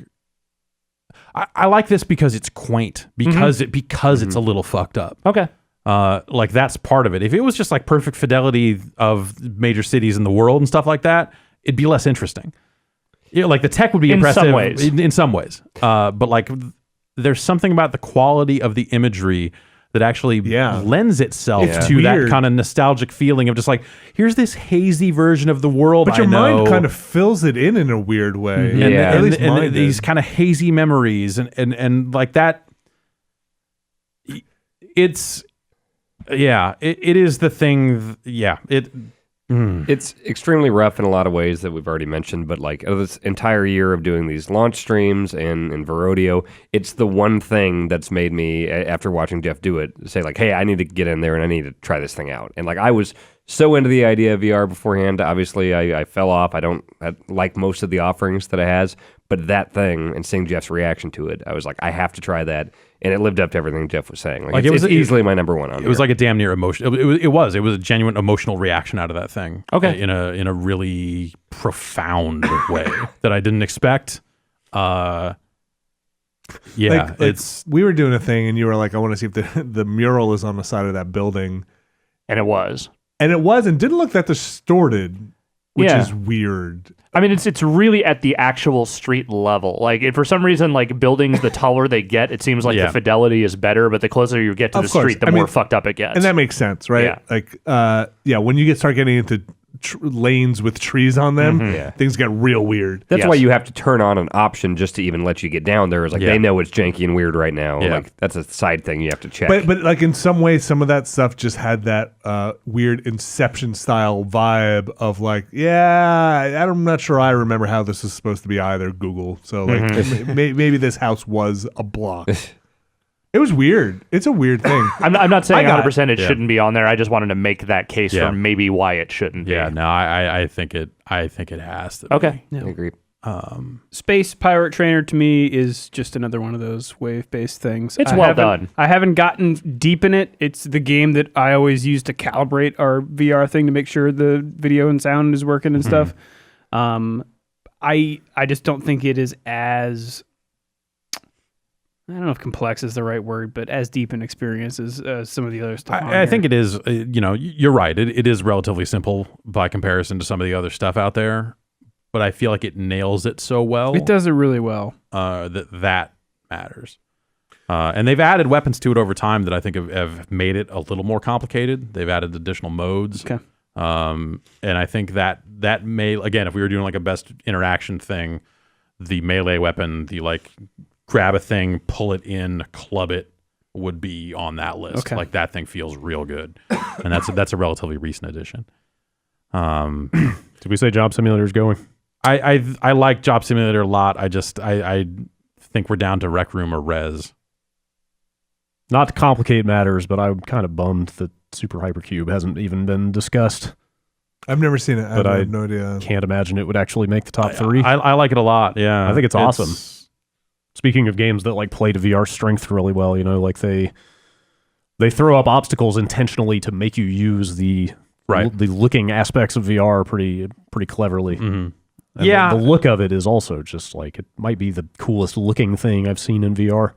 I like this because it's quaint, because it's a little fucked up. Okay. Like that's part of it. If it was just like perfect fidelity of major cities in the world and stuff like that, it'd be less interesting. Like the tech would be impressive in some ways. But like there's something about the quality of the imagery that actually lends itself to that kind of nostalgic feeling of just like, here's this hazy version of the world. But your mind kind of fills it in a weird way. And these kind of hazy memories and like that. It is the thing. It's extremely rough in a lot of ways that we've already mentioned, but like this entire year of doing these launch streams and Verodio, it's the one thing that's made me, after watching Jeff do it, say like, hey, I need to get in there and I need to try this thing out. And like I was so into the idea of VR beforehand. Obviously, I fell off. I like most of the offerings that it has, but that thing and seeing Jeff's reaction to it, I was like, I have to try that. And it lived up to everything Jeff was saying. Like it was easily my number one on it was like a damn near emotion. It was a genuine emotional reaction out of that thing. Okay. In a really profound way that I didn't expect. Yeah, it's we were doing a thing, and you were like, I want to see if the mural is on the side of that building, And it was. and it was, and didn't look that distorted, which Yeah. is weird. I mean, it's really at the actual street level. Like, if for some reason, like buildings, the taller they get, it seems like Yeah. the fidelity is better. But the closer you get to Of the course. street, the I more mean, fucked up it gets. And that makes sense, right? Yeah. Like, when you start getting into lanes with trees on them, Yeah. things get real weird. That's Yes. why you have to turn on an option just to even let you get down there. Is like Yeah. they know it's janky and weird right now. Yeah. Like that's a side thing you have to check. But like in some ways, some of that stuff just had that weird Inception style vibe of like, I'm not sure I remember how this is supposed to be either, Google. So like maybe this house was a block. It was weird. It's a weird thing. I'm not saying I got 100% it Yeah. shouldn't be on there. I just wanted to make that case Yeah. for maybe why it shouldn't be. yeah. No, I think it has to. be. Okay. I agree. Space Pirate Trainer to me is just another one of those wave-based things. It's I well haven't- done. I haven't gotten deep in it. It's the game that I always use to calibrate our VR thing to make sure the video and sound is working and stuff. I just don't think it is as, I don't know if complex is the right word, but as deep an experience as some of the other stuff. I think it is. You're right. It is relatively simple by comparison to some of the other stuff out there, but I feel like it nails it so well. It does it really well. That matters. And they've added weapons to it over time that I think have made it a little more complicated. They've added additional modes. Okay. And I think that may, again, if we were doing like a best interaction thing, the melee weapon, the like grab a thing, pull it in, club it, would be on that list. Okay. Like that thing feels real good, and that's a relatively recent addition. Did we say Job Simulator is going? I like Job Simulator a lot. I think we're down to Rec Room or Res. Not to complicate matters, but I'm kind of bummed that Super Hypercube hasn't even been discussed. I've never seen it. But I I have no idea. Can't imagine it would actually make the top three. I like it a lot. Yeah, I think it's awesome. Speaking of games that like play to VR strength really well, like they throw up obstacles intentionally to make you use the looking aspects of VR pretty cleverly. Mhm. And Yeah. the look of it is also just like it might be the coolest looking thing I've seen in VR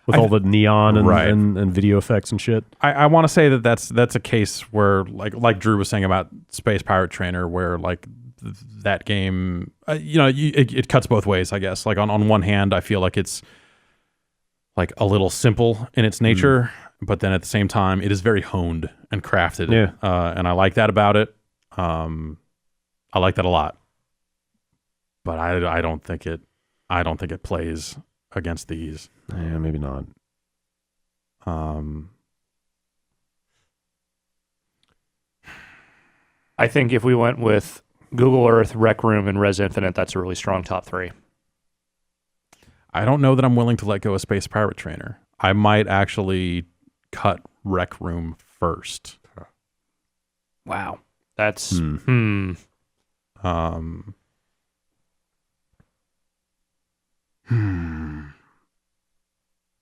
with all the neon and, Right. and video effects and shit. I want to say that's a case where like Drew was saying about Space Pirate Trainer, where like that game, it cuts both ways, I guess. Like on one hand, I feel like it's like a little simple in its nature, but then at the same time, it is very honed and crafted. Yeah. And I like that about it. I like that a lot. But I don't think it plays against these. Yeah, maybe not. I think if we went with Google Earth, Rec Room, and Res Infinite, that's a really strong top three. I don't know that I'm willing to let go of Space Pirate Trainer. I might actually cut Rec Room first. Wow. That's And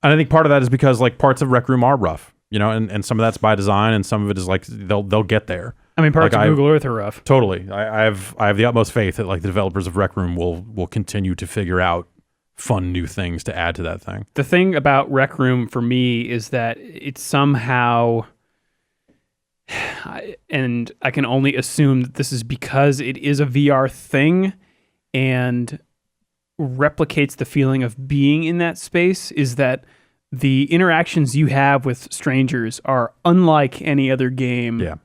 I think part of that is because like parts of Rec Room are rough, and some of that's by design, and some of it is like they'll get there. I mean, parts Like, of Google Earth are rough. Totally. I have the utmost faith that like the developers of Rec Room will continue to figure out fun new things to add to that thing. The thing about Rec Room for me is that it's somehow, and I can only assume that this is because it is a VR thing and replicates the feeling of being in that space, is that the interactions you have with strangers are unlike any other game. Yeah.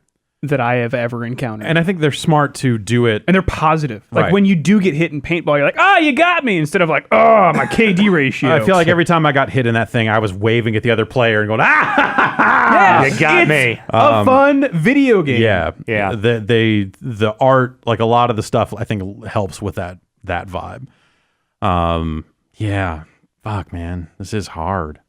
that I have ever encountered. And I think they're smart to do it. And they're positive. Like Right. when you do get hit in paintball, you're like, oh, you got me. Instead of like, oh, my KD ratio. I feel like every time I got hit in that thing, I was waving at the other player and going, ah! yeah, You got it's me. A fun video game. Yeah. Yeah. The art, like a lot of the stuff, I think helps with that vibe. Yeah. Fuck, man. This is hard.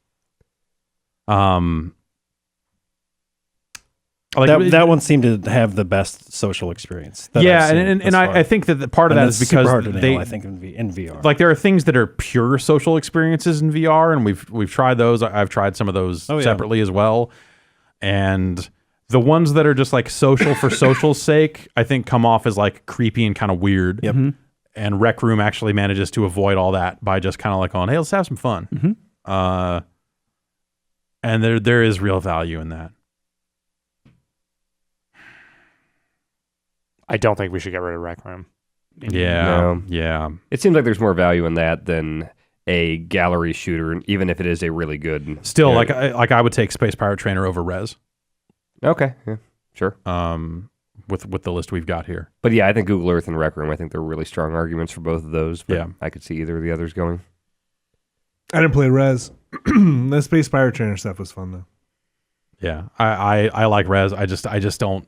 Like, That one seemed to have the best social experience. that I've yeah, seen and thus I far. think that the part of And that is that's super because hard to nail, they, I think, in VR. like, there are things that are pure social experiences in VR, and we've tried those. I've tried some of those Oh, yeah. separately as well, and the ones that are just like social for social's sake, I think come off as like creepy and kind of weird. Yep. And Rec Room actually manages to avoid all that by just kind of like going, hey, let's have some fun. And there is real value in that. I don't think we should get rid of Rec Room. Yeah, No. yeah. It seems like there's more value in that than a gallery shooter, even if it is a really good. Still, Yeah. like I would take Space Pirate Trainer over Rez. Okay, yeah, sure. With the list we've got here. But yeah, I think Google Earth and Rec Room, I think they're really strong arguments for both of those. But Yeah. I could see either of the others going. I didn't play Rez. The Space Pirate Trainer stuff was fun though. Yeah, I like Rez. I just don't,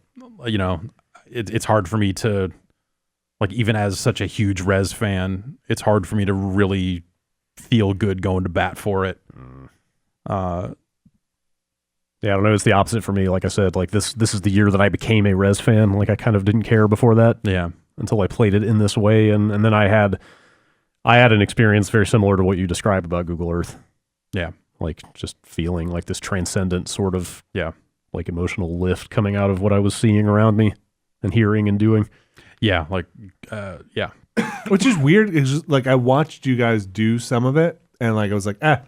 it's hard for me to, like, even as such a huge Rez fan, it's hard for me to really feel good going to bat for it. Yeah, I don't know. It's the opposite for me. Like I said, like this is the year that I became a Rez fan. Like I kind of didn't care before that. Yeah. Until I played it in this way, and then I had an experience very similar to what you described about Google Earth. Yeah. Like just feeling like this transcendent sort of Yeah. like emotional lift coming out of what I was seeing around me and hearing and doing. Yeah. Like, yeah. Which is weird. It's just, like I watched you guys do some of it, and like I was like, Yeah.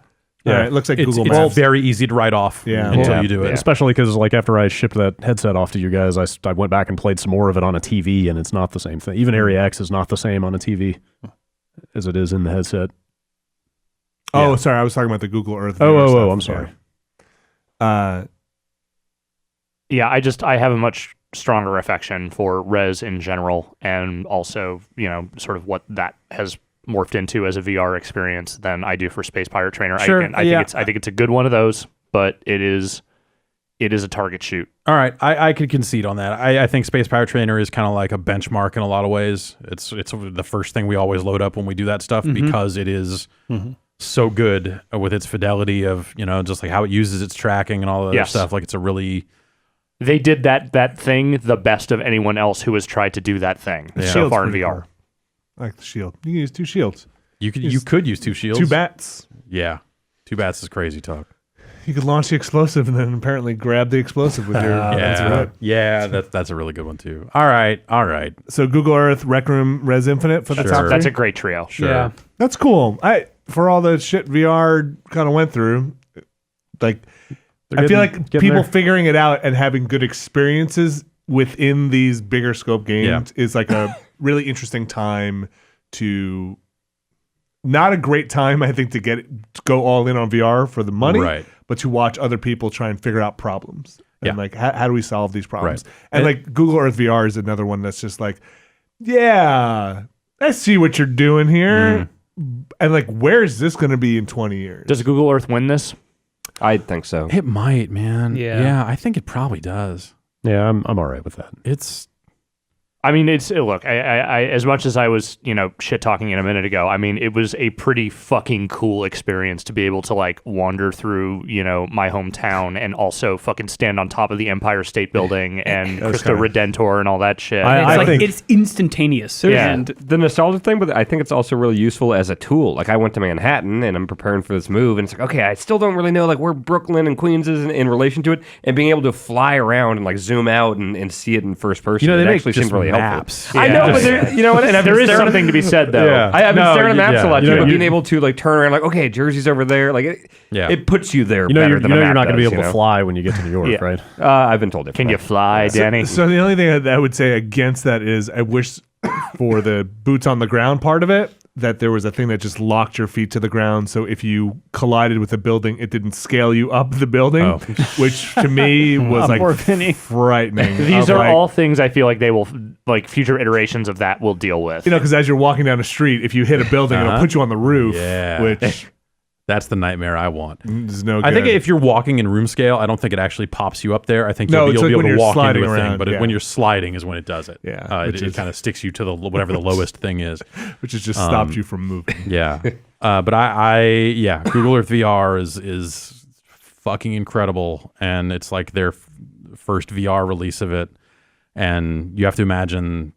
all right, it looks like It's Google it's Maps. very easy to write off until you do it. Especially because like after I shipped that headset off to you guys, I went back and played some more of it on a TV, and it's not the same thing. Even Area X is not the same on a TV as it is in the headset. Oh, sorry, I was talking about the Google Earth. Oh, VR stuff. I'm sorry. Yeah, I have a much stronger affection for Rez in general, and also, sort of what that has morphed into as a VR experience than I do for Space Pirate Trainer. Sure, I think it's a good one of those, but it is a target shoot. All right, I could concede on that. I think Space Pirate Trainer is kind of like a benchmark in a lot of ways. It's the first thing we always load up when we do that stuff because it is so good with its fidelity of, just like how it uses its tracking and all that other stuff. Like it's a really... They did that thing the best of anyone else who has tried to do that thing so Shield's far in pretty VR. cool. I like the shield. You can use 2 shields. You could use 2 shields. 2 bats. Yeah. 2 bats is crazy talk. You could launch the explosive and then apparently grab the explosive with your. That's right. Yeah, that's a really good one too. All right. So Google Earth, Rec Room, Res Infinite for the Sure. top 3? That's a great trio. Sure. Yeah. That's cool. For all the shit VR kind of went through, like I feel like people figuring it out and having good experiences within these bigger scope games is like a really interesting time to. Not a great time, I think, to go all in on VR for the money, Right. but to watch other people try and figure out problems. And Yeah. like, how do we solve these problems? Right. And like Google Earth VR is another one that's just like, yeah, I see what you're doing here. And like, where is this going to be in 20 years? Does Google Earth win this? I think so. It might, man. Yeah. I think it probably does. Yeah, I'm all right with that. It's I mean, look. I as much as I was, shit talking in a minute ago. I mean, it was a pretty fucking cool experience to be able to like wander through, my hometown and also fucking stand on top of the Empire State Building and Cristo Redentor and all that shit. I think- It's instantaneous. Yeah. And the nostalgia thing, but I think it's also really useful as a tool. Like I went to Manhattan and I'm preparing for this move, and it's like, okay, I still don't really know like where Brooklyn and Queens is in relation to it, and being able to fly around and like zoom out and see it in first person. they it make actually just seemed really maps. helpful. I know, but what? And I've been There is staring- something to be said though. Yeah. I've been staring at maps a lot too, but you- being able to like turn around, like, okay, Jersey's over there, like it puts you there. Better You're than a map not going to be does, able to fly when you get to New York, Yeah. right? I've been told it. Can you fly, Danny? So the only thing that I would say against that is I wish for the boots on the ground part of it, that there was a thing that just locked your feet to the ground. So if you collided with a building, it didn't scale you up the building, which to me was like frightening. These are all things I feel like they will, like future iterations of that will deal with. You know, because as you're walking down the street, if you hit a building, it'll put you on the roof, which That's the nightmare I want. is no good. I think if you're walking in room scale, I don't think it actually pops you up there. I think No, you'll it's be like able when to you're walk into sliding a thing, around, but yeah. when you're sliding is when it does it. Yeah, it kind of sticks you to the whatever the lowest thing is. which has just stopped you from moving. Yeah, but I Google Earth VR is fucking incredible, and it's like their first VR release of it, and you have to imagine.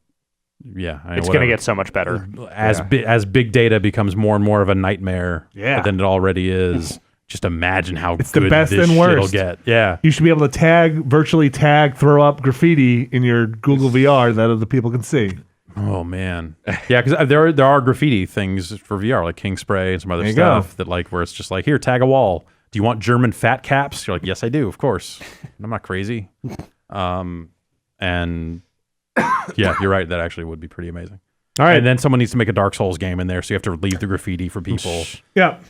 Yeah, It's going to get so much better. As big data becomes more and more of a nightmare than it already is. Just imagine how It's good the best this and shit'll worst. get. Yeah. You should be able to virtually tag, throw up graffiti in your Google VR that other people can see. Oh man. Yeah, because there are graffiti things for VR like King Spray and some other There you stuff that like where it's just like, here, tag a wall. Do you want German fat caps? You're like, yes, I do, of course. I'm not crazy. And yeah, you're right. That actually would be pretty amazing. All right. And then someone needs to make a Dark Souls game in there, so you have to leave the graffiti for people. Yeah.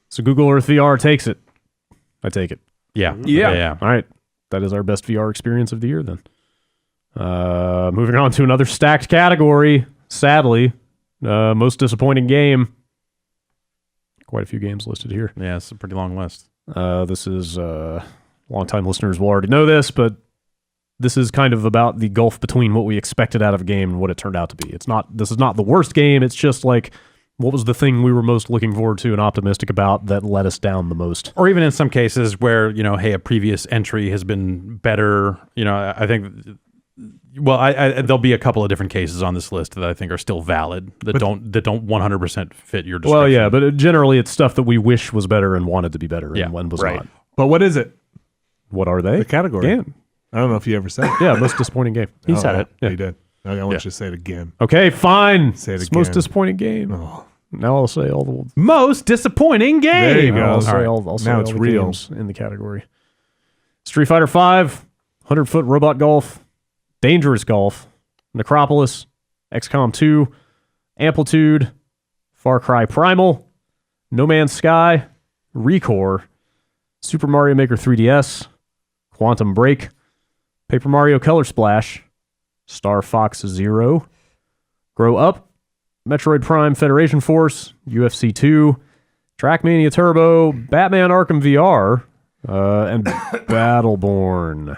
So Google Earth VR takes it. I take it. Yeah. Yeah. All right. That is our best VR experience of the year then. Moving on to another stacked category. Sadly, most disappointing game. Quite a few games listed here. Yeah, it's a pretty long list. This is longtime listeners will already know this, but this is kind of about the gulf between what we expected out of a game and what it turned out to be. This is not the worst game. It's just like, what was the thing we were most looking forward to and optimistic about that let us down the most? Or even in some cases where, hey, a previous entry has been better. I think, well, there'll be a couple of different cases on this list that I think are still valid that don't 100% fit your description. Well, yeah, but generally it's stuff that we wish was better and wanted to be better and when was not. But what is it? What are they? The category. Game. I don't know if you ever said it. Yeah, most disappointing game. He said it. Yeah, you did. I want you to say it again. Okay, fine. Say it It's again. most disappointing game. Oh. Now I'll say all the most disappointing game. There you go. I'll say All right. I'll say Now all it's the real. games in the category. Street Fighter V, 100-foot robot golf, dangerous golf, Necropolis, XCOM 2, Amplitude, Far Cry Primal, No Man's Sky, Recore, Super Mario Maker 3DS, Quantum Break, Paper Mario Color Splash, Star Fox Zero, Grow Up, Metroid Prime Federation Force, UFC 2, Trackmania Turbo, Batman Arkham VR, and Battleborn.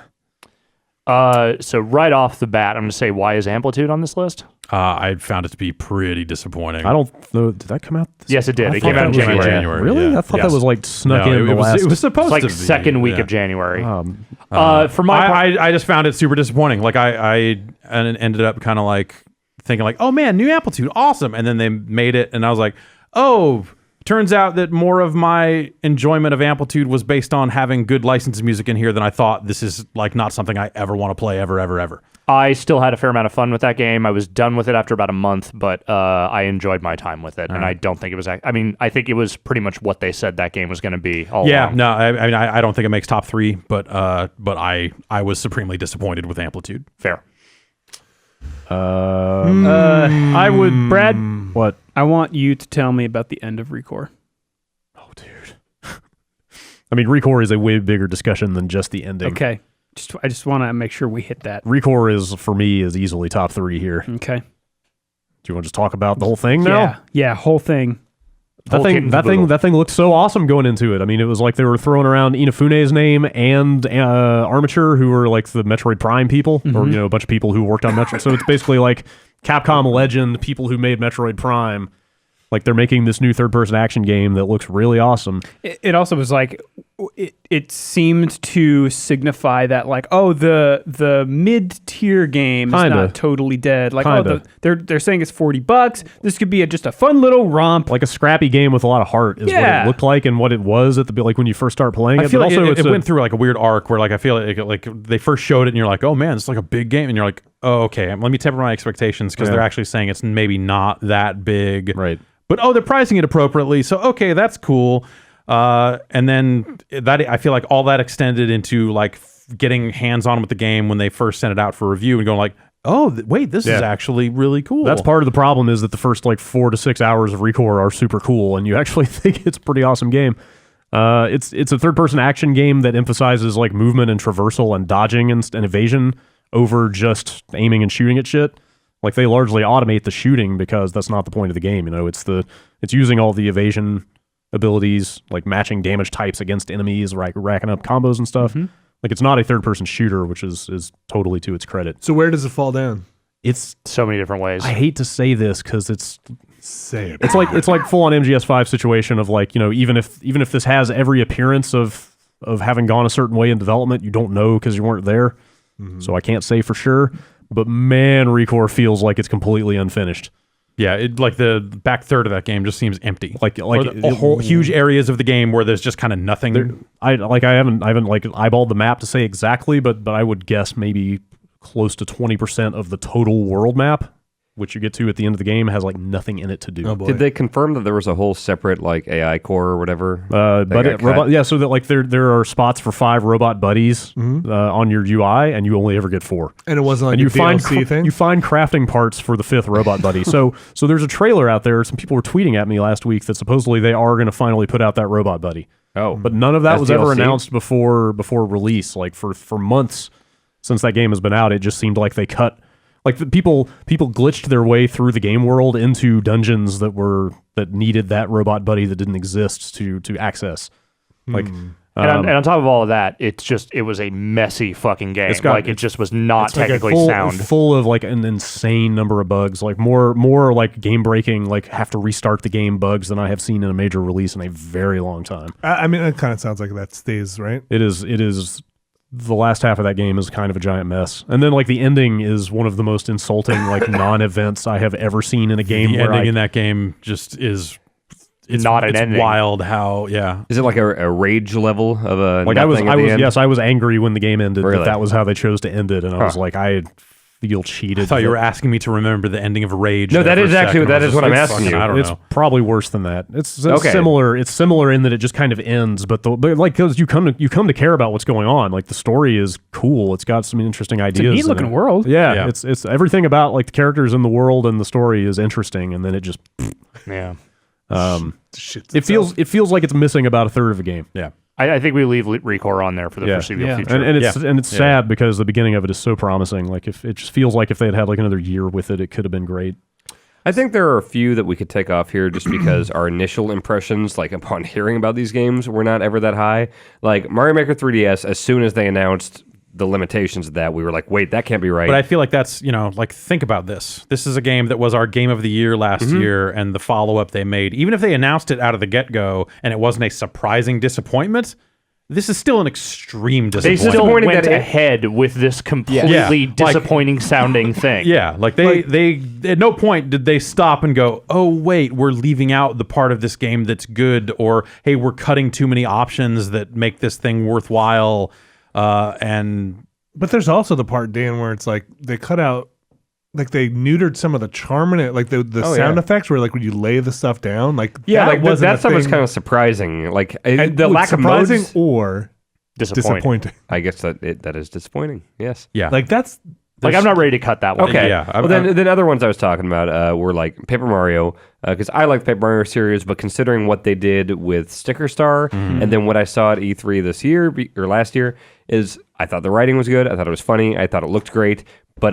So right off the bat, I'm going to say, why is Amplitude on this list? I found it to be pretty disappointing. I don't know. Did that come out? Yes, it did. I It thought came out in that was January. Really? Yeah. I thought Yes. that was like snuck No, in the last. it was supposed It's like to be. second week yeah. of January. Um, For my part, I just found it super disappointing. Like I ended up kind of like thinking like, oh man, new Amplitude, awesome. And then they made it, and I was like, oh, turns out that more of my enjoyment of Amplitude was based on having good licensed music in here than I thought. This is like not something I ever want to play ever. I still had a fair amount of fun with that game. I was done with it after about a month, but I enjoyed my time with it. And I don't think it was, I think it was pretty much what they said that game was going to be all along. No, I mean, I don't think it makes top 3, but I was supremely disappointed with Amplitude. Fair. I would, Brad. what? I want you to tell me about the end of Recore. Oh, dude. I mean, Recore is a way bigger discussion than just the ending. Okay, I just want to make sure we hit that. Recore is, for me, is easily top 3 here. Do Okay. you want to just talk about the whole thing now? Yeah, whole thing. That thing looked so awesome going into it. I mean, it was like they were throwing around Inafune's name and Armature, who were like the Metroid Prime people, or a bunch of people who worked on Metroid. So it's basically like Capcom Legend, people who made Metroid Prime. Like they're making this new third-person action game that looks really awesome. It also was like it seemed to signify that like, oh, the mid-tier game is not totally dead. Like, oh, they're saying it's $40. This could be just a fun little romp, Like a scrappy game with a lot of heart is what it looked like and what it was at the like when you first start playing it. I feel but like also it went through like a weird arc where like I feel like they first showed it and you're like, oh man, it's like a big game, and you're like, oh okay, let me temper my expectations because they're actually saying it's maybe not that big, right. But they're pricing it appropriately, so okay, that's cool. And then that I feel like all that extended into like getting hands on with the game when they first sent it out for review and going like, Oh, wait, this is Yeah. actually really cool. That's part of the problem is that the first like 4 to 6 hours of Recore are super cool, and you actually think it's a pretty awesome game. It's a third-person action game that emphasizes like movement and traversal and dodging and evasion over just aiming and shooting at shit. Like they largely automate the shooting because that's not the point of the game. You know, it's using all the evasion abilities, like matching damage types against enemies, racking up combos and stuff. Like it's not a third-person shooter, which is totally to its credit. So where does it fall down? It's So many different ways. I hate to say this because it's Say it. It's like full on MGS5 situation of like, you know, even if this has every appearance of having gone a certain way in development, you don't know because you weren't there. So I can't say for sure. But man, Recore feels like it's completely unfinished. Yeah, like the back third of that game just seems empty. Or Like whole huge areas of the game where there's just kind of nothing. I haven't like eyeballed the map to say exactly, but I would guess maybe close to 20% of the total world map, which you get to at the end of the game, has like nothing in it to do. Oh boy. Did they confirm that there was a whole separate like AI core or whatever? So that like there are spots for 5 robot buddies on your UI, and you only ever get 4. And it wasn't like And a you find DLC thing? you find crafting parts for the 5th robot buddy. So there's a trailer out there. Some people were tweeting at me last week that supposedly they are going to finally put out that robot buddy. Oh, But none of that That's was ever DLC? announced before release. Like for months since that game has been out, it just seemed like they cut. Like the people glitched their way through the game world into dungeons that needed that robot buddy that didn't exist to access. Like, and on top of all of that, it was a messy fucking game. It just was not technically sound. full of like an insane number of bugs. Like more like game breaking, like have to restart the game bugs than I have seen in a major release in a very long time. I mean, it kind of sounds like that stays, right? It is. The last half of that game is kind of a giant mess, and then like the ending is one of the most insulting like non-events I have ever seen in a game. The ending in that game just is it's not an it's ending. Wild how is it like a rage level of a like nothing at the end? I was angry when the game ended Really? that was how they chose to end it, and I was like, I feel cheated. I thought you were asking me to remember the ending of Rage. No, there that for is a actually- second. I that was is what just I'm like, asking you. I don't It's know. probably worse than that. It's Okay. similar. It's similar in that it just kind of ends, but like because you come to care about what's going on. Like the story is cool. It's got some interesting ideas. It's a neat in looking it. world. Yeah, it's everything about like the characters in the world and the story is interesting, and then it just Yeah. it feels like it's missing about a third of a game. Yeah. I think we leave Recore on there for the foreseeable Yeah. future. And it's sad because the beginning of it is so promising. Like if it just feels like if they had like another year with it, it could have been great. I think there are a few that we could take off here just because our initial impressions, like upon hearing about these games, were not ever that high. Like Mario Maker 3DS, as soon as they announced the limitations of that, we were like, wait, that can't be right. But I feel like that's, like, think about this. This is a game that was our game of the year last year, and the follow-up they made, even if they announced it out of the get-go and it wasn't a surprising disappointment, this is still an extreme They disappointment. still Disappointing went that it- ahead with this completely Yeah. Like- disappointing sounding thing. Yeah, like they at no point did they stop and go, oh wait, we're leaving out the part of this game that's good, or hey, we're cutting too many options that make this thing worthwhile. But there's also the part, Dan, where it's like they cut out, like they neutered some of the charm in it, like the sound effects where like when you lay the stuff down, like yeah, that like wasn't that a stuff was thing. kind of surprising. Like And the lack of surprising modes. or disappointing. I guess that is disappointing. Yes. Yeah, Like that's Like I'm not ready to cut that one. Okay. Yeah, Well, then other ones I was talking about were like Paper Mario, because I like the Paper Mario series, but considering what they did with Sticker Star and then what I saw at E3 this year or last year is I thought the writing was good. I thought it was funny. I thought it looked great. But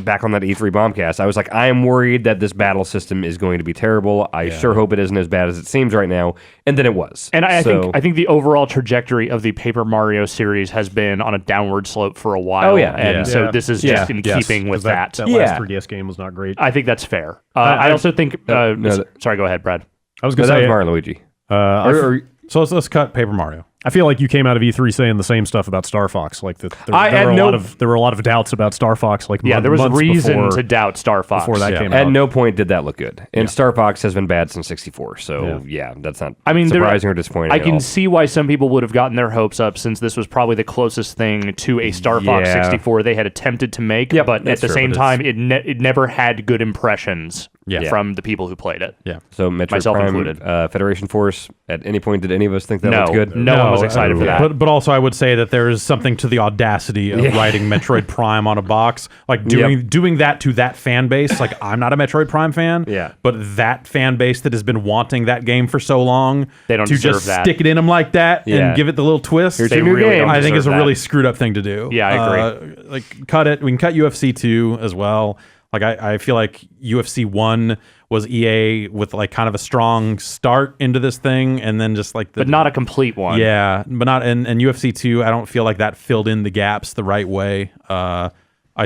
back on that E3 bombcast, I was like, I am worried that this battle system is going to be terrible. I sure hope it isn't as bad as it seems right now. And then it was. And I think the overall trajectory of the Paper Mario series has been on a downward slope for a while. Oh, yeah. And Yeah. so Yeah. this is Yeah. just in Yes. keeping with 'Cause that. that Yeah. last 3DS game was not great. I think that's fair. I also think. Sorry, go ahead, Brad. I was But gonna that say was Mario and Luigi. so let's cut Paper Mario. I feel like you came out of E3 saying the same stuff about Star Fox. Like that, I had there were a lot of doubts about Star Fox. Like Yeah, there was months reason before, to doubt Star Fox. before that Yeah. came At out. no point did that look good. And Star Fox has been bad since 64. So, yeah that's not surprising or disappointing I at can all. see why some people would have gotten their hopes up, since this was probably the closest thing to a Star Fox Yeah. 64 they had attempted to make. Yep, but at that's the true, same but time, it never had good impressions. Yeah. from the people who played it. Yeah. So Metroid Myself Prime, included. Federation Force. At any point, did any of us think that No, looked good? no one was excited for that. But also, I would say that there is something to the audacity of writing Metroid Prime on a box, like doing that to that fan base. Like, I'm not a Metroid Prime fan, but that fan base that has been wanting that game for so long, They don't to deserve just that. stick it in them like that and give it the little twist. Here's They your new really game. don't I think is a deserve really that. screwed up thing to do. Yeah, I agree. Like, cut it. We can cut UFC 2 as well. Like, I feel like UFC 1 was EA with like kind of a strong start into this thing, and then just like But not a complete one. yeah, but not and UFC 2. I don't feel like that filled in the gaps the right way. I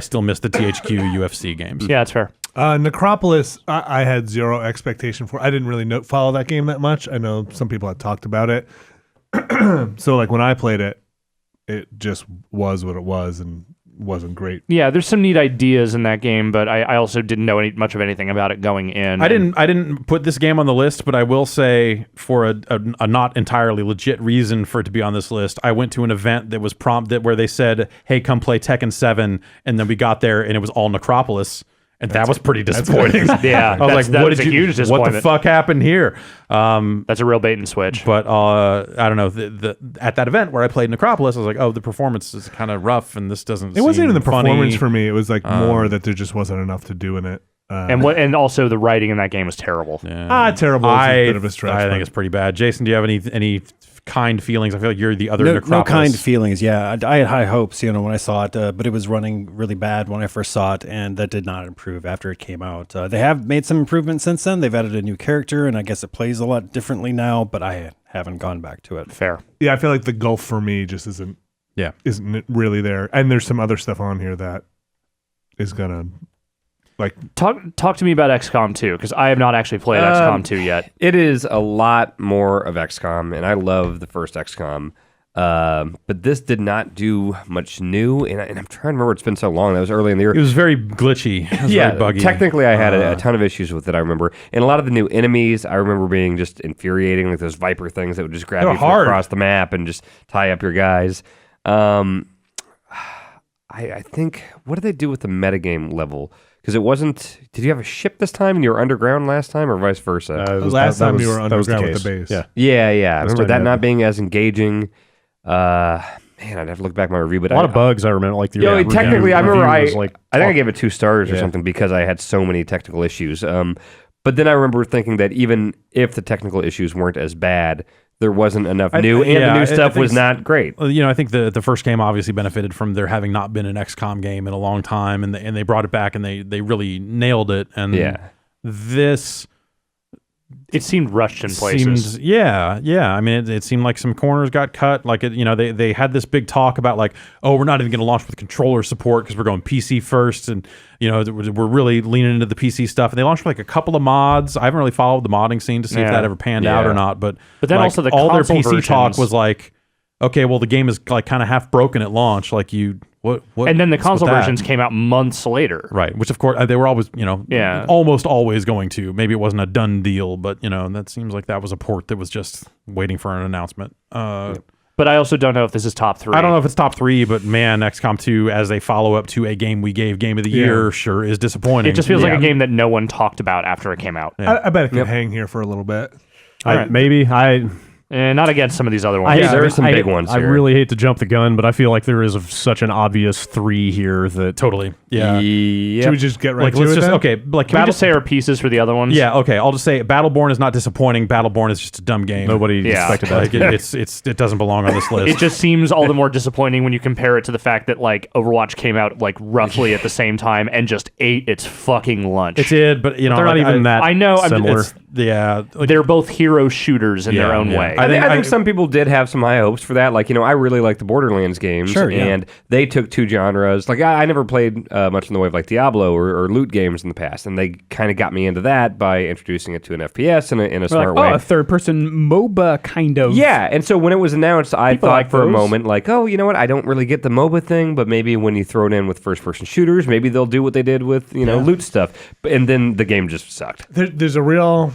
still miss the THQ UFC games. Yeah, that's fair. Necropolis, I had zero expectation for. I didn't really follow that game that much. I know some people had talked about it. So like when I played it, it just was what it was and wasn't great. Yeah, there's some neat ideas in that game, but I also didn't know much of anything about it going in. I didn't put this game on the list, but I will say for a not entirely legit reason for it to be on this list, I went to an event that was prompted where they said, "Hey, come play Tekken 7," and then we got there and it was all Necropolis. And that was pretty disappointing. Yeah, I was like, that "What was did a huge What the disappointment. fuck happened here?" That's a real bait and switch. But I don't know. At that event where I played Necropolis, I was like, "Oh, the performance is kind of rough, and this doesn't." It wasn't even the funny. performance for me. It was like more that there just wasn't enough to do in it. And also the writing in that game was terrible. Yeah. Terrible is a bit of a stretch. I think but- it's pretty bad. Jason, do you have any kind feelings? I feel like you're the other No Necropolis. kind feelings. Yeah, I had high hopes, when I saw it, but it was running really bad when I first saw it, and that did not improve after it came out. They have made some improvements since then. They've added a new character, and I guess it plays a lot differently now, but I haven't gone back to it. Fair. Yeah, I feel like the gulf for me just isn't really there. And there's some other stuff on here that is gonna like Talk to me about XCOM 2, because I have not actually played XCOM 2 yet. It is a lot more of XCOM, and I love the first XCOM. But this did not do much new, and I'm trying to remember. It's been so long. That was early in the year. It was very glitchy. It was very buggy. Technically, I had a ton of issues with it. I remember, and a lot of the new enemies, I remember being just infuriating, like those Viper things that would just grab you from hard. across the map and just tie up your guys. I think, what did they do with the metagame level? Because it wasn't. Did you have a ship this time and you were underground last time, or vice versa? last time you were underground with the base. Yeah. Yeah. I remember time that you not had- being as engaging. Man, I'd have to look back at my review, but A lot of bugs, I remember. Like the technically, I remember review was I think I gave it 2 stars or Yeah. something because I had so many technical issues. But then I remember thinking that even if the technical issues weren't as bad, there wasn't enough new, and the new stuff was not great. I think the first game obviously benefited from there having not been an XCOM game in a long time, and they brought it back and they really nailed it. And this It seemed rushed in places. seemed, I mean, it seemed like some corners got cut. Like they had this big talk about like, oh, we're not even going to launch with controller support because we're going PC first, and we're really leaning into the PC stuff. And they launched with like a couple of mods. I haven't really followed the modding scene to see if Yeah. that ever panned out or not. But then like, also the all their console PC talk versions- was like, okay, well the game is like kind of half broken at launch. Like what? And then the what's with console that? versions came out months later. Right, which of course they were always, Yeah. almost always going to. Maybe it wasn't a done deal, but that seems like that was a port that was just waiting for an announcement. But I also don't know if this is top 3. I don't know if it's top 3, but man, XCOM 2 as a follow up to a game we gave Game of the Year sure is disappointing. It just feels like a game that no one talked about after it came out. I bet it can hang here for a little bit. Maybe And not against some of these other ones. there are some big ones I here. really hate to jump the gun, but I feel like there is such an obvious 3 here that totally. Yeah. Yep. Should we just get right Like to let's it just then? okay, like Can we just say our pieces for the other ones? yeah, okay. I'll just say Battleborn is not disappointing. Battleborn is just a dumb game. nobody Yeah. expected that. Like it doesn't belong on this list. It just seems all the more disappointing when you compare it to the fact that like Overwatch came out like roughly at the same time and just ate its fucking lunch. It did, but They're not even that I know, I'm- similar. They're both hero shooters in their Yeah, own yeah. way. I think I- some people did have some high hopes for that. Like, I really like the Borderlands games. Sure, yeah. And they took 2 genres. Like, I never played much in the way of like Diablo or loot games in the past. And they kind of got me into that by introducing it to an FPS in a We're smart like, way. a third-person MOBA kind of. Yeah, and so when it was announced, I People thought like for a those. moment, like, oh, you know what? I don't really get the MOBA thing, but maybe when you throw it in with first-person shooters, maybe they'll do what they did with, loot stuff. And then the game just sucked. There's a real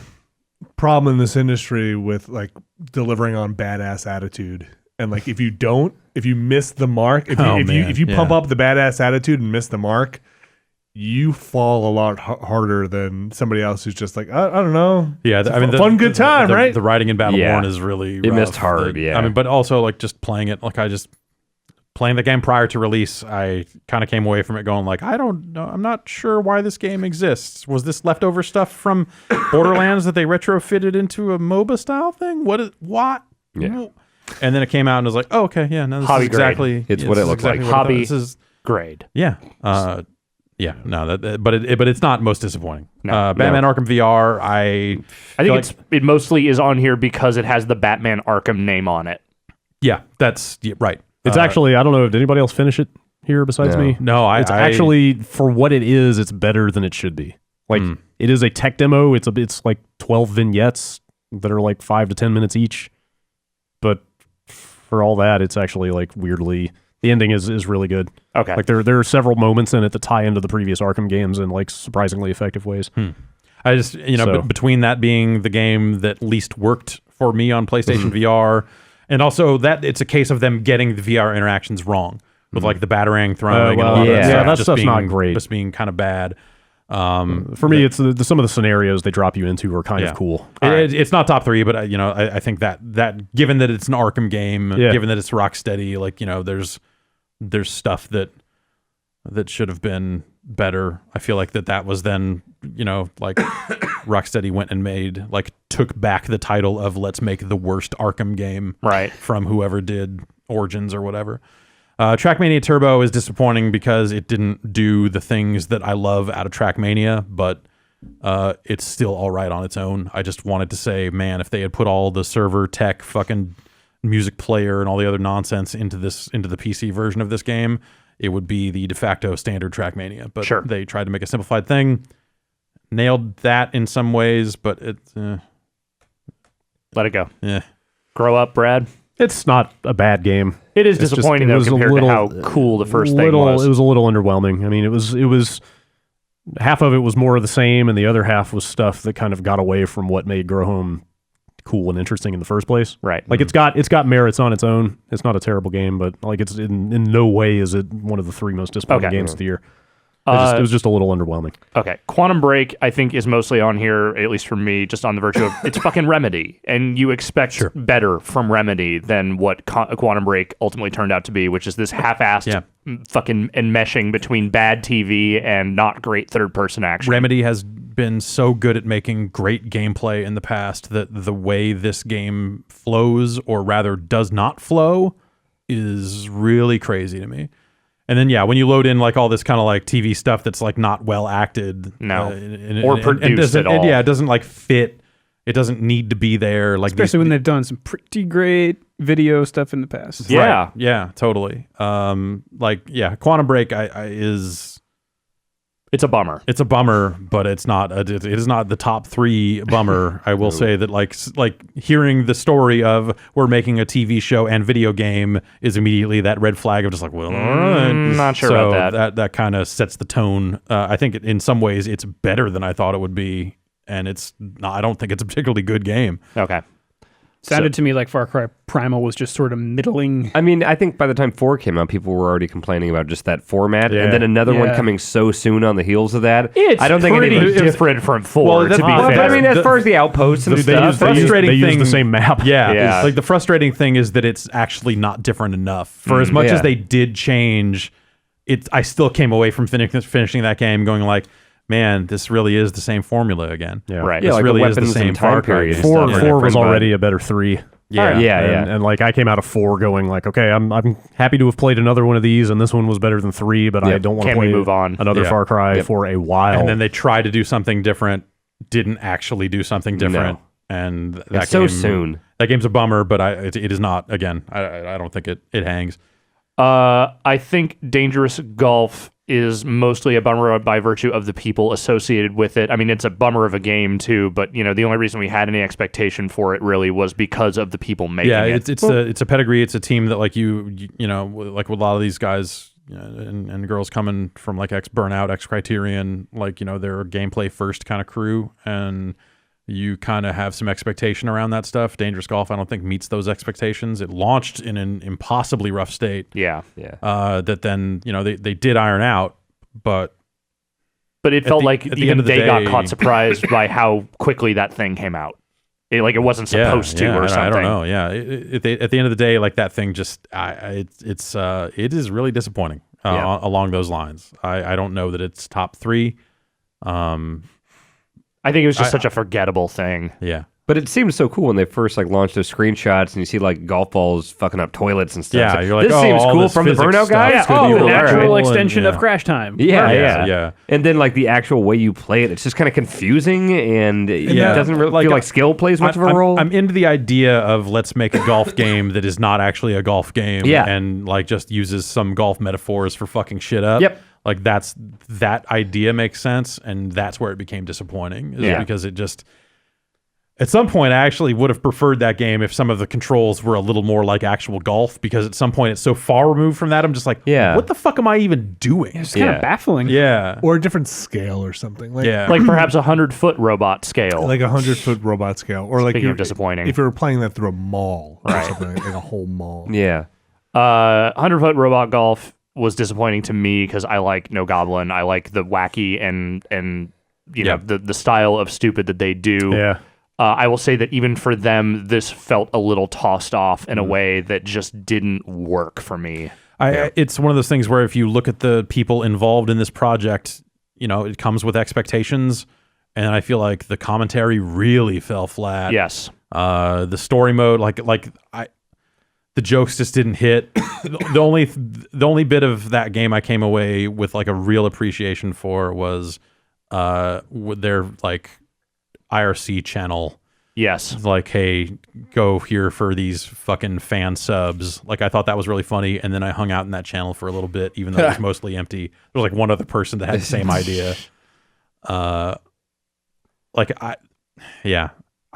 problem in this industry with like delivering on badass attitude, and like if you miss the mark, if you pump up the badass attitude and miss the mark, you fall a lot harder than somebody else who's just like, I don't know. Yeah, I mean, fun, good time, right? The writing in Battleborn Yeah. is really It rough. missed hard, yeah. I mean, but also like just playing it, like playing the game prior to release, I kind of came away from it going like, I don't know, I'm not sure why this game exists. Was this leftover stuff from Borderlands that they retrofitted into a MOBA style thing? What? Yeah. And then it came out and I was like, oh, okay, yeah, no, this Hobby is exactly It's yeah, what this it is looked like. exactly what I thought. Hobby This is grade. yeah. Yeah, no, but it's not most disappointing. No. Batman Arkham VR, I I feel think it mostly is on here because it has the Batman Arkham name on it. yeah, that's right. It's actually, I don't know, did anybody else finish it here besides No. me? No, It's actually, for what it is, it's better than it should be. Like, it is a tech demo. It's like 12 vignettes that are like 5 to 10 minutes each. But for all that, it's actually like weirdly, the ending is really good. Okay. Like there are several moments in it that tie into the previous Arkham games in like surprisingly effective ways. I just, So- between that being the game that least worked for me on PlayStation VR, and also that it's a case of them getting the VR interactions wrong with like the batarang throwing and well, a lot of yeah. that stuff that just stuff's being, not great. just being kind of bad. For me, it's some of the scenarios they drop you into are kind Yeah. of cool. It's not top 3, but I think that given that it's an Arkham game, Yeah. given that it's Rocksteady, like there's stuff that should have been better. I feel like that was then like Rocksteady went and took back the title of let's make the worst Arkham game Right. from whoever did Origins or whatever. Trackmania Turbo is disappointing because it didn't do the things that I love out of Trackmania, but it's still all right on its own. I just wanted to say, man, if they had put all the server tech, fucking music player, and all the other nonsense into the PC version of this game, it would be the de facto standard Trackmania. But Sure. they tried to make a simplified thing, nailed that in some ways, but it's Let it go. yeah. Grow up, Brad. It's not a bad game. It is It's just- disappointing it though was a compared little- to how cool the first thing was. It was a little underwhelming. I mean, it was half of it was more of the same, and the other half was stuff that kind of got away from what made Grow Home cool and interesting in the first place. Right. Like it's got merits on its own. It's not a terrible game, but like it's in no way is it one of the 3 most disappointing Okay. games of the year. It was just a little underwhelming. Okay. Quantum Break, I think, is mostly on here, at least for me, just on the virtue of it's fucking Remedy. And you expect better from Remedy than what Quantum Break ultimately turned out to be, which is this half-assed fucking enmeshing between bad TV and not great third-person action. Remedy has been so good at making great gameplay in the past that the way this game flows, or rather does not flow, is really crazy to me. And then, when you load in like all this kind of like TV stuff that's like not well acted, No. and Or produced doesn't- at all. it doesn't like fit. It doesn't need to be there. Like Especially when they've done some pretty great video stuff in the past. Yeah. yeah, totally. Quantum Break is. It's a bummer. It's a bummer, but it is not the top 3 bummer. I will say that like hearing the story of we're making a TV show and video game is immediately that red flag of just like, well, all right. Not sure So about that. That kind of sets the tone. I think in some ways it's better than I thought it would be, and it's not, I don't think it's a particularly good game. Okay. Sounded to me like Far Cry Primal was just sort of middling. I mean, I think by the time 4 came out, people were already complaining about just that format, and then another one Yeah. coming so soon on the heels of that. It's I don't think pretty anything. different from 4, Well, to that's be fine, fair. But I mean, as far as the outposts and They stuff, use frustrating the thing- same map. Yeah. Like the frustrating thing is that it's actually not different enough. For as much Yeah. as they did change, I still came away from finishing that game going like, man, this really is the same formula again. Yeah. Right. Yeah, This like the really is the weapons same and time Far Cry period game. and stuff. 4 different, was but- already a better 3. Yeah. And like I came out of 4 going like, okay, I'm happy to have played another one of these, and this one was better than 3, but I don't want to Can we play move on? another Yeah. Far Cry for a while. And then they tried to do something different, didn't actually do something different, and that It's so game, soon. That game's a bummer, but it is not. Again, I don't think it hangs. I think Dangerous Golf is mostly a bummer by virtue of the people associated with it. I mean, it's a bummer of a game too, but the only reason we had any expectation for it really was because of the people making it. It's a pedigree. It's a team that like you know, like with a lot of these guys and girls coming from like Burnout, X Criterion, like they're a gameplay first kind of crew, and you kind of have some expectation around that stuff. Dangerous Golf, I don't think meets those expectations. It launched in an impossibly rough state. Yeah. Yeah. That then they did iron out, but But it felt like at the even end of the they got day- caught surprised by how quickly that thing came out. It wasn't supposed to or something. I don't know. Yeah, at the end of the day, like that thing just, it is really disappointing along those lines. I don't know that it's top 3. I think it was just such a forgettable thing. Yeah. But it seemed so cool when they first like launched those screenshots and you see like golf balls fucking up toilets and stuff. Yeah, It's like, you're like, this oh, seems all cool this from the physics Burnout stuff guy. is gonna be the really natural cool, and- extension yeah. of Crash Time. Yeah, Right. yeah. And then like the actual way you play it, it's just kind of confusing and it Yeah. doesn't really Like, feel like skill plays much of a role. I'm into the idea of let's make a golf game that is not actually a golf game. Yeah. And like just uses some golf metaphors for fucking shit up. Yep. Like that idea makes sense, and that's where it became disappointing. Is because it just at some point I actually would have preferred that game if some of the controls were a little more like actual golf, because at some point it's so far removed from that I'm just like, what the fuck am I even doing? It's kind of baffling. Yeah. Or a different scale or something. Like, Yeah. Like perhaps 100-foot robot scale. like 100-foot robot scale, or like Speaking of disappointing. if you were playing that through a mall or something, like a whole mall. Yeah. 100-foot robot golf was disappointing to me because I like No Goblin. I like the wacky and you know the style of stupid that they do. Yeah. I will say that even for them, this felt a little tossed off in a way that just didn't work for me. It's one of those things where if you look at the people involved in this project, you know, it comes with expectations, and I feel like the commentary really fell flat. Yes. The story mode, the jokes just didn't hit. the only bit of that game I came away with like a real appreciation for was with their like IRC channel. Yes. Like, hey, go here for these fucking fan subs. Like, I thought that was really funny, and then I hung out in that channel for a little bit, even though it was mostly empty. There was like one other person that had the same idea. I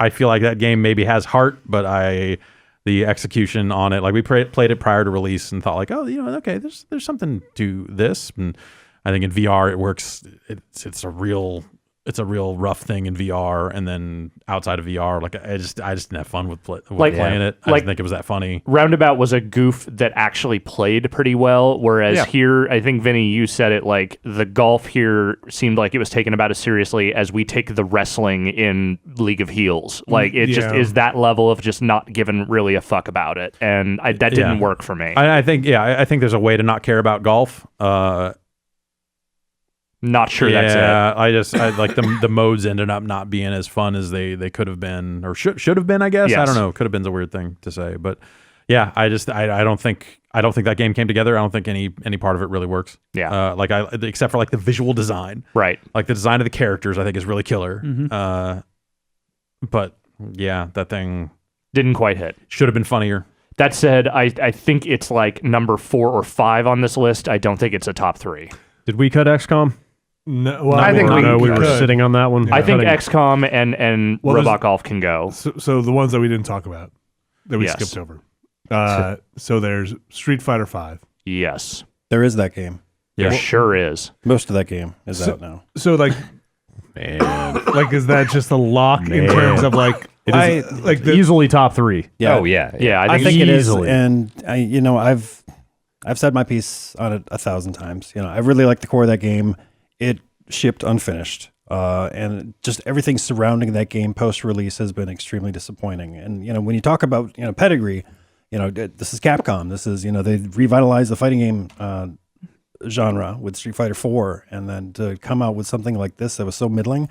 feel like that game maybe has heart, but the execution on it, like we played it prior to release and thought like, oh, you know, okay, there's something to this, and I think in VR it works. It's a real rough thing in VR, and then outside of VR, like I just didn't have fun with playing it. I didn't think it was that funny. Roundabout was a goof that actually played pretty well, whereas here, I think, Vinny, you said it, like the golf here seemed like it was taken about as seriously as we take the wrestling in League of Heels. Like it just is that level of just not giving really a fuck about it, and that didn't work for me. I think there's a way to not care about golf. Not sure that's it. Yeah, I like the modes ended up not being as fun as they could have been, or should have been, I guess. Yes. I don't know. Could have been a weird thing to say, but yeah, I don't think that game came together. I don't think any part of it really works. Yeah. Except for like the visual design. Right. Like the design of the characters, I think is really killer. But yeah, that thing Didn't quite hit. should have been funnier. That said, I think it's like number 4 or 5 on this list. I don't think it's a top 3. Did we cut XCOM? No, well, I think we were could. sitting on that one. I think Cutting- XCOM and Well, Robot Golf can go. So the ones that we didn't talk about that we Yes. skipped over. So there's Street Fighter V. Yes. There is that game. There sure is. Most of that game is out now. So like, like is that just a lock in Man. terms of like It is like the, easily top 3. Yeah. Oh yeah. Yeah, I think it is, Easily. and I've said my piece on it 1,000 times. You know, I really like the core of that game. It shipped unfinished, and just everything surrounding that game post-release has been extremely disappointing. And you know, when you talk about pedigree, this is Capcom. This is they revitalized the fighting game genre with Street Fighter 4, and then to come out with something like this that was so middling.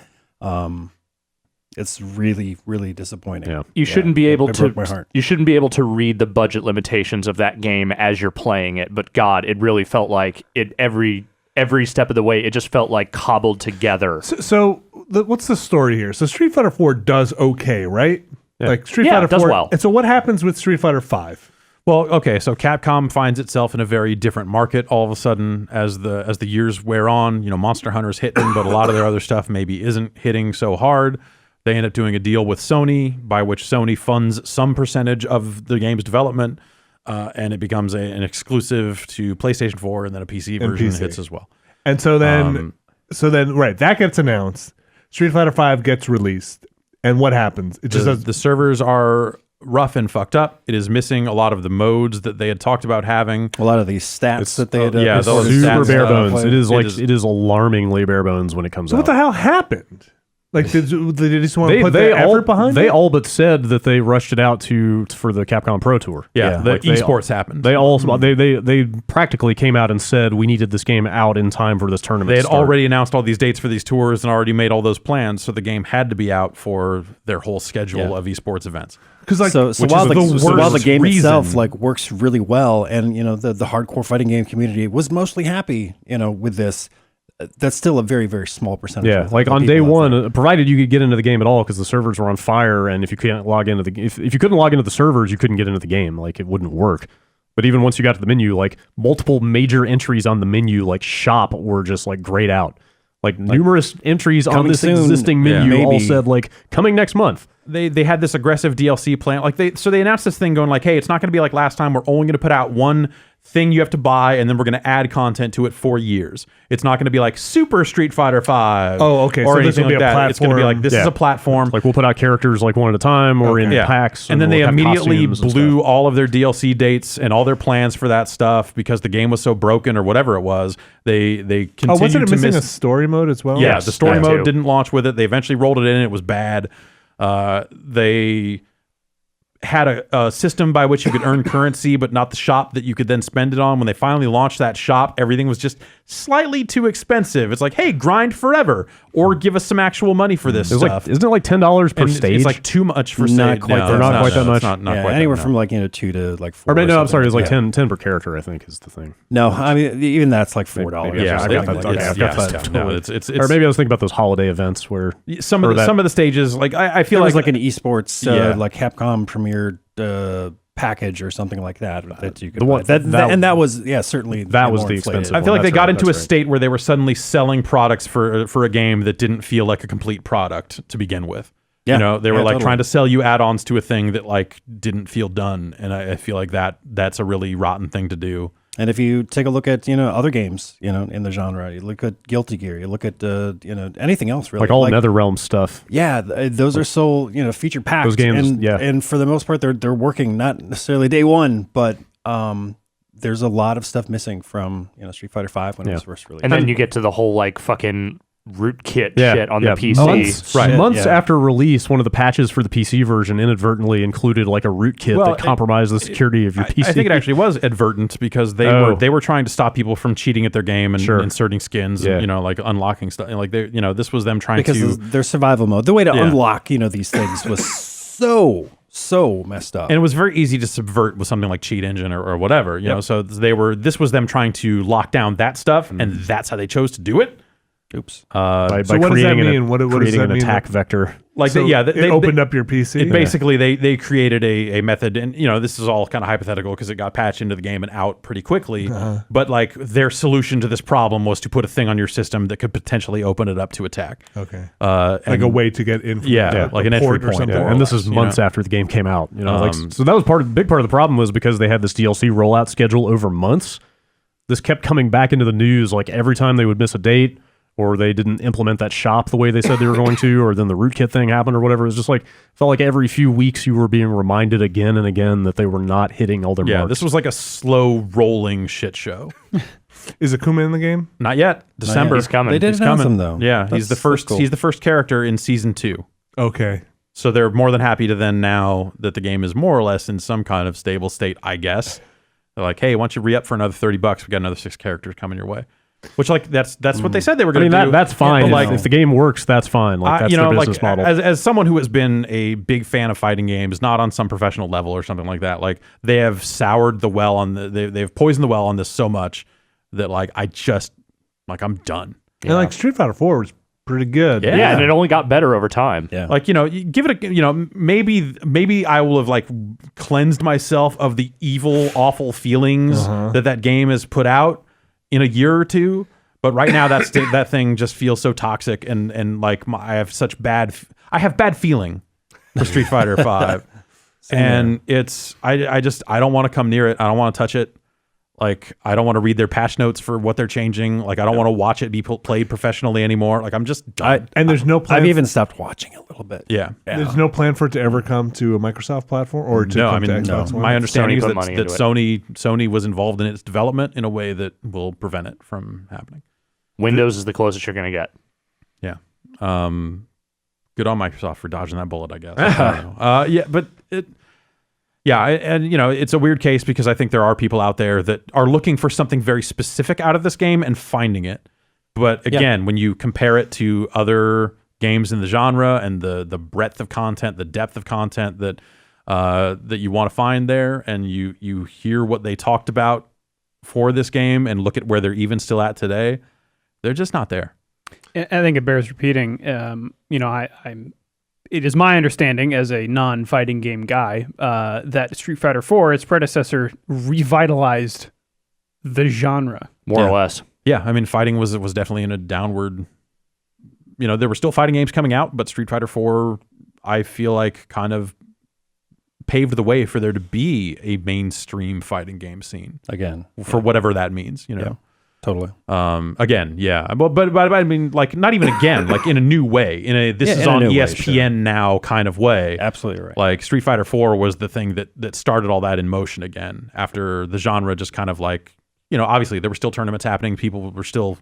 It's really, really disappointing. Yeah. You shouldn't be able it to. broke my heart. You shouldn't be able to read the budget limitations of that game as you're playing it. But God, it really felt like it every step of the way. It just felt like cobbled together. so what's the story here? So Street Fighter 4 does okay, right? Like Street Yeah, Fighter it does 4. well. And so what happens with Street Fighter 5? Well, okay, so Capcom finds itself in a very different market all of a sudden as the years wear on. Monster Hunter's hitting, but a lot of their other stuff maybe isn't hitting so hard. They end up doing a deal with Sony, by which Sony funds some percentage of the game's development, and it becomes an exclusive to PlayStation 4, and then a PC version PC. hits as well. And so then, right, that gets announced. Street Fighter 5 gets released, and what happens? It just does. The servers are rough and fucked up. It is missing a lot of the modes that they had talked about having. A lot of these stats that they had. yeah, It's those super stats bare stuff. bones. It is alarmingly bare bones when it comes So out. what the hell happened? Like, did they just want to They, put they the all effort behind they it? all but said that they rushed it out for the Capcom Pro Tour. Yeah, the like they- esports happened. They all they practically came out and said we needed this game out in time for this tournament. They had to start. already announced all these dates for these tours and already made all those plans, so the game had to be out for their whole schedule of esports events. Because like, So which while is the while the worst game itself reason. like works really well, and the hardcore fighting game community was mostly happy with this, that's still a very, very small percentage. Yeah, of like the on people day out one, there. provided you could get into the game at all, because the servers were on fire, and if you can't log into if you couldn't log into the servers, you couldn't get into the game. Like it wouldn't work. But even once you got to the menu, like multiple major entries on the menu, like shop, were just like grayed out. Like numerous entries on coming this soon, existing menu yeah. all maybe. said like coming next month. They had this aggressive DLC plan. Like they announced this thing going like, hey, it's not going to be like last time. We're only going to put out one thing you have to buy, and then we're going to add content to it for years. It's not going to be like Super Street Fighter 5. Oh, okay, Or so this anything will be like a that. It's going to be like platform. this Yeah. is a platform. Like we'll put out characters like one at a time or in packs, and then we'll they have immediately costumes and blew stuff. all of their DLC dates and all their plans for that stuff because the game was so broken or whatever it was. They continued oh, wasn't it to missing miss a story mode as well? Yeah, Yes, the story that mode too. didn't launch with it. They eventually rolled it in. It was bad. They had a system by which you could earn currency, but not the shop that you could then spend it on. When they finally launched that shop, everything was just slightly too expensive. It's like, hey, grind forever or give us some actual money for this It's stuff. like, isn't it like $10 per And stage? It's like too much for Not stage. quite No, that it's much. Not quite that much. It's not yeah, quite anywhere that, from no. like 2 to like 4. or maybe, no, I'm something sorry, it's like that. 10 per character, I think is the thing. No, I mean even that's like $4. Yeah, I got that. Okay, it's- I've got yeah, that. no, it's Or maybe I was thinking about those holiday events where some or of the, that- some of the stages. Like I feel There was like like an esports Yeah. like Capcom premiered package or something like that that you could The one- buy. that- And that was certainly that was more the inflated. expensive I feel like they That's got right, into a that's right. state where they were suddenly selling products for a game that didn't feel like a complete product to begin with. Yeah. You know, they were Yeah, like totally. trying to sell you add-ons to a thing that like didn't feel done, and I feel like that's a really rotten thing to do. And if you take a look at other games in the genre, you look at Guilty Gear, you look at anything else really, like all NetherRealm stuff. Yeah, those are sold feature packed. Those games, and, yeah. and for the most part, they're working not necessarily day one, but there's a lot of stuff missing from Street Fighter V when it was first released. And then you get to the whole like fucking rootkit Yeah, shit on yeah. the PC. Months, Right. months Yeah. after release, one of the patches for the PC version inadvertently included like a rootkit Well, that compromised the security of your PC. I think it actually was advertent because they were trying to stop people from cheating at their game and Sure. inserting skins, Yeah. and, like unlocking stuff. Like they, this was them trying because to. their survival mode, the way to Yeah. unlock these things was so messed up. And it was very easy to subvert with something like Cheat Engine or whatever, you know. So this was them trying to lock down that stuff, and that's how they chose to do it. Oops. by So what does that creating mean? What does creating that an mean? attack vector. Like So yeah, it opened up your PC. It basically they created a method, and this is all kind of hypothetical because it got patched into the game and out pretty quickly. But like their solution to this problem was to put a thing on your system that could potentially open it up to attack. Okay. Like Like a way to get in. From like an entry port or point. something. Yeah. Yeah, and this is you months know? after the game came out. So that was big part of the problem was because they had this DLC rollout schedule over months. This kept coming back into the news like every time they would miss a date, or they didn't implement that shop the way they said they were going to, or then the rootkit thing happened or whatever. It was just like, felt like every few weeks you were being reminded again and again that they were not hitting all their Yeah, marks. this was like a slow rolling shit show. Is Akuma in the game? Not yet. December. He's coming. They did He's announce coming. him though. Yeah, he's the That's first. cool. He's the first character in season 2. Okay. So they're more than happy to then, now that the game is more or less in some kind of stable state, I guess. They're like, hey, why don't you re-up for another $30? We got another 6 characters coming your way. Which, like, that's what they said they were I going mean, to do. that's fine. But, Like, if the game works, that's fine. Like, that's their business model. As someone who has been a big fan of fighting games, not on some professional level or something like that, like they have soured the well on they've poisoned the well on this so much that like I'm done. And like Street Fighter 4 was pretty good. Yeah, and it only got better over time. Yeah. Like, you give it maybe I will have like cleansed myself of the evil, awful feelings that game has put out in a year or two. But right now that thing just feels so toxic and like I have bad feeling for Street Fighter 5. And it's I don't want to come near it. I don't want to touch it. Like, I don't want to read their patch notes for what they're changing. Like, I don't want to watch it be played professionally anymore. Like, I'm just done. And there's no plan. I've even stopped watching a little bit. Yeah. There's no plan for it to ever come to a Microsoft platform or to No, I come mean, to Xbox One. my understanding Sony is put that, money that into Sony was involved in its development in a way that will prevent it from happening. Windows is the closest you're going to get. Yeah. Good on Microsoft for dodging that bullet, I guess. I don't know. Yeah, but and it's a weird case because I think there are people out there that are looking for something very specific out of this game and finding it. But again, when you compare it to other games in the genre and the breadth of content, the depth of content that you want to find there, and you hear what they talked about for this game and look at where they're even still at today, they're just not there. I think it bears repeating. It is my understanding as a non-fighting game guy that Street Fighter IV, its predecessor, revitalized the genre. More or less. Yeah, I mean, fighting was definitely in a downward. There were still fighting games coming out, but Street Fighter IV, I feel like, kind of paved the way for there to be a mainstream fighting game scene Again. for whatever that means. Yeah. Totally. Again, yeah, but I mean, like, not even again, like, in a new way, this is in a on new way, ESPN now kind of way. Absolutely right. Like, Street Fighter IV was the thing that started all that in motion again after the genre just kind of like, obviously there were still tournaments happening, people were still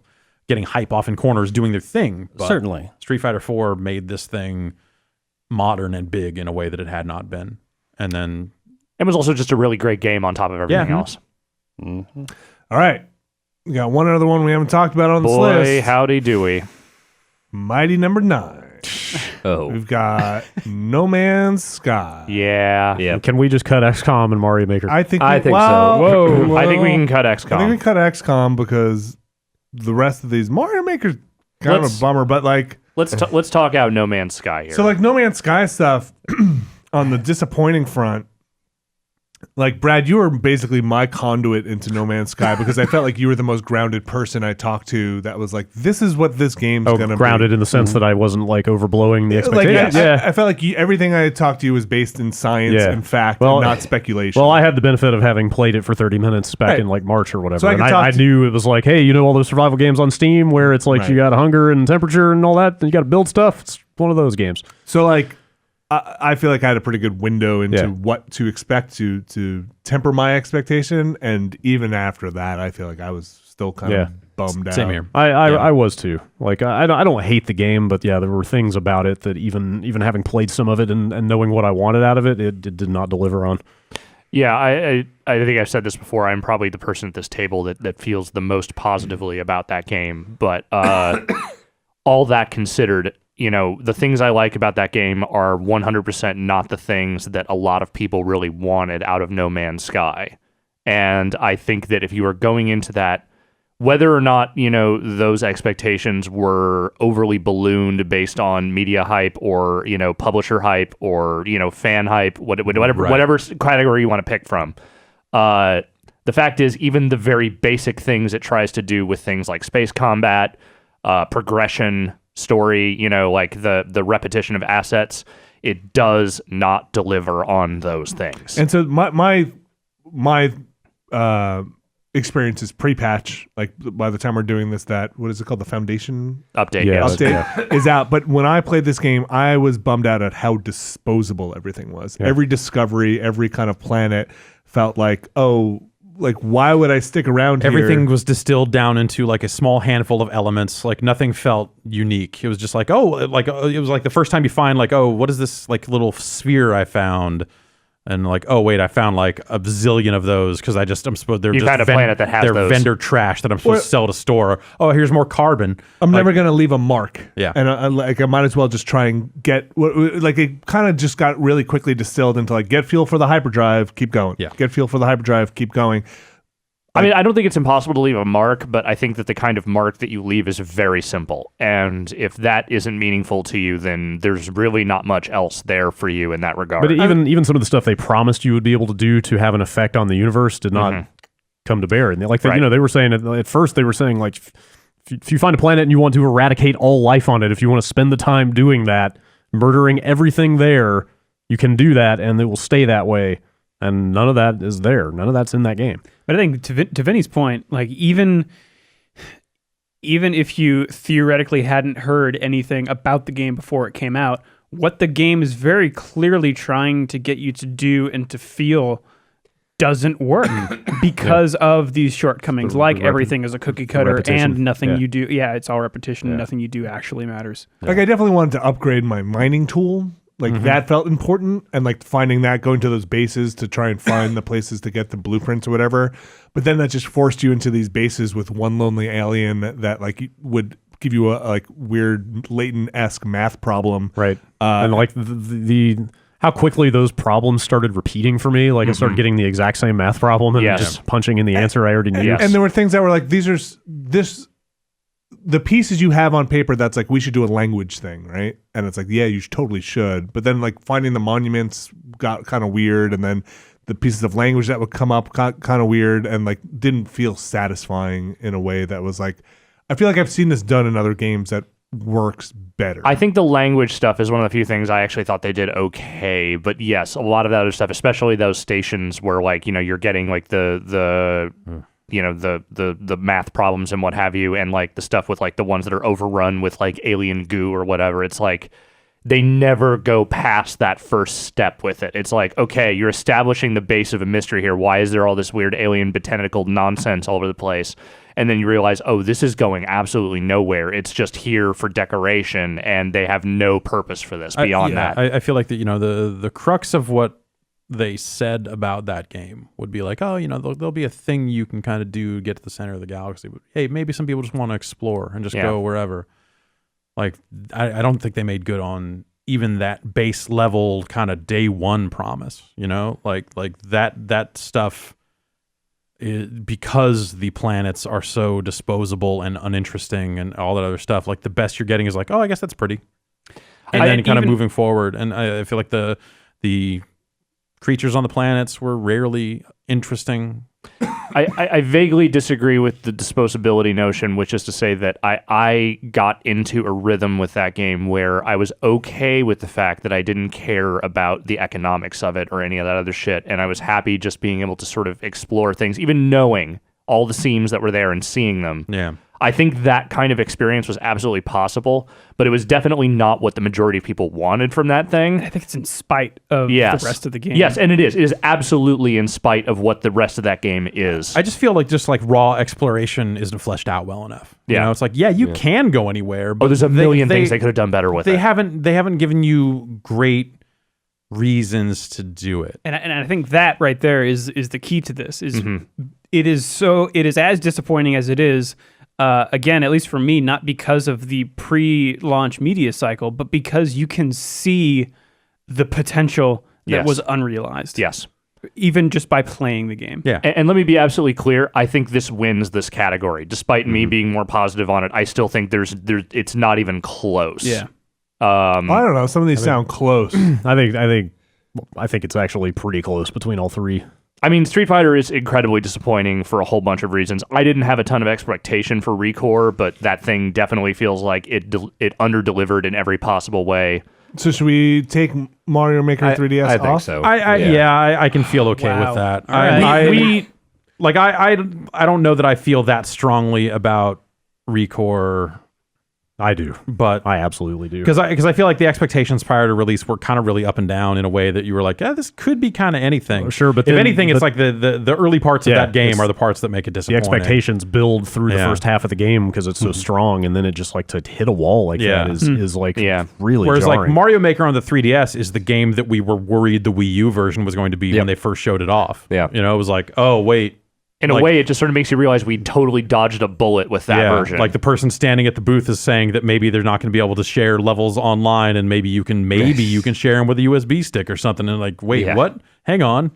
getting hype off in corners doing their thing. But Certainly. Street Fighter IV made this thing modern and big in a way that it had not been, and then It was also just a really great game on top of everything else. Mm-hmm. All right. We got one other one we haven't talked about on this Boy, list. howdy do we. Mighty number 9. Oh. We've got No Man's Sky. Yeah. Yeah. Can we just cut XCOM and Mario Maker? I think so. Whoa. I think we can cut I think we XCOM. cut XCOM because the rest of these Mario Maker's kind of a bummer, but like Let's talk out No Man's Sky here. so like No Man's Sky stuff on the disappointing front. Like, Brad, you were basically my conduit into No Man's Sky because I felt like you were the most grounded person I talked to that was like, this is what this game's going to be. Grounded in the sense that I wasn't like overblowing the Like, expectations. I felt like everything I talked to you was based in science and fact and not speculation. Well, I had the benefit of having played it for 30 minutes back in like March or whatever. So I and could I talk knew it was like, hey, all those survival games on Steam where it's like you got hunger and temperature and all that, and you got to build stuff. It's one of those games. So like, I feel like I had a pretty good window into what to expect to temper my expectation, and even after that, I feel like I was still kind of bummed out. same here. I was too. Like I don't hate the game, but yeah, there were things about it that even having played some of it and knowing what I wanted out of it, it did not deliver on. Yeah, I think I've said this before. I'm probably the person at this table that feels the most positively about that game. But all that considered, the things I like about that game are 100% not the things that a lot of people really wanted out of No Man's Sky. And I think that if you are going into that, whether or not, those expectations were overly ballooned based on media hype or, publisher hype or, fan hype, whatever category you want to pick from. The fact is, even the very basic things it tries to do with things like space combat, progression, story, like the repetition of assets, it does not deliver on those things. And so my experience is pre-patch. Like, by the time we're doing this, what is it called? The Foundation Update. Yeah. Yes. update is out. But when I played this game, I was bummed out at how disposable everything was. Every discovery, every kind of planet felt like, why would I stick around here? Everything was distilled down into like a small handful of elements. Like, nothing felt unique. It was just like, it was like the first time you find like, what is this like little sphere I found? And like, oh wait, I found like a bazillion of those because I'm supposed they're You just found a planet that has they're those. vendor trash that I'm supposed to sell to store. Oh, here's more carbon. I'm never gonna leave a mark. Yeah. And I might as well just try and get like it kind of just got really quickly distilled into like, get fuel for the hyperdrive, keep going. Yeah. Get fuel for the hyperdrive, keep going. I mean, I don't think it's impossible to leave a mark, but I think that the kind of mark that you leave is very simple. And if that isn't meaningful to you, then there's really not much else there for you in that regard. But even some of the stuff they promised you would be able to do to have an effect on the universe did not come to bear. And they were saying at first they were saying like, if you find a planet and you want to eradicate all life on it, if you want to spend the time doing that, murdering everything there, you can do that and it will stay that way. and none of that is there. None of that's in that game. But I think to Vinny's point, like even if you theoretically hadn't heard anything about the game before it came out, what the game is very clearly trying to get you to do and to feel doesn't work because of these shortcomings, like everything is a cookie cutter repetition. and nothing Yeah. you do. Yeah, it's all repetition. And nothing you do actually matters. Like I definitely wanted to upgrade my mining tool. Like that felt important, and like finding that, going to those bases to try and find the places to get the blueprints or whatever. But then that just forced you into these bases with one lonely alien that like would give you a like weird Layton-esque math problem. Right. And like the how quickly those problems started repeating for me. Like I started getting the exact same math problem and just punching in the answer I already knew. And there were things that were like, the pieces you have on paper that's like, we should do a language thing, right? And it's like, yeah, you totally should. But then like finding the monuments got kind of weird, and then the pieces of language that would come up got kind of weird and like didn't feel satisfying in a way that was like, I feel like I've seen this done in other games that works better. I think the language stuff is one of the few things I actually thought they did okay, but yes, a lot of that other stuff, especially those stations where like, you know, you're getting like the math problems and what have you, and like the stuff with like the ones that are overrun with like alien goo or whatever. It's like they never go past that first step with it. It's like, okay, you're establishing the base of a mystery here. Why is there all this weird alien botanical nonsense all over the place? And then you realize, oh, this is going absolutely nowhere. It's just here for decoration, and they have no purpose for this beyond that. I feel like that, you know, the crux of what they said about that game would be like, oh, you know, there'll be a thing you can kind of do to get to the center of the galaxy. But hey, maybe some people just want to explore and just go wherever. Like, I don't think they made good on even that base level kind of day one promise, you know, like that stuff. Because the planets are so disposable and uninteresting and all that other stuff, like the best you're getting is like, oh, I guess that's pretty, and then kind of moving forward. And I feel like the creatures on the planets were rarely interesting. I vaguely disagree with the disposability notion, which is to say that I got into a rhythm with that game where I was okay with the fact that I didn't care about the economics of it or any of that other shit, and I was happy just being able to sort of explore things, even knowing all the seams that were there and seeing them. Yeah. I think that kind of experience was absolutely possible, but it was definitely not what the majority of people wanted from that thing. I think it's in spite of the rest of the game. Yes, and it is. It is absolutely in spite of what the rest of that game is. I just feel like just like raw exploration isn't fleshed out well enough. You know, it's like, you can go anywhere, but there's a million things they could have done better with it. They haven't given you great reasons to do it. And I think that right there is the key to this. It is as disappointing as it is. Again, at least for me, not because of the pre-launch media cycle, but because you can see the potential that was unrealized. Yes. Even just by playing the game. Yeah. And let me be absolutely clear. I think this wins this category. Despite me being more positive on it, I still think it's not even close. Yeah. I don't know. Some of these sound close. I think it's actually pretty close between all three. I mean, Street Fighter is incredibly disappointing for a whole bunch of reasons. I didn't have a ton of expectation for ReCore, but that thing definitely feels like it under-delivered in every possible way. So should we take Mario Maker 3DS I off? think so. I can feel okay with that. All right. I don't know that I feel that strongly about ReCore. I do, but I absolutely do. Because I feel like the expectations prior to release were kind of really up and down in a way that you were like, this could be kind of anything. Sure, but if anything, it's like the early parts of that game are the parts that make it the disappointing. expectations build through the first half of the game because it's so strong, and then it just like to hit a wall like that is like really Whereas jarring. like Mario Maker on the 3DS is the game that we were worried the Wii U version was going to be when they first showed it off. Yeah. You know, it was like, oh wait. In a way, it just sort of makes you realize we totally dodged a bullet with that version. Like the person standing at the booth is saying that maybe they're not going to be able to share levels online, and maybe you can share them with a USB stick or something. And like, wait, what? Hang on,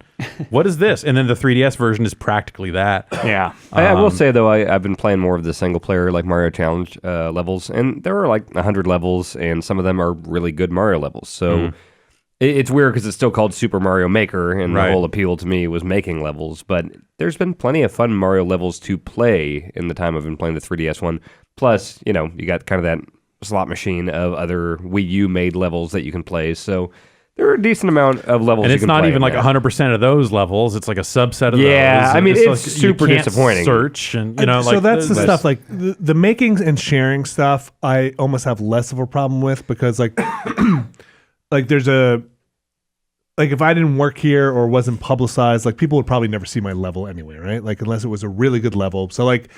what is this? And then the 3DS version is practically that. Yeah. I will say though, I've been playing more of the single player like Mario Challenge levels, and there are like 100 levels, and some of them are really good Mario levels. So. It's weird because it's still called Super Mario Maker, and the whole appeal to me was making levels. But there's been plenty of fun Mario levels to play in the time I've been playing the 3DS one. Plus, you know, you got kind of that slot machine of other Wii U made levels that you can play. So There are a decent amount of levels, and you it's can not play even in like there. 100% of those levels. It's like a subset of those. Yeah, I mean, it's like, super you can't disappointing. Search and so that's the stuff like the making and sharing stuff. I almost have less of a problem with because like like there's a like if I didn't work here or wasn't publicized, like people would probably never see my level anyway, right? Like unless it was a really good level. So like,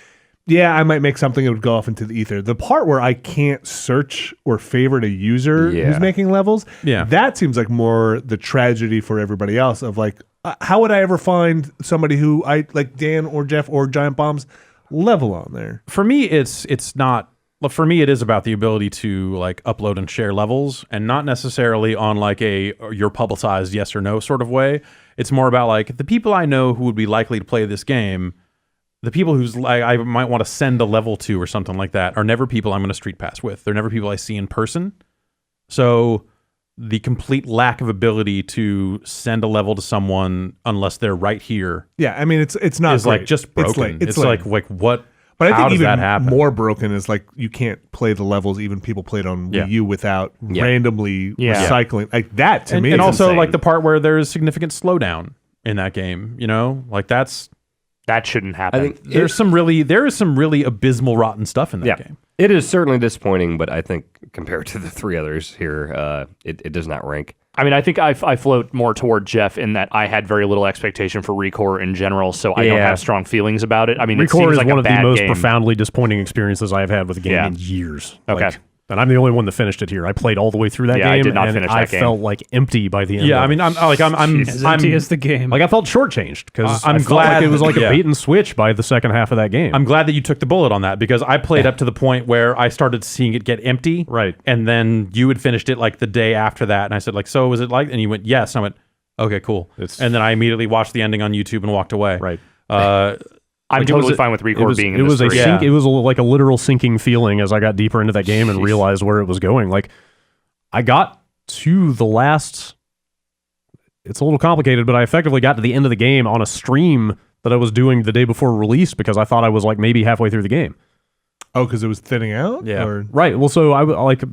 yeah, I might make something that would go off into the ether. The part where I can't search or favorite a user who's making levels, that seems like more the tragedy for everybody else of like, how would I ever find somebody who I like Dan or Jeff or Giant Bomb's level on there? For me, it's not. Well, for me, it is about the ability to like upload and share levels, and not necessarily on like a you're publicized yes or no sort of way. It's more about like the people I know who would be likely to play this game. The people who's like I might want to send a level to or something like that are never people I'm going to street pass with. They're never people I see in person. So the complete lack of ability to send a level to someone unless they're right here, yeah, I mean it's not is great. like just broken. It's like like what? but I how think does even that happen? more broken is like you can't play the levels even people played on Wii U without randomly recycling. Like that to me, and is also insane. like the part where there's significant slowdown in that game. You know, like That shouldn't happen. I think there is some really abysmal, rotten stuff in that game. It is certainly disappointing, but I think compared to the three others here, it does not rank. I mean, I think I float more toward Jeff in that I had very little expectation for Recore in general, so I don't have strong feelings about it. I mean, it Recore seems is like one a of the bad most game. profoundly disappointing experiences I've had with a game in years. Okay. And I'm the only one that finished it here. I played all the way through that game. I did not and finish I that game. felt like empty by the end. Yeah, of I mean, it. As empty as the game. Like I felt shortchanged because I'm I felt glad like it was like yeah. a bait and switch by the second half of that game. I'm glad that you took the bullet on that because I played up to the point where I started seeing it get empty. Right. And then you had finished it like the day after that. And I said, like, so was it like, and you went, yes. And I went, okay, cool. And then I immediately watched the ending on YouTube and walked away. Right. I'm Like, totally fine with Recore being in it was this a three. sink, it was like a literal sinking feeling as I got deeper into that game and realized where it was going. Like I got to the last, it's a little complicated, but I effectively got to the end of the game on a stream that I was doing the day before release because I thought I was like maybe halfway through the game. Oh, because it was thinning out? Yeah. Or? Right. Well, so I like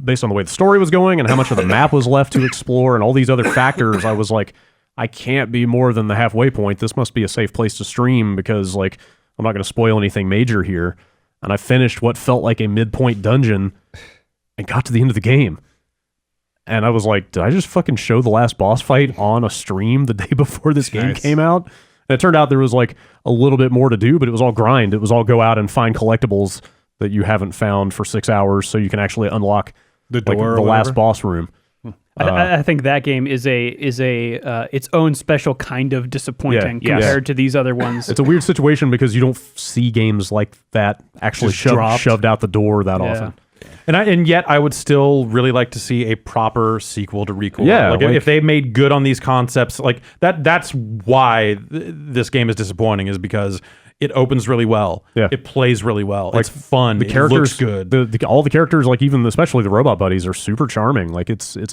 based on the way the story was going and how much of the map was left to explore and all these other factors, I was like, I can't be more than the halfway point. This must be a safe place to stream because like I'm not going to spoil anything major here. And I finished what felt like a midpoint dungeon and got to the end of the game. And I was like, did I just fucking show the last boss fight on a stream the day before this game came out? And it turned out there was like a little bit more to do, but it was all grind. It was all go out and find collectibles that you haven't found for 6 hours so you can actually unlock The like, door or the last whatever? boss room. I think that game is a its own special kind of disappointing Yeah, compared to these other ones. It's a weird situation because you don't see games like that actually Just dropped. shoved out the door that Yeah. often. And yet I would still really like to see a proper sequel to Recore. Yeah, like like- if they made good on these concepts, like that's why this game is disappointing is because it opens really well. Yeah. It plays really well. It's fun. The characters, it looks good. all the characters, like even especially the robot buddies, are super charming. Like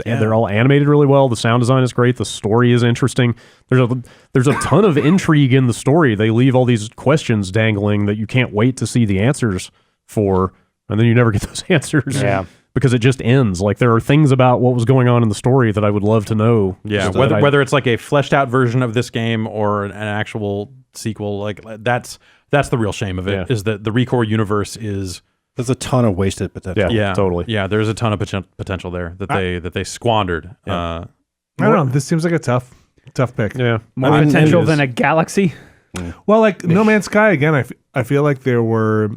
they're all animated really well. The sound design is great. The story is interesting. There's a ton of intrigue in the story. They leave all these questions dangling that you can't wait to see the answers for, and then you never get those answers. Yeah. Because it just ends. Like there are things about what was going on in the story that I would love to know. Yeah, so that whether it's like a fleshed out version of this game or an actual sequel, like that's the real shame of it. Yeah. Is that the Recore universe is There's a ton of wasted potential. Yeah, totally. Yeah, there's a ton of potential there that they squandered. I don't know. This seems like a tough pick. Yeah. More I mean, potential it than is. a galaxy. Well, like No Man's Sky, again, I feel like there were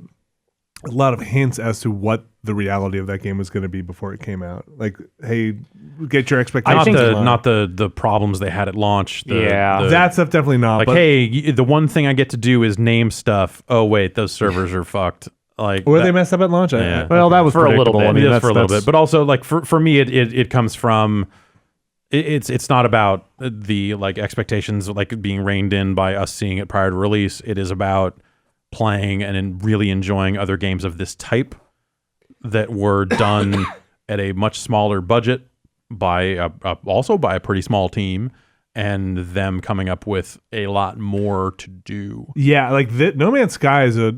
a lot of hints as to what the reality of that game was going to be before it came out. Like, hey, get your expectations in line. not the problems they had at launch. That stuff definitely not. like, but hey, the one thing I get to do is name stuff. Oh wait, those servers are fucked. Like, were that- they messed up at launch? Yeah. Well, that was For a little predictable. bit. I mean, Yes, that's for a little that's- bit, but also like for me, it comes from. It's not about the like expectations like being reined in by us seeing it prior to release. It is about playing and really enjoying other games of this type that were done at a much smaller budget by also by a pretty small team, and them coming up with a lot more to do. Yeah, like No Man's Sky is a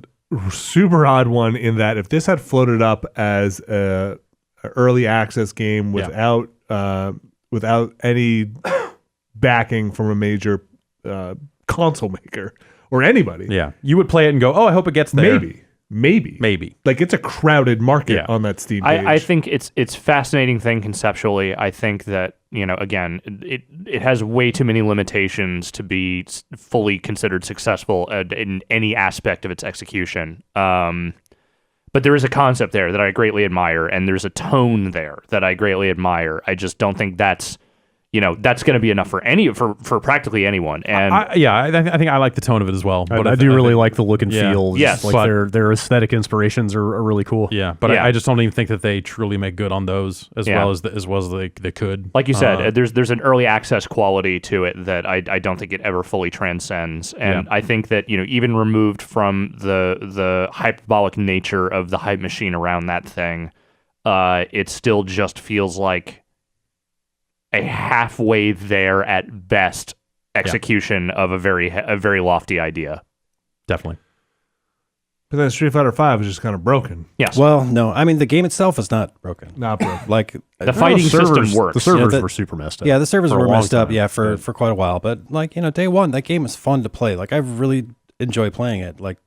super odd one in that if this had floated up as a early access game without without any backing from a major console maker or anybody. Yeah. You would play it and go, oh, I hope it gets there. Maybe. Like, it's a crowded market on that Steam page. I think it's fascinating thing conceptually. I think that, again, it has way too many limitations to be fully considered successful in any aspect of its execution. But there is a concept there that I greatly admire, and there's a tone there that I greatly admire. I just don't think that's going to be enough for practically anyone. And I think I like the tone of it as well. But I do really like the look and Yeah. feel. Yes, Just like but- their aesthetic inspirations are really cool. Yeah, but Yeah. I just don't even think that they truly make good on those as Yeah. well as they could. like you said, there's an early access quality to it that I don't think it ever fully transcends. And I think that even removed from the hyperbolic nature of the hype machine around that thing, it still just feels like a halfway there at best execution of a very lofty idea. Definitely. But then Street Fighter V is just kind of broken. Yes. Well, no, I mean the game itself is not broken. Not broken. Like The fighting system works. The servers Yeah, were super messed up. yeah, the servers for a were long messed up. time. Yeah, for quite a while. But like day one, that game is fun to play. Like I really enjoy playing it. Like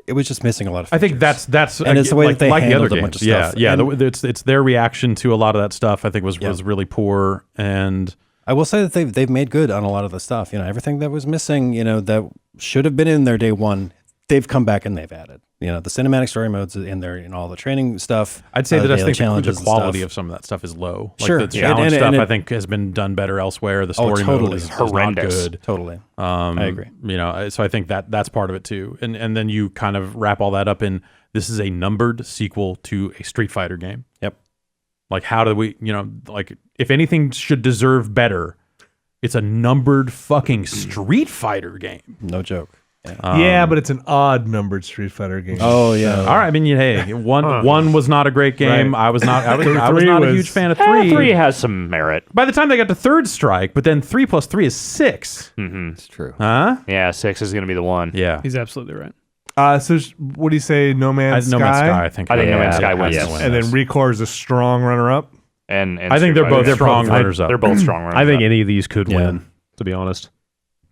it was just missing a lot of I features. think that's And it's the way that they the other handled a games. bunch of Yeah, stuff. yeah. And- It's their reaction to a lot of that stuff. I think was really poor. And I will say that they've made good on a lot of the stuff. Everything that was missing, that should have been in their day one, they've come back and they've added. The cinematic story modes in there, and all the training stuff. I'd say that I daily think challenges the and quality stuff. of some of that stuff is low. Like Sure. the Yeah. challenge And stuff it- I think has been done better elsewhere. The story mode totally. is Horrendous. not good. Totally. I agree. So I think that's part of it too. And then you kind of wrap all that up in this is a numbered sequel to a Street Fighter game. Yep. Like how do we, like if anything should deserve better, it's a numbered fucking Street Fighter game. No joke. Yeah, but it's an odd numbered Street Fighter game. Oh yeah. All right, I mean, hey, one was not a great game. Right. I was not a huge fan of three. 3 has some merit. By the time they got to Third Strike, but then 3 plus 3 is 6. It's true. Huh? Yeah, 6 is going to be the one. Yeah. He's absolutely right. So what do you say? No Man's Sky? No Man's Sky, I think. I think No Man's Yeah, Sky wins. yes. And then Recore is a strong runner-up. And I think they're Street both Fighter. strong runners up. They're both strong runners I think up. any of these could Yeah. win. To be honest,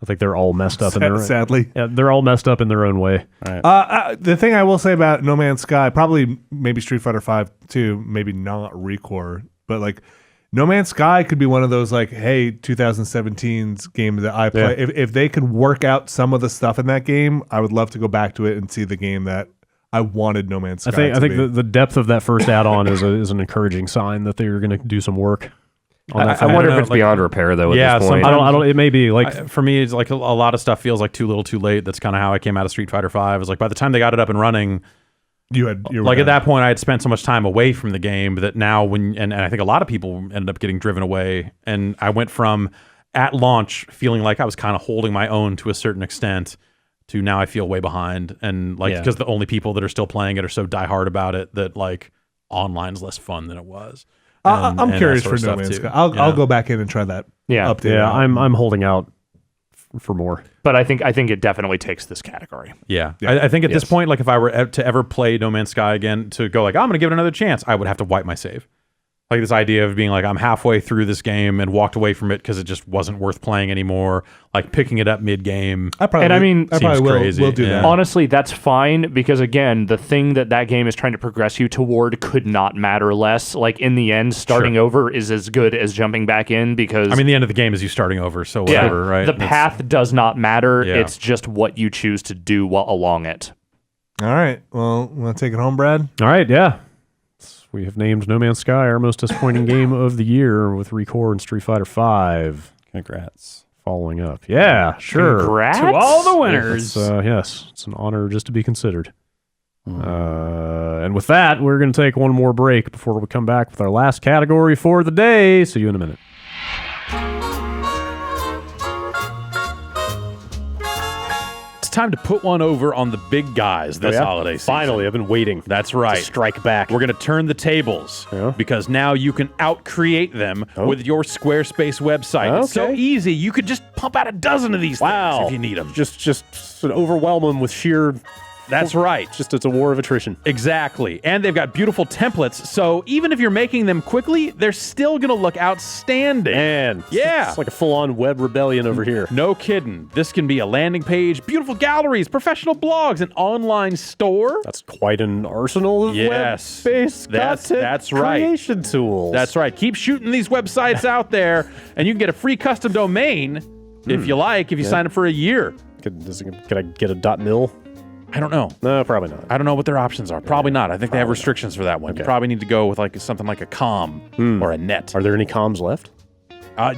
I think they're all messed up in their Sadly. Yeah, they're all messed up in their own way. The thing I will say about No Man's Sky, probably maybe Street Fighter V too, maybe not Recore, but like No Man's Sky could be one of those like, hey, 2017's game that I play. Yeah. If they could work out some of the stuff in that game, I would love to go back to it and see the game that I wanted No Man's Sky. I think the depth of that first add-on is an encouraging sign that they're going to do some work. On that I wonder don't if it's know, beyond repair though. At Yeah, this point. some- I don't. It may be like For me, it's like a lot of stuff feels like too little, too late. That's kind of how I came out of Street Fighter V. It's like by the time they got it up and running, you were like at that point, I had spent so much time away from the game that now and I think a lot of people ended up getting driven away. And I went from at launch feeling like I was kind of holding my own to a certain extent to now I feel way behind. And like, because the only people that are still playing it are so diehard about it that like online's less fun than it was. I'm and curious that for sort of No stuff Man's too. Sky. I'll Yeah. go back in and try that. Yeah. update. yeah. out. I'm holding out for more. But I think it definitely takes this category. Yeah. Yeah. I think at this point, like if I were to ever play No Man's Sky again, to go like, I'm going to give it another chance, I would have to wipe my save. Like this idea of being like, I'm halfway through this game and walked away from it because it just wasn't worth playing anymore. Like picking it up mid-game. I probably, And I mean, I probably seems will, crazy, will do yeah. that. Honestly, that's fine because again, the thing that game is trying to progress you toward could not matter less. Like in the end, starting over is as good as jumping back in because I mean, the end of the game is you starting over, so yeah, whatever, right? the path does not matter. Yeah. It's just what you choose to do while along it. All right. Well, want to take it home, Brad? All right, yeah. We have named No Man's Sky our most disappointing game of the year with Recore and Street Fighter V Congrats. following up. Yeah, sure. Congrats To all the winners. Yes, it's an honor just to be considered. And with that, we're going to take one more break before we come back with our last category for the day. See you in a minute. It's time to put one over on the big guys this holiday season. Finally, I've been waiting. That's right. To strike back. We're going to turn the tables because now you can out-create them with your Squarespace website. It's so Okay. easy. You could just pump out a dozen of these things if you need them. Just overwhelm them with sheer That's right. It's a war of attrition. Exactly. And they've got beautiful templates, so even if you're making them quickly, they're still going to look outstanding. And Yeah. it's like a full-on web rebellion over here. No kidding. This can be a landing page, beautiful galleries, professional blogs, an online store. That's quite an arsenal of Yes. web-based content That's right. creation tools. That's right. Keep shooting these websites out there, and you can get a free custom domain if you like, if you sign up for a year. Can I get a .mil? I don't know. No, probably not. I don't know what their options are. Probably not. I think they have restrictions for that one. You probably need to go with like something like a com or a net. Are there any comms left?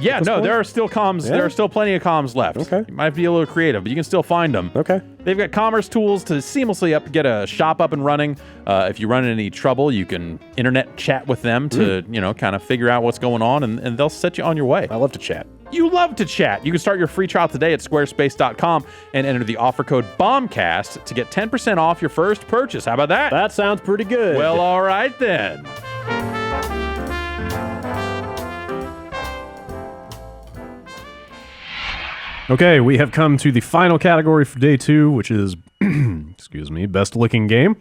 Yeah, no, there are still comms. Yeah. There are still plenty of comms left. Okay. You might be a little creative, but you can still find them. Okay. They've got commerce tools to seamlessly get a shop up and running. If you run into any trouble, you can internet chat with them to, kind of figure out what's going on, and they'll set you on your way. I love to chat. You love to chat. You can start your free trial today at squarespace.com and enter the offer code BOMBCAST to get 10% off your first purchase. How about that? That sounds pretty good. Well, all right then. Okay, we have come to the final category for day 2, which is, excuse me, best looking game,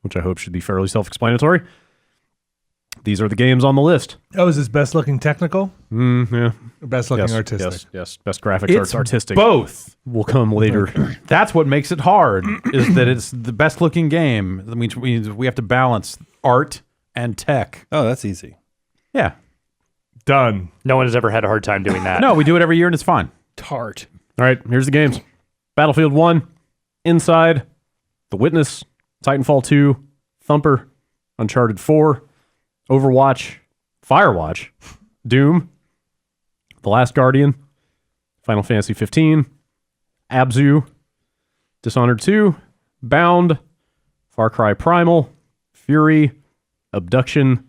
which I hope should be fairly self-explanatory. These are the games on the list. Oh, is this best looking technical? Yeah. Or best looking Yes, artistic? yes. Best graphics, It's artistic. both. Will come later. That's what makes it hard, is that it's the best looking game. That means we have to balance art and tech. Oh, that's easy. Yeah. Done. No one has ever had a hard time doing that. No, we do it every year and it's fine. Tart. All right, here's the games. Battlefield 1, Inside, The Witness, Titanfall 2, Thumper, Uncharted 4, Overwatch, Firewatch, Doom, The Last Guardian, Final Fantasy 15, Abzu, Dishonored 2, Bound, Far Cry Primal, Fury, Abduction,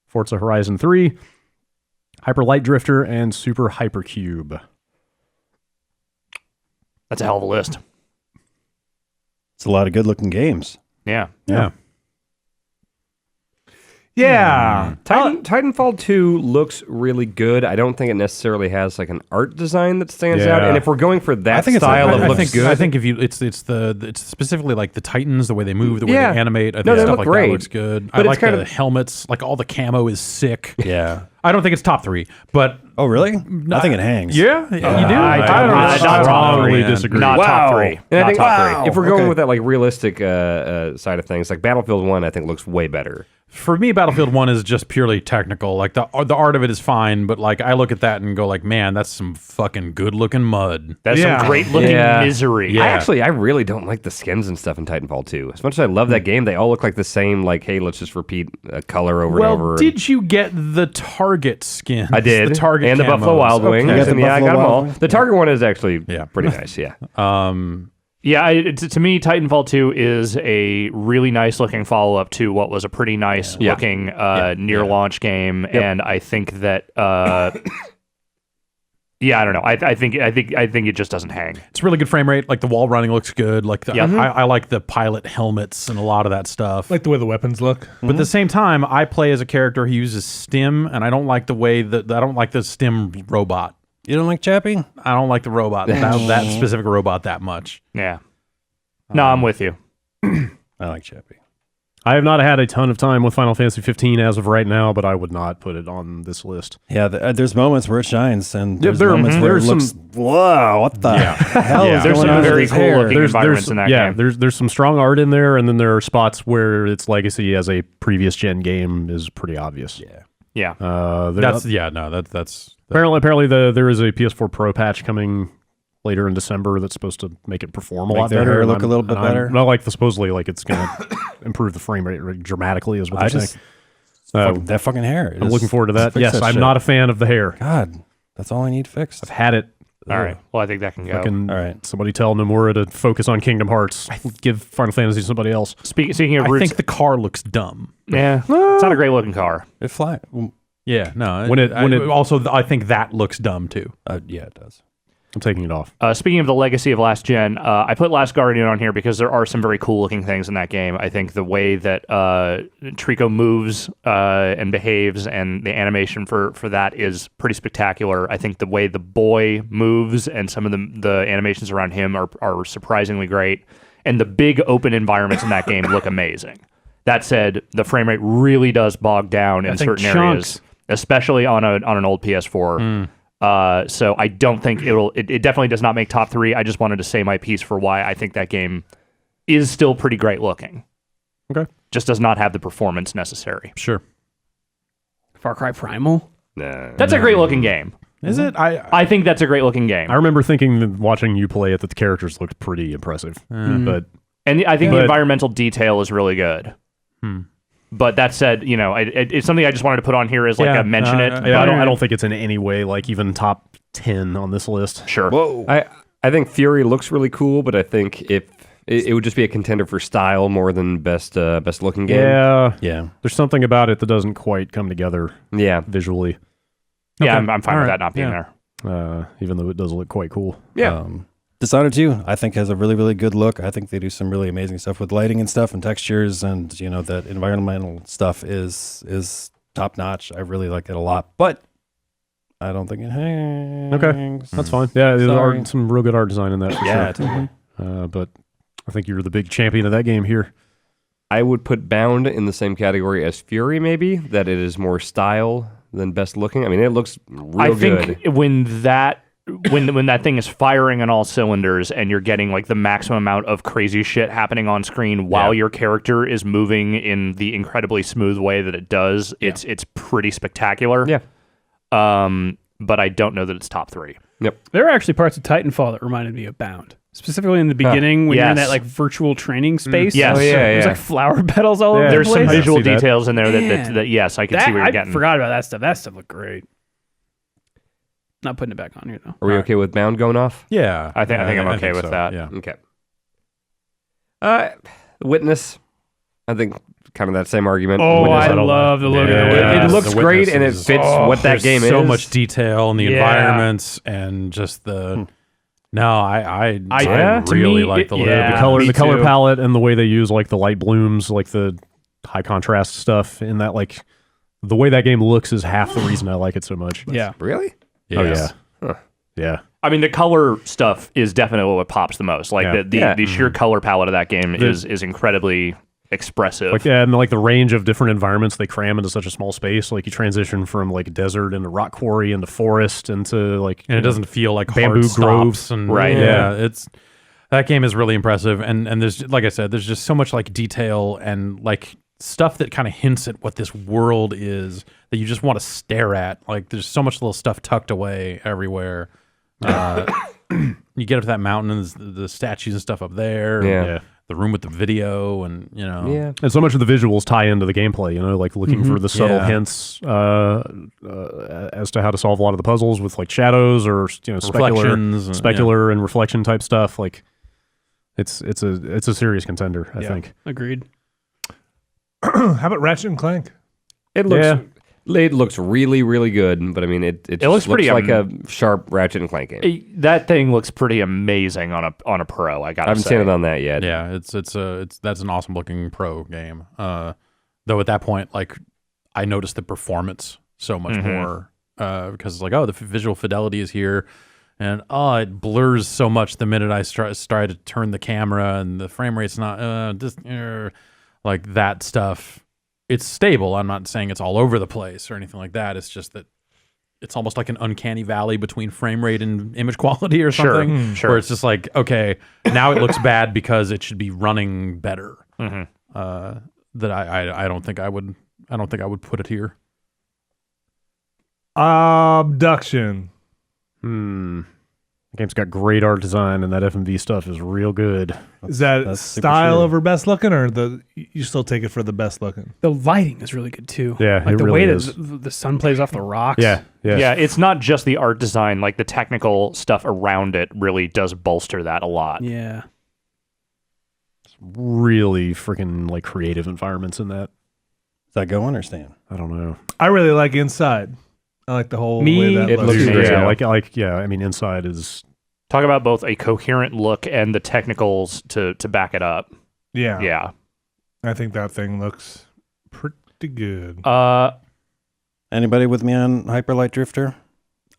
Forza Horizon 3, Hyper Light Drifter, and Super Hypercube. That's a hell of a list. It's a lot of good looking games. Yeah. Yeah. Yeah. Titanfall 2 looks really good. I don't think it necessarily has like an art design that stands out. Yeah. And if we're going for that I think it's style like- of I looks think good, I think if you it's specifically like the Titans, the way they move, the way Yeah. they animate. I No, think they stuff look like great. that looks good. But I it's like kind the of- helmets. Like all the camo is sick. Yeah. I don't think it's top 3, but Oh, really? I think it hangs. yeah, you do. I don't know. I Not strongly man. disagree. Not top three. and I Not think top three. if we're going Okay. with that like realistic side of things, like Battlefield 1, I think looks way better. For me, Battlefield 1 is just purely technical. Like the art of it is fine, but like I look at that and go like, man, that's some fucking good looking mud. That's Yeah. some great looking Yeah. misery. Yeah. I really don't like the skins and stuff in Titanfall 2. As much as I love that game, they all look like the same. Like, hey, let's just repeat a color over and over. Well, did you get the Target skins? I did. The Target and the Buffalo camos. Wild Wings. You got the And yeah, I Buffalo got them Wild all. Wings? The Target one is actually Yeah. pretty nice. Yeah. Yeah, to me, Titanfall 2 is a really nice looking follow up to what was a pretty nice looking near launch game, and I think that yeah, I don't know. I think it just doesn't hang. It's really good frame rate. Like the wall running looks good. Like Yeah. I like the pilot helmets and a lot of that stuff. Like the way the weapons look. But at the same time, I play as a character who uses stim, and I don't like the way that I don't like the stim robot. You don't like Chappie? I don't like the robot that specific robot that much. Yeah. No, I'm with you. I like Chappie. I have not had a ton of time with Final Fantasy 15 as of right now, but I would not put it on this list. Yeah, there's moments where it shines, and there's there- moments where it there's looks, whoa, what the hell is There's going some on very with his cool hair? looking environments in that game. there's some strong art in there, and then there are spots where its legacy as a previous gen game is pretty obvious. Yeah. That's that's Apparently there is a PS4 Pro patch coming later in December that's supposed to make it perform a Make lot their better. hair and look a little bit better? Not like supposedly like it's going to improve the frame rate dramatically is what I they're just saying. that fucking hair. I'm looking forward to that. Fix Yes, I'm shit. not a fan of the hair. God, that's all I need fixed. I've had it. All right. Well, I think that can go. Fucking, All right. Somebody tell Nomura to focus on Kingdom Hearts. Give Final Fantasy to somebody else. Speaking of I roots, think the car looks dumb. yeah, it's not a great looking car. It fly. Yeah, no. When it- also, I think that looks dumb too. Yeah, it does. I'm taking it off. Speaking of the legacy of last gen, I put Last Guardian on here because there are some very cool looking things in that game. I think the way that Trico moves and behaves and the animation for that is pretty spectacular. I think the way the boy moves and some of the animations around him are surprisingly great. and the big open environments in that game look amazing. That said, the frame rate really does bog down in certain areas, especially on an old PS4. So I don't think it definitely does not make top 3. I just wanted to say my piece for why I think that game is still pretty great looking. Okay. Just does not have the performance necessary. Sure. Far Cry Primal. Nah. That's a great looking game. Is it? I think that's a great looking game. I remember thinking, watching you play it, that the characters looked pretty impressive. But And I think the environmental detail is really good. But that said, it's something I just wanted to put on here as like a mention it. yeah, I don't think it's in any way like even top 10 on this list. Sure. Whoa. I think Fury looks really cool, but I think if it would just be a contender for style more than best looking game. Yeah. There's something about it that doesn't quite come together Yeah. visually, Yeah, I'm fine with that not being there. even though it does look quite cool. Yeah. Dishonored 2, I think, has a really, really good look. I think they do some really amazing stuff with lighting and stuff and textures, and that environmental stuff is top notch. I really like it a lot, but I don't think it hangs. Okay, that's fine. Yeah, there's some real good art design in that. For Yeah, sure. totally. But I think you're the big champion of that game here. I would put Bound in the same category as Fury, maybe, that it is more style than best looking. I mean, it looks real good. When that thing is firing on all cylinders and you're getting like the maximum amount of crazy shit happening on screen while your character is moving in the incredibly smooth way that it does, it's pretty spectacular. Yeah. But I don't know that it's top 3. Yep. There are actually parts of Titanfall that reminded me of Bound. Specifically in the beginning when you're in that like virtual training space. Yes. Oh, yeah, There's yeah. like flower petals all over the There's place. some visual see that. details in there Man. that yes, I can see what you're I getting. forgot about that stuff. That stuff looked great. Not putting it back on here though. Are we okay with Bound going off? Yeah. I think I'm okay with so, that. Yeah. Okay. Witness, I think kind of that same argument. Oh, Witness, I don't love the look of the Yeah. It looks The great and it Witness fits what that There's game is. so much detail in the Yeah. environments and just the. No, I to really me, like the look. yeah. The color too. palette and the way they use like the light blooms, like the high contrast stuff in that, like the way that game looks is half the reason I like it so much. Yeah. Really? Yes. Oh yeah. Yeah. I mean, the color stuff is definitely what pops the most. Like Yeah. the sheer color palette of that game is incredibly expressive. Like and like the range of different environments they cram into such a small space. Like you transition from like desert into rock quarry into forest into like And it doesn't feel like bamboo hard groves. stops and Right. Yeah, it's that game is really impressive, and there's, like I said, there's just so much like detail and like stuff that kind of hints at what this world is that you just want to stare at. Like there's so much little stuff tucked away everywhere. You get up to that mountain and there's the statues and stuff up there. Yeah. Yeah. The room with the video and Yeah. And so much of the visuals tie into the gameplay, like looking for the subtle Yeah. hints as to how to solve a lot of the puzzles with like shadows or Reflections, specular and reflection type stuff. Like it's a serious contender, I think. Agreed. How about Ratchet and Clank? It looks really, really good, but I mean, it just looks looks pretty, like a sharp Ratchet and Clank game. That thing looks pretty amazing on a pro. I I gotta haven't say. seen it on that yet. Yeah, that's an awesome looking pro game. Though at that point, like I noticed the performance so much more because it's like, oh, the visual fidelity is here, and it blurs so much the minute I start to turn the camera, and the frame rate's not like that stuff. It's stable. I'm not saying it's all over the place or anything like that. It's just that it's almost like an uncanny valley between frame rate and image quality or something. Sure. Where it's just like, okay, now it looks bad because it should be running better. That I don't think I would put it here. Abduction. The game's got great art design and that FMV stuff is real good. Is that that's super style true. over best looking, or you still take it for the best looking? The lighting is really good too. Yeah, like it the really way is. that the sun plays off the rocks. Yeah. It's not just the art design. Like the technical stuff around it really does bolster that a lot. Yeah. Really freaking like creative environments in that. Is that going or staying? I don't know. I really like Inside. I like the whole Me, way that it looks. looks great. Yeah, I mean Inside is Talk about both a coherent look and the technicals to back it up. Yeah. Yeah. I think that thing looks pretty good. Anybody with me on Hyperlight Drifter?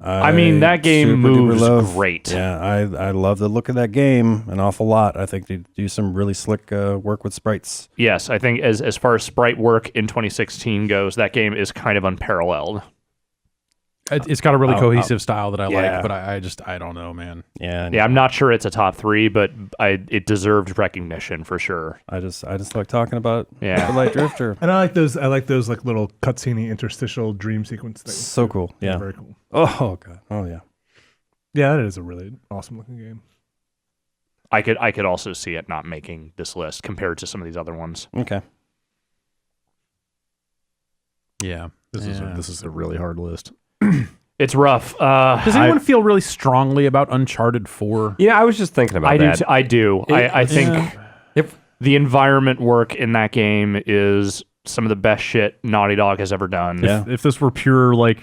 I mean, that game super duper moves love- great. Yeah, I love the look of that game an awful lot. I think they do some really slick work with sprites. Yes, I think as far as sprite work in 2016 goes, that game is kind of unparalleled. It's got a really cohesive style that I yeah. like, but I don't know, man. Yeah, Yeah, I'm not sure it's a top 3, but it deserved recognition for sure. I just like talking about Yeah. the Light Drifter. And I like those like little cutscene interstitial dream sequence things. So cool. Yeah. Very cool. Oh god. Oh yeah. Yeah, that is a really awesome looking game. I could also see it not making this list compared to some of these other ones. Okay. Yeah. This is a really hard list. It's rough. Does anyone feel really strongly about Uncharted 4? Yeah, I was just thinking about that. I do. I think If the environment work in that game is some of the best shit Naughty Dog has ever done. Yeah. If this were pure, like,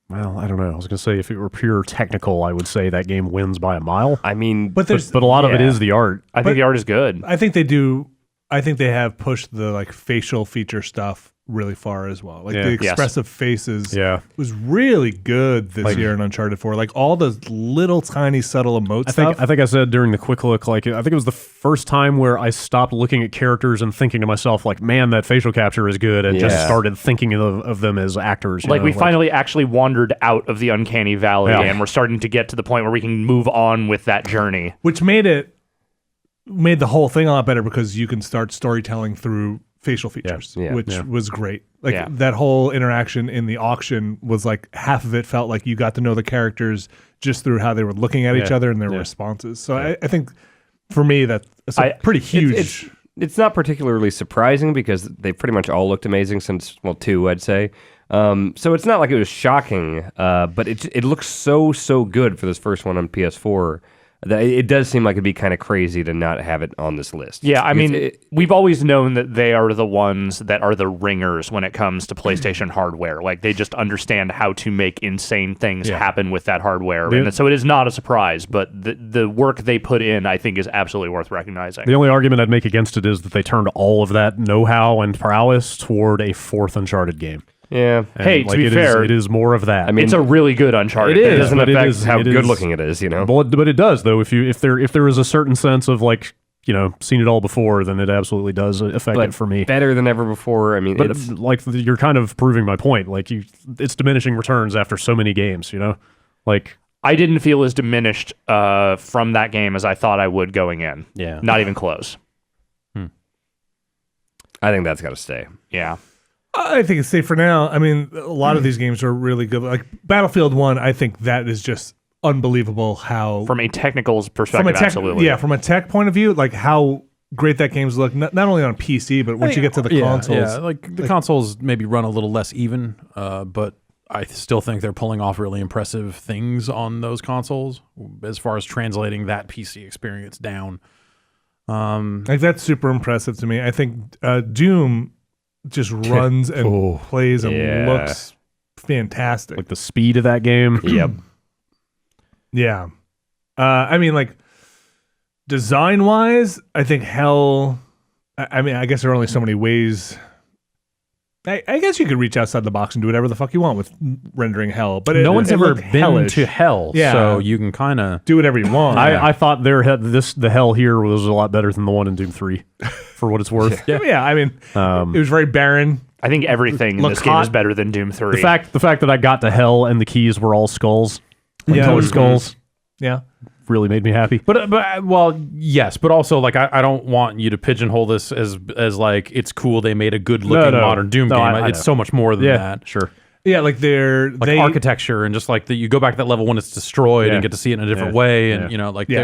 well, I don't know. I was going to say if it were pure technical, I would say that game wins by a mile. I mean, But there's But a lot of it yeah. is the art. I think the art is good. I think they do. I think they have pushed the like facial feature stuff really far as well. Like Yeah. the Yes. expressive faces Yeah. was really good this Like- year in Uncharted 4. Like all the little tiny subtle emote stuff. I think I said during the quick look, like, I think it was the first time where I stopped looking at characters and thinking to myself, like, man, that facial capture is good, and just Yeah. started thinking of them as actors. you Like know, we finally actually wandered out of the uncanny valley, Yeah. and we're starting to get to the point where we can move on with that journey. Which made the whole thing a lot better because you can start storytelling through facial features, Yeah. which Yeah. was great. Like Yeah. that whole interaction in the auction was like half of it felt like you got to know the characters just through how they were looking at each Yeah. other and their Yeah. responses. So I think for me that's a pretty huge. It's not particularly surprising because they pretty much all looked amazing since, well, 2, I'd say. So it's not like it was shocking, but it looks so good for this first one on PS4 that it does seem like it'd be kind of crazy to not have it on this list. Yeah, I Because mean, we've always known that they are the ones that are the ringers when it comes to PlayStation hardware. Like, they just understand how to make insane things happen with that hardware. Yeah. And so it is not a surprise, but the work they put in, I think, is absolutely worth recognizing. The only argument I'd make against it is that they turned all of that know-how and prowess toward a fourth Uncharted game. yeah. And, Hey, to be fair, it is more of that. I mean, it's a really good Uncharted. It it is, doesn't but it affect is- how it good is- looking it is, you know? but it does, though. If there is a certain sense of, like, you know, seen it all before, then it absolutely does affect But it for me. better than ever before. I mean, But it's like, you're kind of proving my point. Like, it's diminishing returns after so many games. You know, like, I didn't feel as diminished from that game as I thought I would going in. Yeah. Not even close. I think that's got to stay. Yeah. I think it's safe for now. I mean, a lot of these games are really good. Like Battlefield 1, I think that is just unbelievable how From a technical perspective, absolutely. Yeah, from a tech point of view, like how great that game's look, not only on PC, but once you get to the consoles. Yeah, like the consoles maybe run a little less even, but I still think they're pulling off really impressive things on those consoles as far as translating that PC experience down. Like that's super impressive to me. I think Doom just runs and plays and Yeah. looks fantastic. the speed of that game. Yep. Yeah. I mean, like, design wise, I think Hell. I mean, I guess there are only so many ways. I guess you could reach outside the box and do whatever the fuck you want with rendering Hell, but No one's ever looked been hellish. to hell, Yeah. so you can kind of. Do whatever you want. I thought the hell here was a lot better than the one in Doom 3, for what it's worth. yeah, I mean, it was very barren. I think everything in Look this game is hot. better than Doom 3. The fact that I got to hell and the keys were all skulls, like Yeah. colored skulls, Yeah. really made me happy. But well, yes, but also like I don't want you to pigeonhole this as like it's cool they made a good looking No. modern Doom No, game. I It's know. so much more than that. sure. Yeah, like Like architecture and just like you go back to that level when it's destroyed Yeah. and get to see it in a different Yeah. way, and Yeah. you know, like Yeah.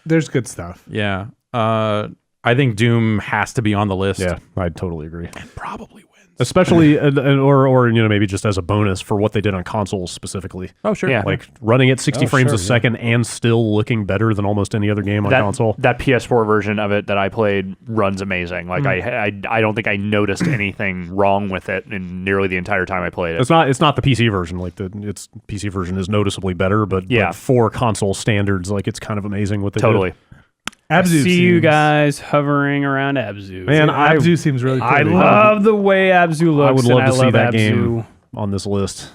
there's good stuff. yeah. I think Doom has to be on the list. Yeah, I totally agree. Probably wins. Especially, or you know, maybe just as a bonus for what they did on consoles specifically. Oh sure. Yeah. Like running at 60 frames sure, a second and still looking better than almost any other game on console. that PS4 version of it that I played runs amazing. Like I don't think I noticed anything wrong with it in nearly the entire time I played it. It's not the PC version. Like its PC version is noticeably better, but Yeah. but for console standards, like it's kind of amazing what they Totally. did. Abzu See you seems- guys hovering around Abzu. Man, Abzu seems really cool. I love the way Abzu looks. I would love and to see love that Abzu. game on this list.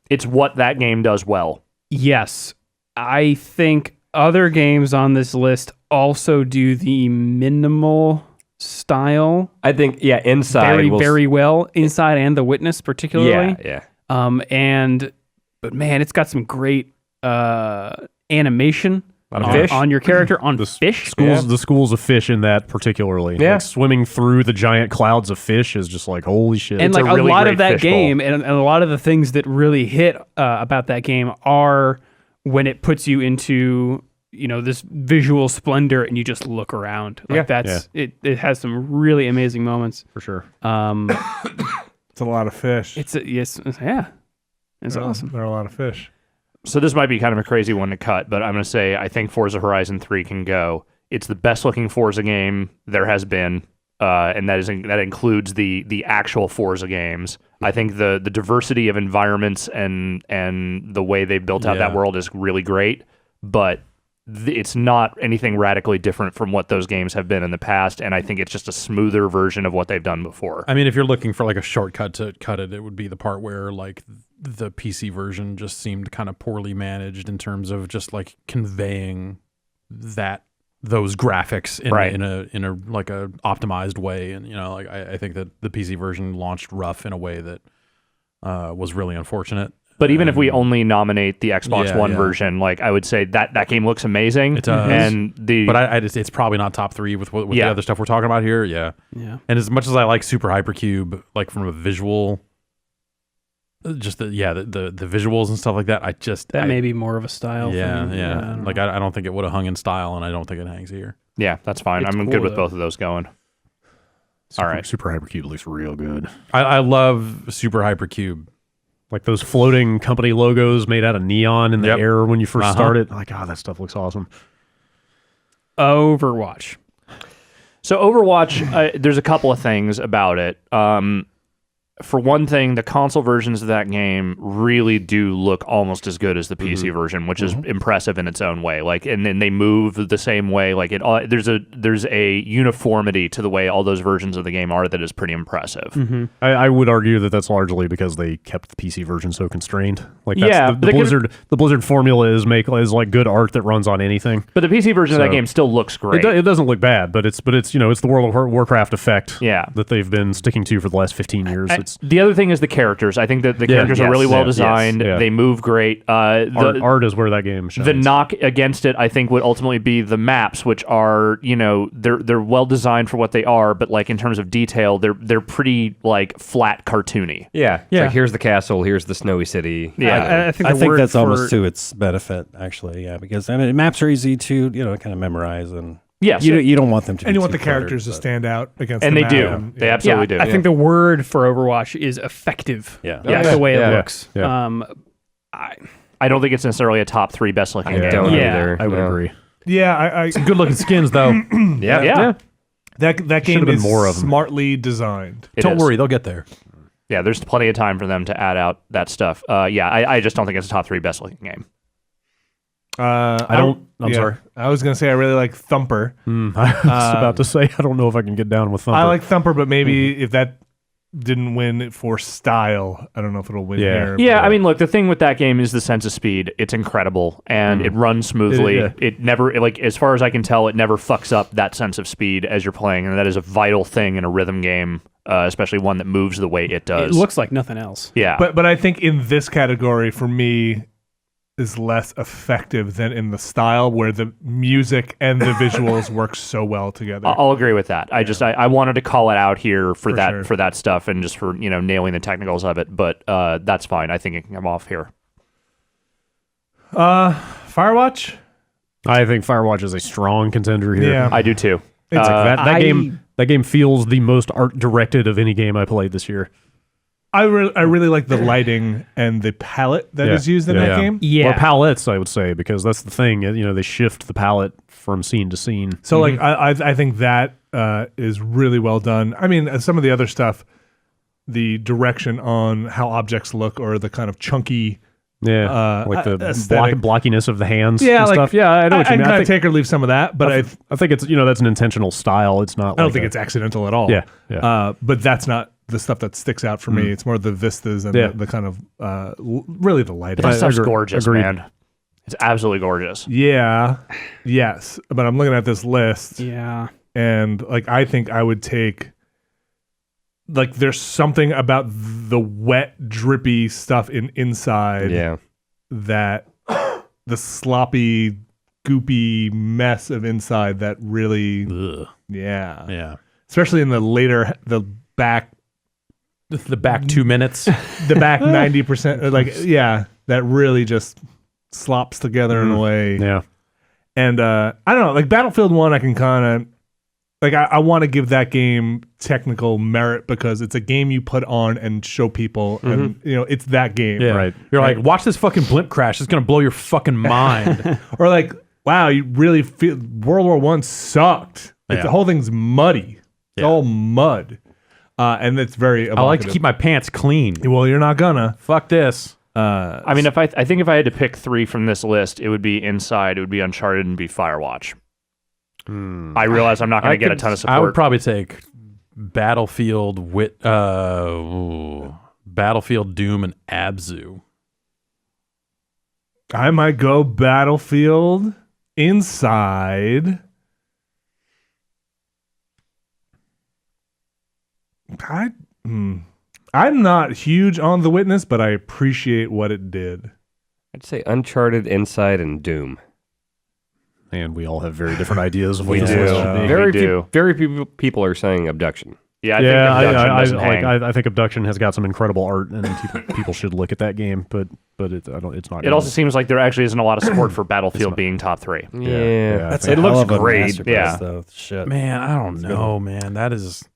It's what that game does well. Yes. I think other games on this list also do the minimal style I think, Inside very, will very well. Inside and The Witness particularly. Yeah. But man, it's got some great animation fish? on your character, on The fish. The schools of fish in that particularly. Yeah. Like swimming through the giant clouds of fish is just like, holy shit. And It's like a really lot great of that fishbowl. game and a lot of the things that really hit about that game are when it puts you into this visual splendor and you just look around. Like it has some really amazing moments. for sure. It's a lot of fish. It's awesome. There are a lot of fish. So this might be kind of a crazy one to cut, but I'm going to say I think Forza Horizon 3 can go. It's the best looking Forza game there has been, and that includes the actual Forza games. I think the diversity of environments and the way they built out that world is really great, but it's not anything radically different from what those games have been in the past, and I think it's just a smoother version of what they've done before. I mean, if you're looking for like a shortcut to cut it, it would be the part where like the PC version just seemed kind of poorly managed in terms of just like conveying those graphics in a like a optimized way, and like I think that the PC version launched rough in a way that was really unfortunate. But even if we only nominate the Xbox One version, like I would say that game looks amazing. It does. And But it's probably not top 3 with the other stuff we're talking about here. Yeah. Yeah. And as much as I like Super Hypercube, like from a visual, just the visuals and stuff like that, That may be more of a style thing. I don't Like know. I don't think it would have hung in style, and I don't think it hangs here. yeah, that's fine. It's I'm cool, good with though. both of those going. All right. Super Hypercube looks real good. I love Super Hypercube. Like those floating company logos made out of neon in the Yep. air when you 1st Uh-huh. started. Like, that stuff looks awesome. Overwatch. So Overwatch, there's a couple of things about it. For one thing, the console versions of that game really do look almost as good as the PC version, which is impressive in its own way. Like, and then they move the same way. Like, there's a uniformity to the way all those versions of the game are that is pretty impressive. I would argue that that's largely because they kept the PC version so constrained. Like, that's Yeah, the Blizzard formula is like good art that runs on anything. But the PC version of that So- game still looks great. It doesn't look bad, but it's it's the World of Warcraft effect that they've been sticking to for the last 15 years. The other thing is the characters. I think that the characters are really well designed. yes. They move great. Art is where that game shines. The knock against it, I think, would ultimately be the maps, which are, they're well designed for what they are, but like in terms of detail, they're pretty like flat cartoony. Yeah. It's like, here's the castle, here's the snowy city. Yeah. I I think word that's for- almost to its benefit, actually. Yeah, because maps are easy to kind of memorize, and Yes. you don't want them to. And be you want too the characters to cluttered, stand out against And the they map. do. And, They absolutely do. I think the word for Overwatch is effective. Yeah. That's Yeah. the way it Yeah. looks. Yeah. I don't think it's necessarily a top 3 best looking I game. don't Yeah. either. I would No. agree. I Good looking skins though. Yeah. that game been is more of 'em. smartly designed. It Don't is. worry, they'll get there. Yeah, there's plenty of time for them to add out that stuff. I just don't think it's a top 3 best looking game. I'm sorry. I was gonna say I really like Thumper. I was about to say, I don't know if I can get down with Thumper. I like Thumper, but maybe if that didn't win for style, I don't know if it'll win Yeah. here. Yeah, but- I mean, look, the thing with that game is the sense of speed. It's incredible, and it runs smoothly. It never, like, as far as I can tell, it never fucks up that sense of speed as you're playing, and that is a vital thing in a rhythm game, especially one that moves the way it does. It looks like nothing else. yeah. But I think in this category for me is less effective than in the style where the music and the visuals work so well together. I'll agree with that. I wanted to call it out here for that sure. for that stuff and just for nailing the technicals of it, but that's fine. I think it can come off here. Firewatch? I think Firewatch is a strong contender here. Yeah. I do too. It's like That game feels the most art directed of any game I played this year. I really like the lighting and the palette that is used in that game. Yeah. Or palettes, I would say, because that's the thing. They shift the palette from scene to scene. So like I think that is really well done. I mean, some of the other stuff, the direction on how objects look or the kind of chunky Like the aesthetic. blockiness of the hands Yeah, and like, stuff. Yeah, I know what you I mean. kind I of take or leave some of that, but I think it's that's an intentional style. It's not. I don't think it's accidental at all. Yeah, yeah. But that's not the stuff that sticks out for me. It's more the vistas and Yeah. the kind of really the lighting. That stuff's agree- gorgeous, agreed. man. It's absolutely gorgeous. Yeah, yes, but I'm looking at this list, Yeah. and like I think I would take. Like there's something about the wet, drippy stuff inside Yeah. that the sloppy, goopy mess of inside that really, Ugh. Yeah. especially in the back The back 2 minutes. the back 90%, like that really just slops together in a way. Yeah. And I don't know, like Battlefield 1, I can kind of like I want to give that game technical merit because it's a game you put on and show people, and it's that game. Yeah. Right. You're like, watch this fucking blimp crash. It's going to blow your fucking mind. Or like, wow, you really feel World War One sucked. Like, Yeah. the whole thing's muddy. It's Yeah. all mud. And it's very I like to evocative. keep my pants clean. Well, you're not gonna. Fuck this. I mean, I think if I had to pick 3 from this list, it would be Inside, it would be Uncharted, and be Firewatch. I realize I'm not going to get a ton of support. I would probably take Battlefield, Battlefield, Doom, and Abzu. I might go Battlefield, Inside. I'm not huge on The Witness, but I appreciate what it did. I'd say Uncharted, Inside, and Doom. And we all have very different ideas of what We this do. list should be. Very do. Very few people are saying Abduction. Yeah, I think Abduction doesn't hang. I think Abduction has got some incredible art, and people should look at that game. But it's not. It also seems like there actually isn't a lot of support for Battlefield being top 3. Yeah. That's I a think- hell looks of a great, masterpiece, yeah. though. Shit. Man, I don't know, man. That is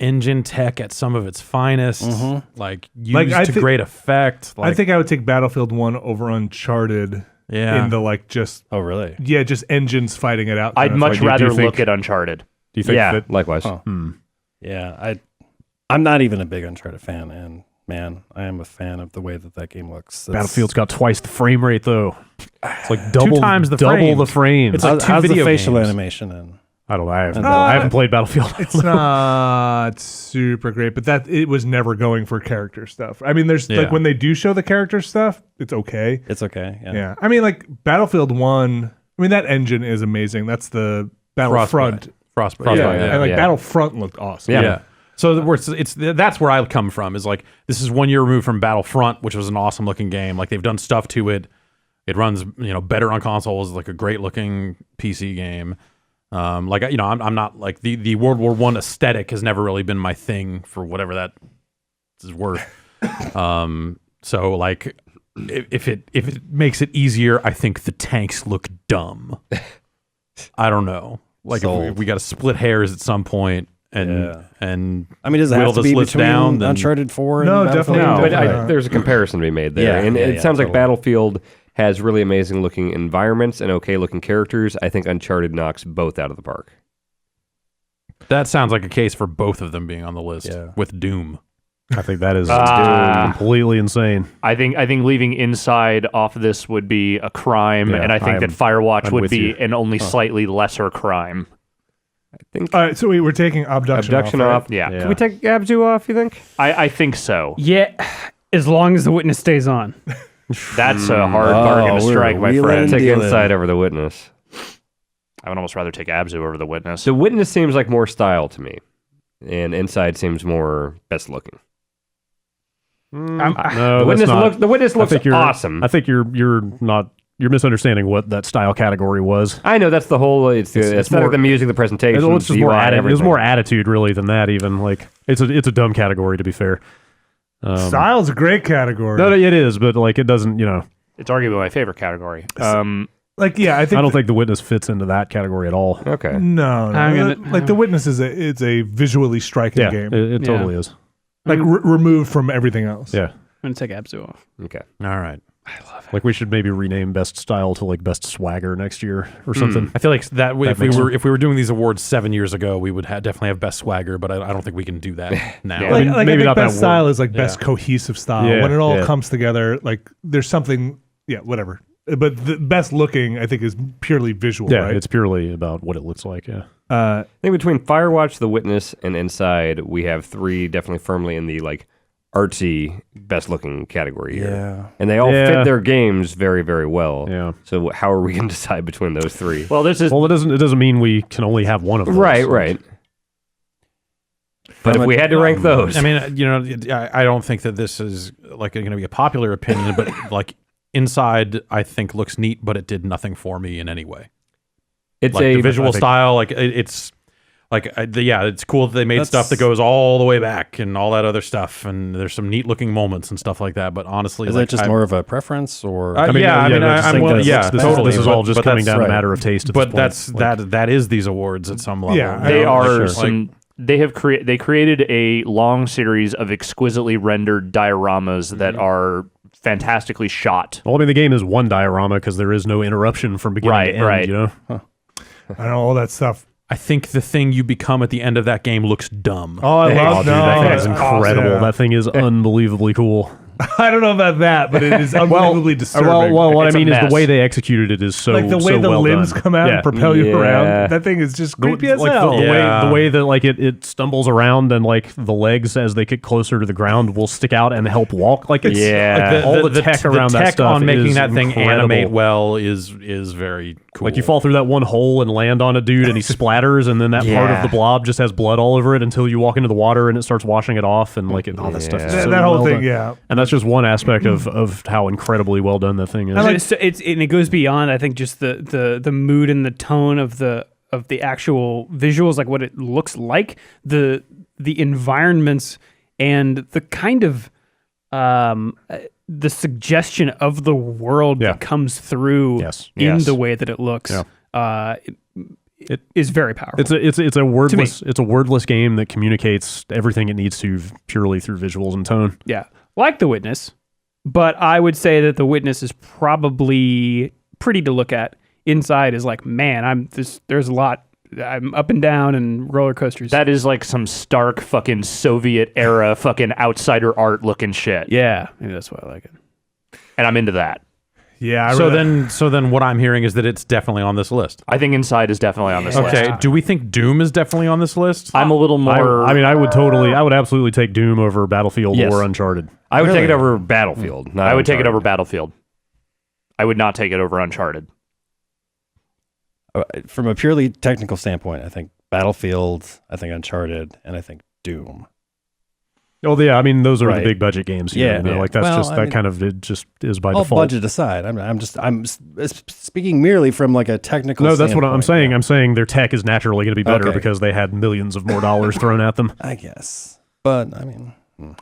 engine tech at some of its finest. Like, used Like, I to thi- great effect. Like, I think I would take Battlefield 1 over Uncharted yeah. in the like just Oh, really? just engines fighting it out. I'd kind of much thing. rather think- look at Uncharted. Do you think Yeah, that? likewise. Huh. Yeah, I'm not even a big Uncharted fan, and man, I am a fan of the way that game looks. Battlefield's got twice the frame rate though. It's like double times the double frame. the frame. It's like two how's the video facial games. animation and I don't know. I Uh, haven't played Battlefield. It's not super great, but that it was never going for character stuff. I mean, there's Yeah. like when they do show the character stuff, it's okay. it's okay. Yeah. I mean, like Battlefield 1, I mean, that engine is amazing. That's the Battlefront. Frostbite. Yeah. Yeah. And like yeah. Battlefront looked awesome. Yeah. So that's where I come from. Is like, this is 1 year removed from Battlefront, which was an awesome looking game. Like, they've done stuff to it. It runs better on consoles. Like a great looking PC game. Like, I'm not like the World War I aesthetic has never really been my thing for whatever that is worth. So like, if it makes it easier, I think the tanks look dumb. I don't know. Like, if we got to split hairs at some point, and I mean, does it whittle have to this be list between down, then- Uncharted 4 and No, Battlefield? definitely But not. there's a comparison to be made there. Yeah, and yeah, it yeah, sounds like totally. Battlefield has really amazing looking environments and okay looking characters. I think Uncharted knocks both out of the park. that sounds like a case for both of them being on the list Yeah. with Doom. I think that is completely insane. I think leaving Inside off of this would be a crime, Yeah, and I think that Firewatch I'm would with be you. an only slightly lesser crime. I think All right, so we're taking Abduction Abduction off. Yeah, Yeah. Can we take Abzu off, you think? I think so. Yeah, as long as the witness stays on. That's a hard bargain to we're strike, my wheeling friend. and Take dealing. Inside over The Witness. I would almost rather take Abzu over the Witness. The Witness seems like more style to me, and Inside seems more best looking. No, The Witness looks think you're awesome. I think you're misunderstanding what that style category was. I know that's the whole. It's the It's aesthetic, more- the music, the presentation. It's just the more UI, it was everything. more attitude really than that. Even like it's a dumb category to be fair. Style's a great category. No, it is, but like it doesn't. It's arguably my favorite category. Like, yeah, I think I don't think The Witness fits into that category at all. Okay. No. I'm gonna- Like The Witness it's a visually striking Yeah, game. it totally is. Like removed from everything else. Yeah, I'm going to take Abzu off. Okay. All right. like we should maybe rename best style to like best swagger next year or something. I feel like that if makes we were doing these awards 7 years ago, we would definitely have best swagger, but I don't think we can do that now. Yeah. Like, I mean, like maybe I not think that best style word. is like best cohesive style. Yeah, When it all yeah. comes together, like there's something, whatever. but the best looking, I think, is purely visual. Yeah, right? it's purely about what it looks like. Yeah. I think between Firewatch, The Witness, and Inside, we have 3 definitely firmly in the like artsy best looking category here. Yeah. And they all Yeah. fit their games very, very well. Yeah. So how are we going to decide between those 3? Well, this is Well, it doesn't mean we can only have one of those. Right. But if we had to rank those, I mean, you know, I don't think that this is like going to be a popular opinion, but like Inside, I think looks neat, but it did nothing for me in any way. it's Like a the visual style, like it's like it's cool that they made stuff that goes all the way back and all that other stuff, and there's some neat looking moments and stuff like that. But honestly, Is like, that just more of a preference, or I mean, I just I'm think willing, this- yeah, this, totally. This is all just but coming that's down right. a matter of taste. At But this point. that's that is these awards at some level. Yeah, they are Like, some. They have they created a long series of exquisitely rendered dioramas that are fantastically shot. Well, I mean, the game is one diorama because there is no interruption from beginning Right, to end. right. You know. I know all that stuff. I think the thing you become at the end of that game looks dumb. Oh, I Oh, love dude, that thing is no, incredible. yeah. That thing is unbelievably cool. I don't know about that, but it is unbelievably disturbing. Well, what It's I a mean is mess. the way they executed it is so like the way so the well limbs done. come out Yeah. and propel you Yeah. around. That thing is just creepy as like hell. Yeah. the way that like it stumbles around and like the legs as they get closer to the ground will stick out and help walk. Like it's Yeah. all the tech around the that tech stuff on making is that thing incredible. animate well is very cool. Like you fall through that one hole and land on a dude and he splatters and then that part of Yeah. the blob just has blood all over it until you walk into the water and it starts washing it off and like all that stuff. Is Yeah. so that whole well thing, done. yeah. And that's just one aspect of how incredibly well done that thing is. And it goes beyond, I think, just the mood and the tone of the actual visuals, like what it looks like, the environments, and the kind of the suggestion of the world Yeah. that comes through Yes. in Yes. the way that it looks. Yeah. It is very powerful. It's a wordless game that communicates everything it needs to purely through visuals and tone. Yeah, like The Witness, but I would say that The Witness is probably pretty to look at. Inside is like, man, there's a lot. I'm up and down and roller coasters. That is like some stark fucking Soviet era fucking outsider art looking shit. yeah, maybe that's why I like it. And I'm into that. Yeah. so then what I'm hearing is that it's definitely on this list. I think Inside is definitely on this list. Okay, do we think Doom is definitely on this list? I'm a little more. I would absolutely take Doom over Battlefield Yes. or Uncharted. I would take Really? it over Battlefield. Not I would take it over Uncharted. Battlefield. I would not take it over Uncharted. from a purely technical standpoint, I think Battlefield, I think Uncharted, and I think Doom. Oh yeah, I mean those are Right. the big budget games. Yeah. You know, like that's Well, just I that mean- kind of it just is by All default. budget aside, I'm speaking merely from like a technical. No, that's what I'm standpoint, saying. yeah. I'm saying their tech is naturally going to be better Okay. because they had millions of more dollars thrown at them. I guess, but I mean,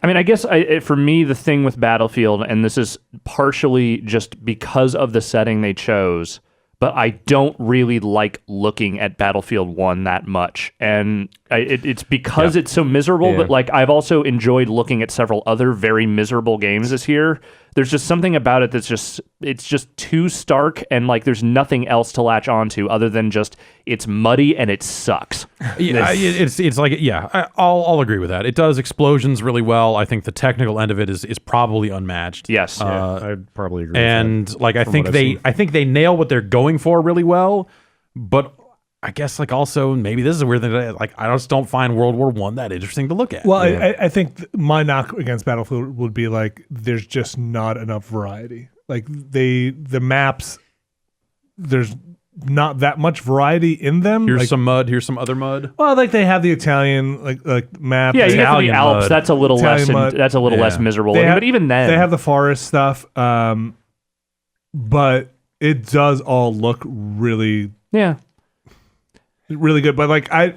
I mean, I guess for me, the thing with Battlefield, and this is partially just because of the setting they chose, but I don't really like looking at Battlefield 1 that much. And it's because it's so miserable, Yeah. but like I've also enjoyed looking at several other very miserable games this year. There's just something about it that's it's just too stark, and like there's nothing else to latch onto other than just it's muddy and it sucks. Yeah, it's like I'll agree with that. It does explosions really well. I think the technical end of it is probably unmatched. Yes. I'd probably agree. And like I think what I've seen. they nail what they're going for really well, but I guess like also maybe this is a weird thing. Like I just don't find World War I that interesting to look at. Well, I think my knock against Battlefield would be like there's just not enough variety. Like the maps, there's not that much variety in them. Here's like, some mud. Here's some other mud. well, like they have the Italian like map. Yeah, you they, get to the Italian Alps. mud. That's a little Italian less. mud. That's a little less Yeah. miserable. They have- but even then, they have the forest stuff. But it does all look really, yeah. really good. But like I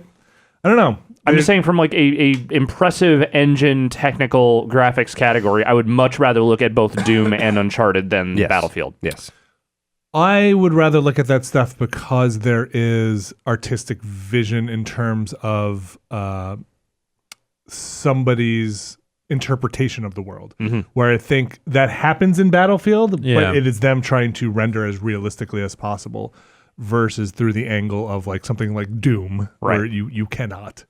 don't know. I'm just saying, from like a impressive engine technical graphics category, I would much rather look at both Doom and Uncharted than Yes. Battlefield. Yes. I would rather look at that stuff because there is artistic vision in terms of somebody's interpretation of the world. Where I think that happens in Battlefield, Yeah. but it is them trying to render as realistically as possible versus through the angle of like something like Doom, where Right. you cannot.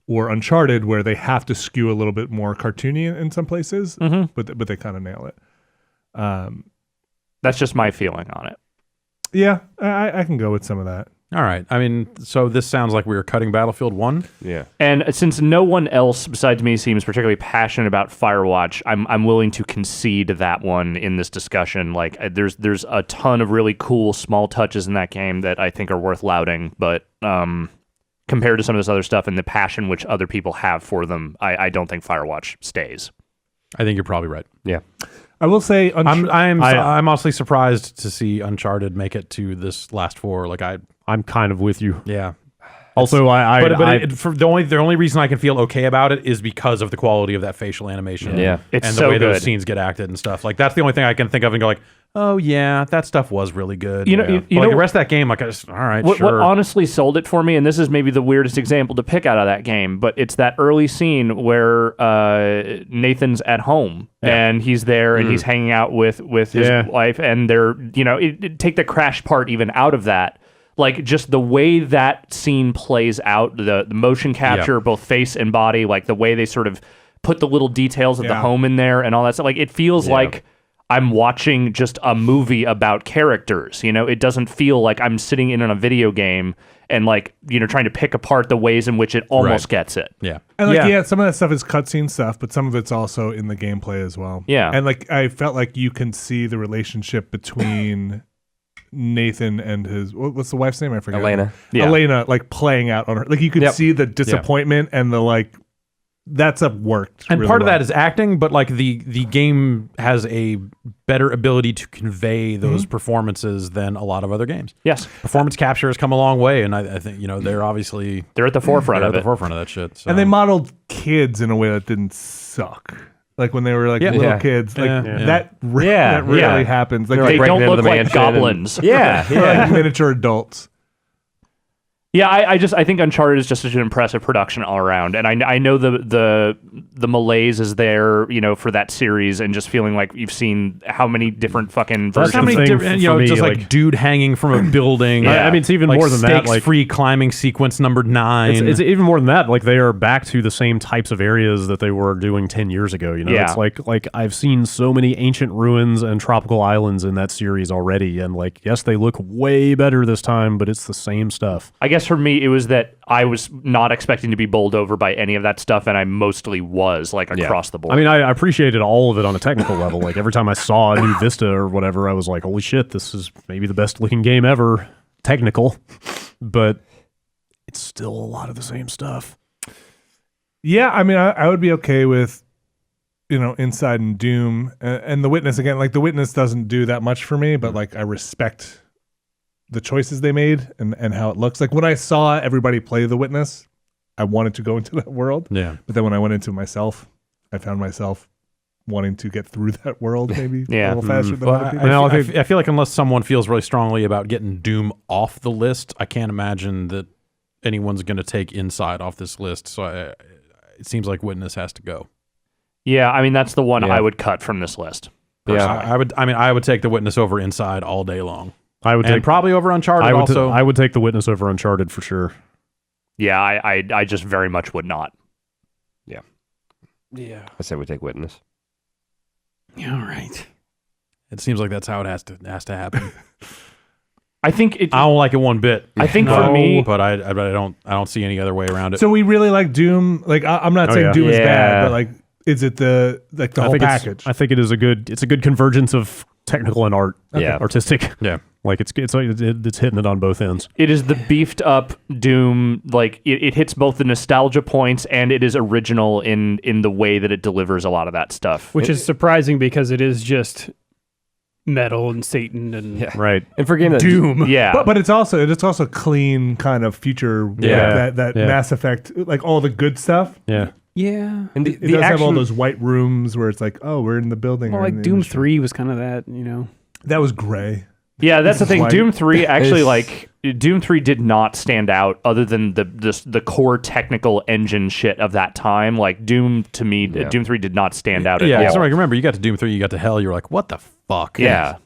Or Uncharted, where they have to skew a little bit more cartoony in some places, but they kind of nail it. That's just my feeling on it. Yeah, I can go with some of that. All right. I mean, so this sounds like we were cutting Battlefield 1. Yeah. And since no one else besides me seems particularly passionate about Firewatch, I'm willing to concede that one in this discussion. Like, there's a ton of really cool small touches in that game that I think are worth lauding, but compared to some of this other stuff and the passion which other people have for them, I don't think Firewatch stays. I think you're probably right. Yeah. I will say, I'm honestly surprised to see Uncharted make it to this last four. Like I'm kind of with you. yeah. Also, For the only reason I can feel okay about it is because of the quality of that facial animation. Yeah. It's and the so way those good. scenes get acted and stuff. Like that's the only thing I can think of and go like, oh yeah, that stuff was really good. You know- Yeah. you But, know- like the rest of that game, like, all right, What sure. honestly sold it for me, and this is maybe the weirdest example to pick out of that game, but it's that early scene where Nathan's at home and he's there and he's hanging out with his wife, and they're take the crash part even out of that. Like just the way that scene plays out, the motion capture, both face and body, like the way they sort of put the little details of the home in there and all that stuff. Like it feels like I'm watching just a movie about characters. It doesn't feel like I'm sitting in on a video game and like, trying to pick apart the ways in which it almost gets it. Yeah. and like, some of that stuff is cutscene stuff, but some of it's also in the gameplay as well. Yeah. And like, I felt like you can see the relationship between Nathan and his, what's the wife's name? I forget. Elena. Yeah. Elena, like playing out on her. Like you could see the disappointment and the like, that stuff worked. And really part of well. that is acting, but like the game has a better ability to convey those performances than a lot of other games. Yes. Performance capture has come a long way, and I think they're obviously They're at the forefront they're of at it. the forefront of that shit. So. And they modeled kids in a way that didn't suck. Like when they were like little kids, like that rarely happens. Like They breaking don't into look the like mansion and- goblins. Yeah. they're like miniature adults. Yeah, I think Uncharted is just such an impressive production all around, and I know the malaise is there, for that series, and just feeling like you've seen how many different fucking That's versions. how many thing different, for me, just like like- dude hanging from a building. I mean, it's even like more than that. Like stakes-free climbing sequence number 9. it's even more than that. Like they are back to the same types of areas that they were doing 10 years ago. Yeah. It's like I've seen so many ancient ruins and tropical islands in that series already, and like yes, they look way better this time, but it's the same stuff. I guess for me, it was that I was not expecting to be bowled over by any of that stuff, and I mostly was, like, across the board. I mean, I appreciated all of it on a technical level. Like every time I saw a new Vista or whatever, I was like, holy shit, this is maybe the best looking game ever. Technical, but it's still a lot of the same stuff. Yeah, I mean, I would be okay with, Inside and Doom and The Witness again. Like The Witness doesn't do that much for me, but like I respect the choices they made and how it looks. Like when I saw everybody play The Witness, I wanted to go into that world. Yeah. But then when I went into myself, I found myself wanting to get through that world maybe a little faster than Well, other people. I feel like unless someone feels really strongly about getting Doom off the list, I can't imagine that anyone's going to take Inside off this list. So it seems like Witness has to go. yeah, I mean, that's the one Yeah. I would cut from this list. Yeah. I would take the Witness over Inside all day long. I would And take probably over Uncharted also. I would take The Witness over Uncharted for sure. Yeah, I just very much would not. I say we take Witness. Yeah, all right. It seems like that's how it has to happen. I think it. I don't like it one bit. I think for me, but I don't see any other way around it. So we really like Doom. Like I'm not saying yeah. Doom is Yeah. bad, but like, is it the whole think package? I think it is a good convergence of technical and art. Yeah. Artistic. Yeah. Like it's hitting it on both ends. it is the beefed up Doom. Like it hits both the nostalgia points, and it is original in the way that it delivers a lot of that stuff. Which is surprising because it is just metal and Satan and Right. And for a game that Doom. Yeah, but it's also clean kind of future. Yeah. That Yeah. Mass Effect, like all the good stuff. Yeah. Yeah. and It does have all those white rooms where it's like, oh, we're in the building. Well, or in like the Doom industry. 3 was kind of that, That was gray. yeah, that's the thing. Like- Doom 3 actually, like Doom 3 did not stand out other than the core technical engine shit of that time. Like Doom to me, Doom 3 did not stand out at yeah, all. so I remember you got to Doom 3, you got to Hell, you're like, what the fuck? Yeah.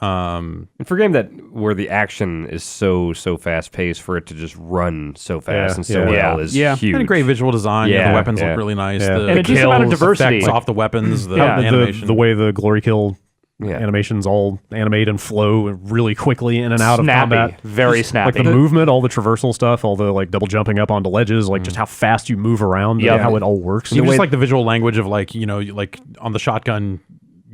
And for a game where the action is so fast paced, for it to just run so fast Yeah, and so yeah. well is Yeah. huge. And a great visual design. Yeah, The weapons yeah. look really nice. Yeah. The And a decent amount of kills, diversity. effects off the weapons, the Yeah. animation. The way the glory kill Yeah. Animations all animate and flow really quickly in and out of Snappy, combat. very Like snappy. the movement, all the traversal stuff, all the like double jumping up onto ledges, like just how fast you move around, Yeah. and how it all works. Even just like the visual language of like, like on the shotgun,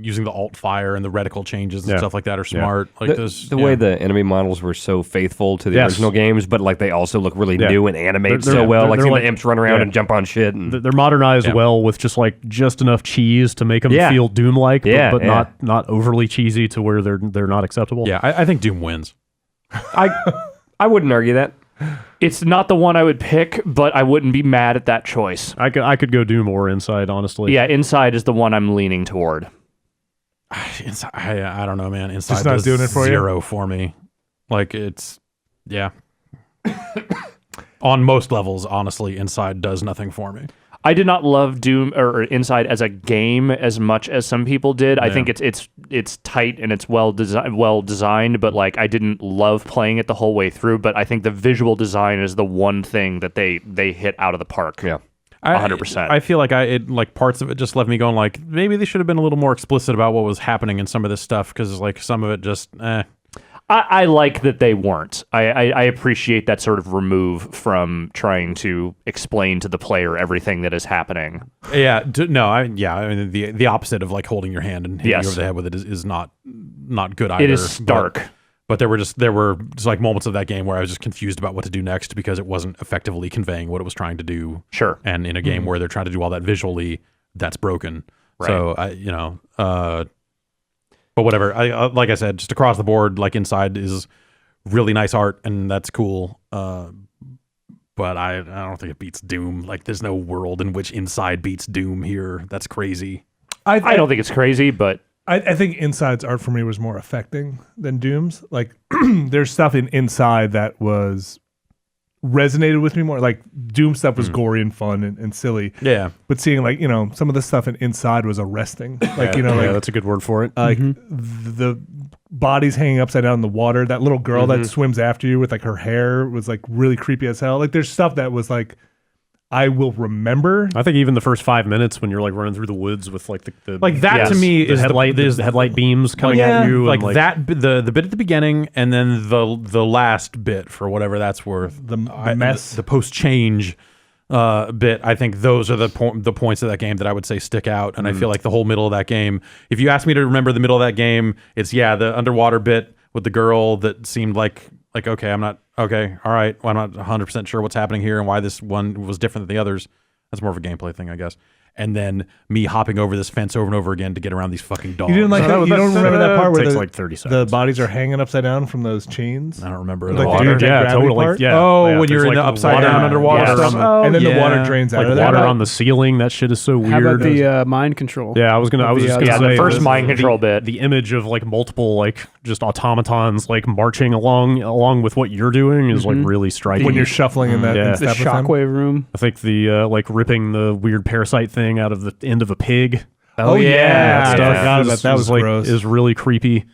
using the alt fire and the reticle changes and Yeah. stuff like that are smart. Like The way the enemy models were so faithful to the Yes. original games, but like they also look really Yeah. new and animated They're- so well. Like they're seeing like- the imps run around yeah. and jump on shit. And They're modernized Yeah. well with just enough cheese to make them Yeah. feel Doom-like, Yeah, but yeah. not overly cheesy to where they're not acceptable. Yeah, I think Doom wins. I wouldn't argue that. It's not the one I would pick, but I wouldn't be mad at that choice. I could go Doom or Inside, honestly. Yeah, Inside is the one I'm leaning toward. Inside, I don't know, man. Inside Just not does doing it for you? zero for me. Like yeah. On most levels, honestly, Inside does nothing for me. I did not love Doom or Inside as a game as much as some people did. I think it's tight and it's well designed, but like I didn't love playing it the whole way through. But I think the visual design is the one thing that they hit out of the park. Yeah. 100%. I feel like parts of it just left me going like maybe they should have been a little more explicit about what was happening in some of this stuff because like some of it just I like that they weren't. I appreciate that sort of remove from trying to explain to the player everything that is happening. yeah I mean the opposite of like holding your hand and hitting Yes. you over the head with it is not good either. It is stark. But there were just like moments of that game where I was just confused about what to do next because it wasn't effectively conveying what it was trying to do. Sure. And in a game where they're trying to do all that visually, that's broken. Right. So but whatever. Like I said, just across the board, like Inside is really nice art and that's cool. But I don't think it beats Doom. Like there's no world in which Inside beats Doom here. That's crazy. I don't think it's crazy, but I think Inside's art for me was more affecting than Doom's. Like, there's stuff in Inside that resonated with me more. Like, Doom stuff was gory and fun and silly. Yeah. But seeing, like, some of the stuff in Inside was arresting. Like, yeah, that's a good word for it. the bodies hanging upside down in the water. That little girl that swims after you with, like, her hair was, like, really creepy as hell. Like, there's stuff that was, like, I will remember. I think even the first 5 minutes when you're like running through the woods with like the Like that Yes. to me the is headlight the headlight beams coming at you, like and that the bit at the beginning and then the last bit for whatever that's worth. The mess. the post change bit. I think those are the points of that game that I would say stick out. And I feel like the whole middle of that game. If you ask me to remember the middle of that game, it's the underwater bit with the girl that seemed like okay, I'm not okay, all right. Well, I'm not 100% sure what's happening here and why this one was different than the others. That's more of a gameplay thing, I guess. And then me hopping over this fence over and over again to get around these fucking dogs. You didn't like that? You don't remember that part where takes the, like 30 the seconds. bodies are hanging upside down from those chains? I don't remember it. Like at all. the Water. interject Yeah, gravity totally. part? Yeah. Oh, Yeah, when there's you're in like the upside down water- underwater yes. stuff. Oh, and then the yeah. water drains out like of that. water on the ceiling. That shit is so weird. How about the mind control? Yeah, I was just gonna yeah, say the first mind the- control bit. The image of like multiple like just automatons like marching along with what you're doing is like really striking. when you're shuffling in that Yeah. in The step with them. shockwave room. I think the like ripping the weird parasite thing out of the end of a pig. Oh, yeah. That I stuff forgot is- about that. is, Was like gross. is really creepy.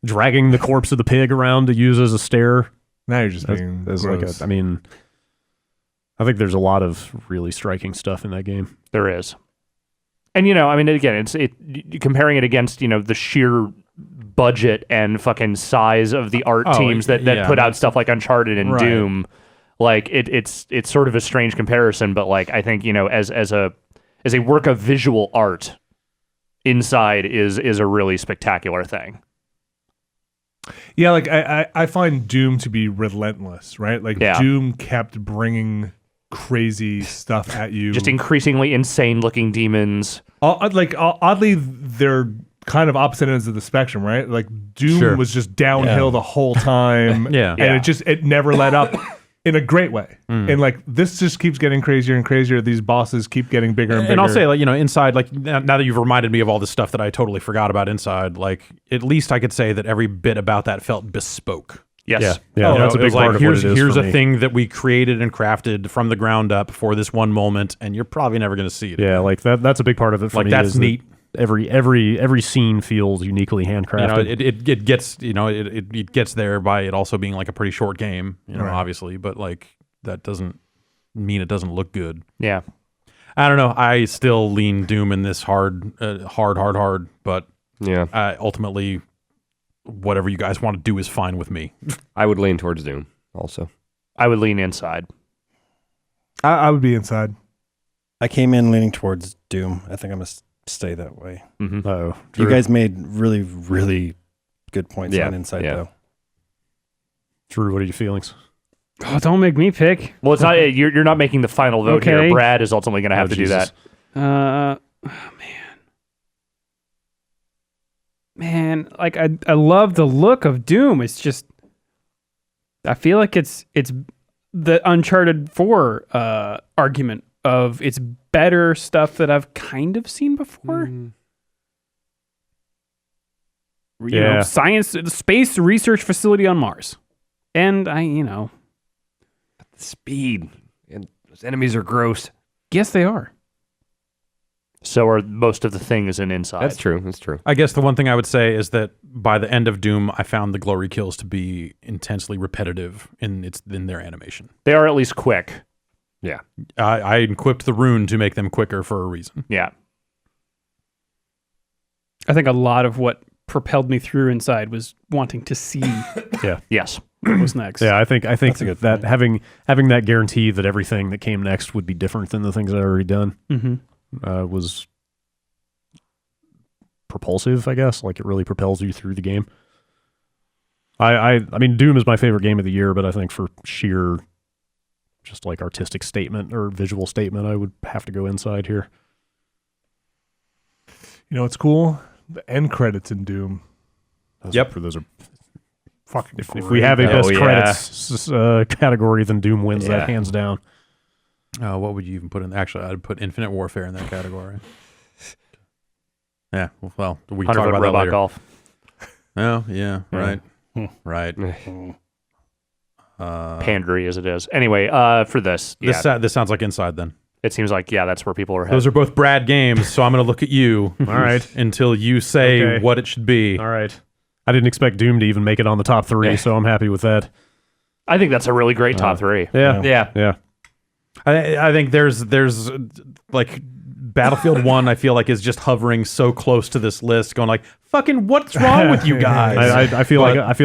Dragging the corpse of the pig around to use as a stair. Now you're just being As gross. I mean, I think there's a lot of really striking stuff in that game. there is. And I mean, again, comparing it against the sheer budget and fucking size of the art Oh, teams that yeah. put out stuff like Uncharted and Right. Doom. Like it's sort of a strange comparison, but like I think as a work of visual art, Inside is a really spectacular thing. Yeah, like I find Doom to be relentless, right? Like Yeah. Doom kept bringing crazy stuff at you. Just increasingly insane looking demons. Oddly, they're kind of opposite ends of the spectrum, right? Like Doom Sure. was just downhill the whole time. Yeah. And it never let up in a great way. And like this just keeps getting crazier and crazier. These bosses keep getting bigger and bigger. And I'll say, like, Inside, like, now that you've reminded me of all this stuff that I totally forgot about Inside, like, at least I could say that every bit about that felt bespoke. Yes. Yeah, that's a It big was part like, of what it is. here's for a me. thing that we created and crafted from the ground up for this one moment, and you're probably never going to see it. Yeah, like that's a big part of it for Like, me. that's is that neat. Every scene feels uniquely handcrafted. It gets, it gets there by it also being like a pretty short game, obviously, but like that doesn't mean it doesn't look good. Yeah. I don't know. I still lean Doom in this hard, but Yeah. Ultimately, whatever you guys want to do is fine with me. I would lean towards Doom also. I would lean inside. I would be inside. I came in leaning towards Doom. I think I'm going to stay that way. Mm-hmm. Oh, You guys made really, really good points Yeah, on inside, yeah. though. Drew, what are your feelings? Oh, don't make me pick. Well, it's not. You're not making the final vote Okay. here. Brad is ultimately going to have to Jesus. do that. Man, like I love the look of Doom. It's just, I feel like it's the Uncharted 4 argument of it's better stuff that I've kind of seen before. You know, science, the space research facility on Mars, and Speed. And those enemies are gross. yes, they are. So are most of the things in inside. That's true. That's true. I guess the one thing I would say is that by the end of Doom, I found the glory kills to be intensely repetitive in their animation. They are at least quick. Yeah. I equipped the rune to make them quicker for a reason. Yeah. I think a lot of what propelled me through inside was wanting to see Yes. what was next. Yeah, I think That's a good that point. having that guarantee that everything that came next would be different than the things I'd already done Mm-hmm. was propulsive, I guess. Like it really propels you through the game. I mean, Doom is my favorite game of the year, but I think for sheer just like artistic statement or visual statement, I would have to go inside here. You know what's cool? The end credits in Doom. Those Yep. Those are Fucking if we have a Oh, best yeah. credits category, then Doom wins Yeah. that hands down. What would you even put in? Actually, I'd put Infinite Warfare in that category. Yeah, well, we can talk 100-foot about that robot later. golf. Oh, yeah, Yeah. right. Pandery as it is. Anyway, for this, This sounds like Inside then. it seems like that's where people are headed. Those are both Brad games, so I'm going to look at you. All right. Until you say Okay. what it should be. All right. I didn't expect Doom to even make it on the top three, so I'm happy with that. I think that's a really great top three. Yeah. Yeah. Yeah. I think there's like Battlefield 1, I feel like is just hovering so close to this list, going like, fucking what's wrong with you guys? I feel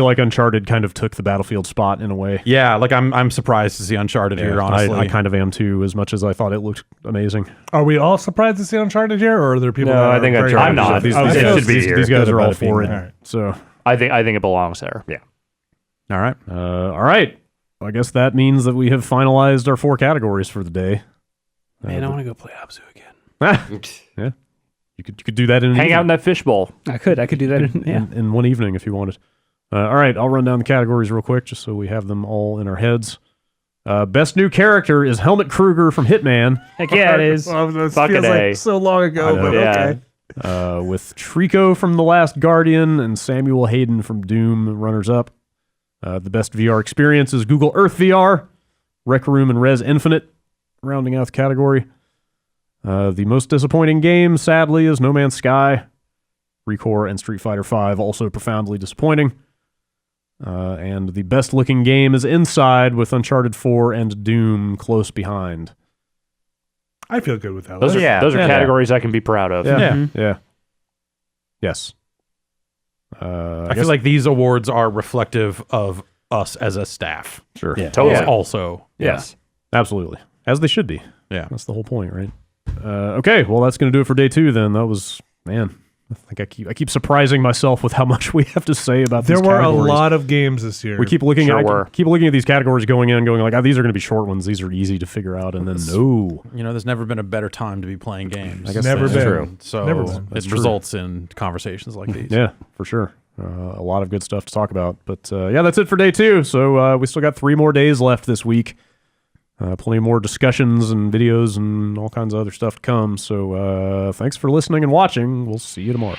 like Uncharted kind of took the Battlefield spot in a way. Yeah, like I'm surprised to see Uncharted here, honestly. I kind of am too, as much as I thought it looked amazing. Are we all surprised to see Uncharted here, or are there people? No, that I are think very Uncharted happy I'm not. with These, it? I these think it guys, should be these, here. these guys Good are all about it being for it. there. So, I think it belongs there. Yeah. All right. all right. I guess that means that we have finalized our 4 categories for the day. Man, I want to go play Abzu again. Yeah. You could do that in an Hang evening. out in that fishbowl. I could do that. in one evening if you wanted. All right, I'll run down the categories real quick just so we have them all in our heads. Best new character is Helmut Kruger from Hitman, Heck yeah, it is. Well, this Fucking feels A. like so long ago, I know. but Yeah. okay. with Trico from The Last Guardian and Samuel Hayden from Doom runners-up. The best VR experience is Google Earth VR, Rec Room, and Res Infinite, rounding out the category. The most disappointing game, sadly, is No Man's Sky. Recore and Street Fighter V also profoundly disappointing. And the best-looking game is Inside, with Uncharted 4 and Doom close behind. I feel good with that. Those are list. those are Yeah. categories I can be proud of. Yeah. Yeah. Yes. I feel like these awards are reflective of us as a staff. Sure. Yeah. Totally. Us also. Yes. Absolutely. As they should be. Yeah. That's the whole point, right? Okay, well, that's going to do it for day 2 then. That was, man, I think I keep surprising myself with how much we have to say about There these were a categories. lot of games this year. We keep looking Sure at were. keep looking at these categories going like, oh, these are going to be short ones. These are easy to figure out. And then no. You know, there's never been a better time to be playing games. I guess Never that's been. true. So Never been. it That's true. results in conversations like these. Yeah, for sure. A lot of good stuff to talk about. But yeah, that's it for day 2. So we still got 3 more days left this week. Plenty more discussions and videos and all kinds of other stuff to come. So thanks for listening and watching. We'll see you tomorrow.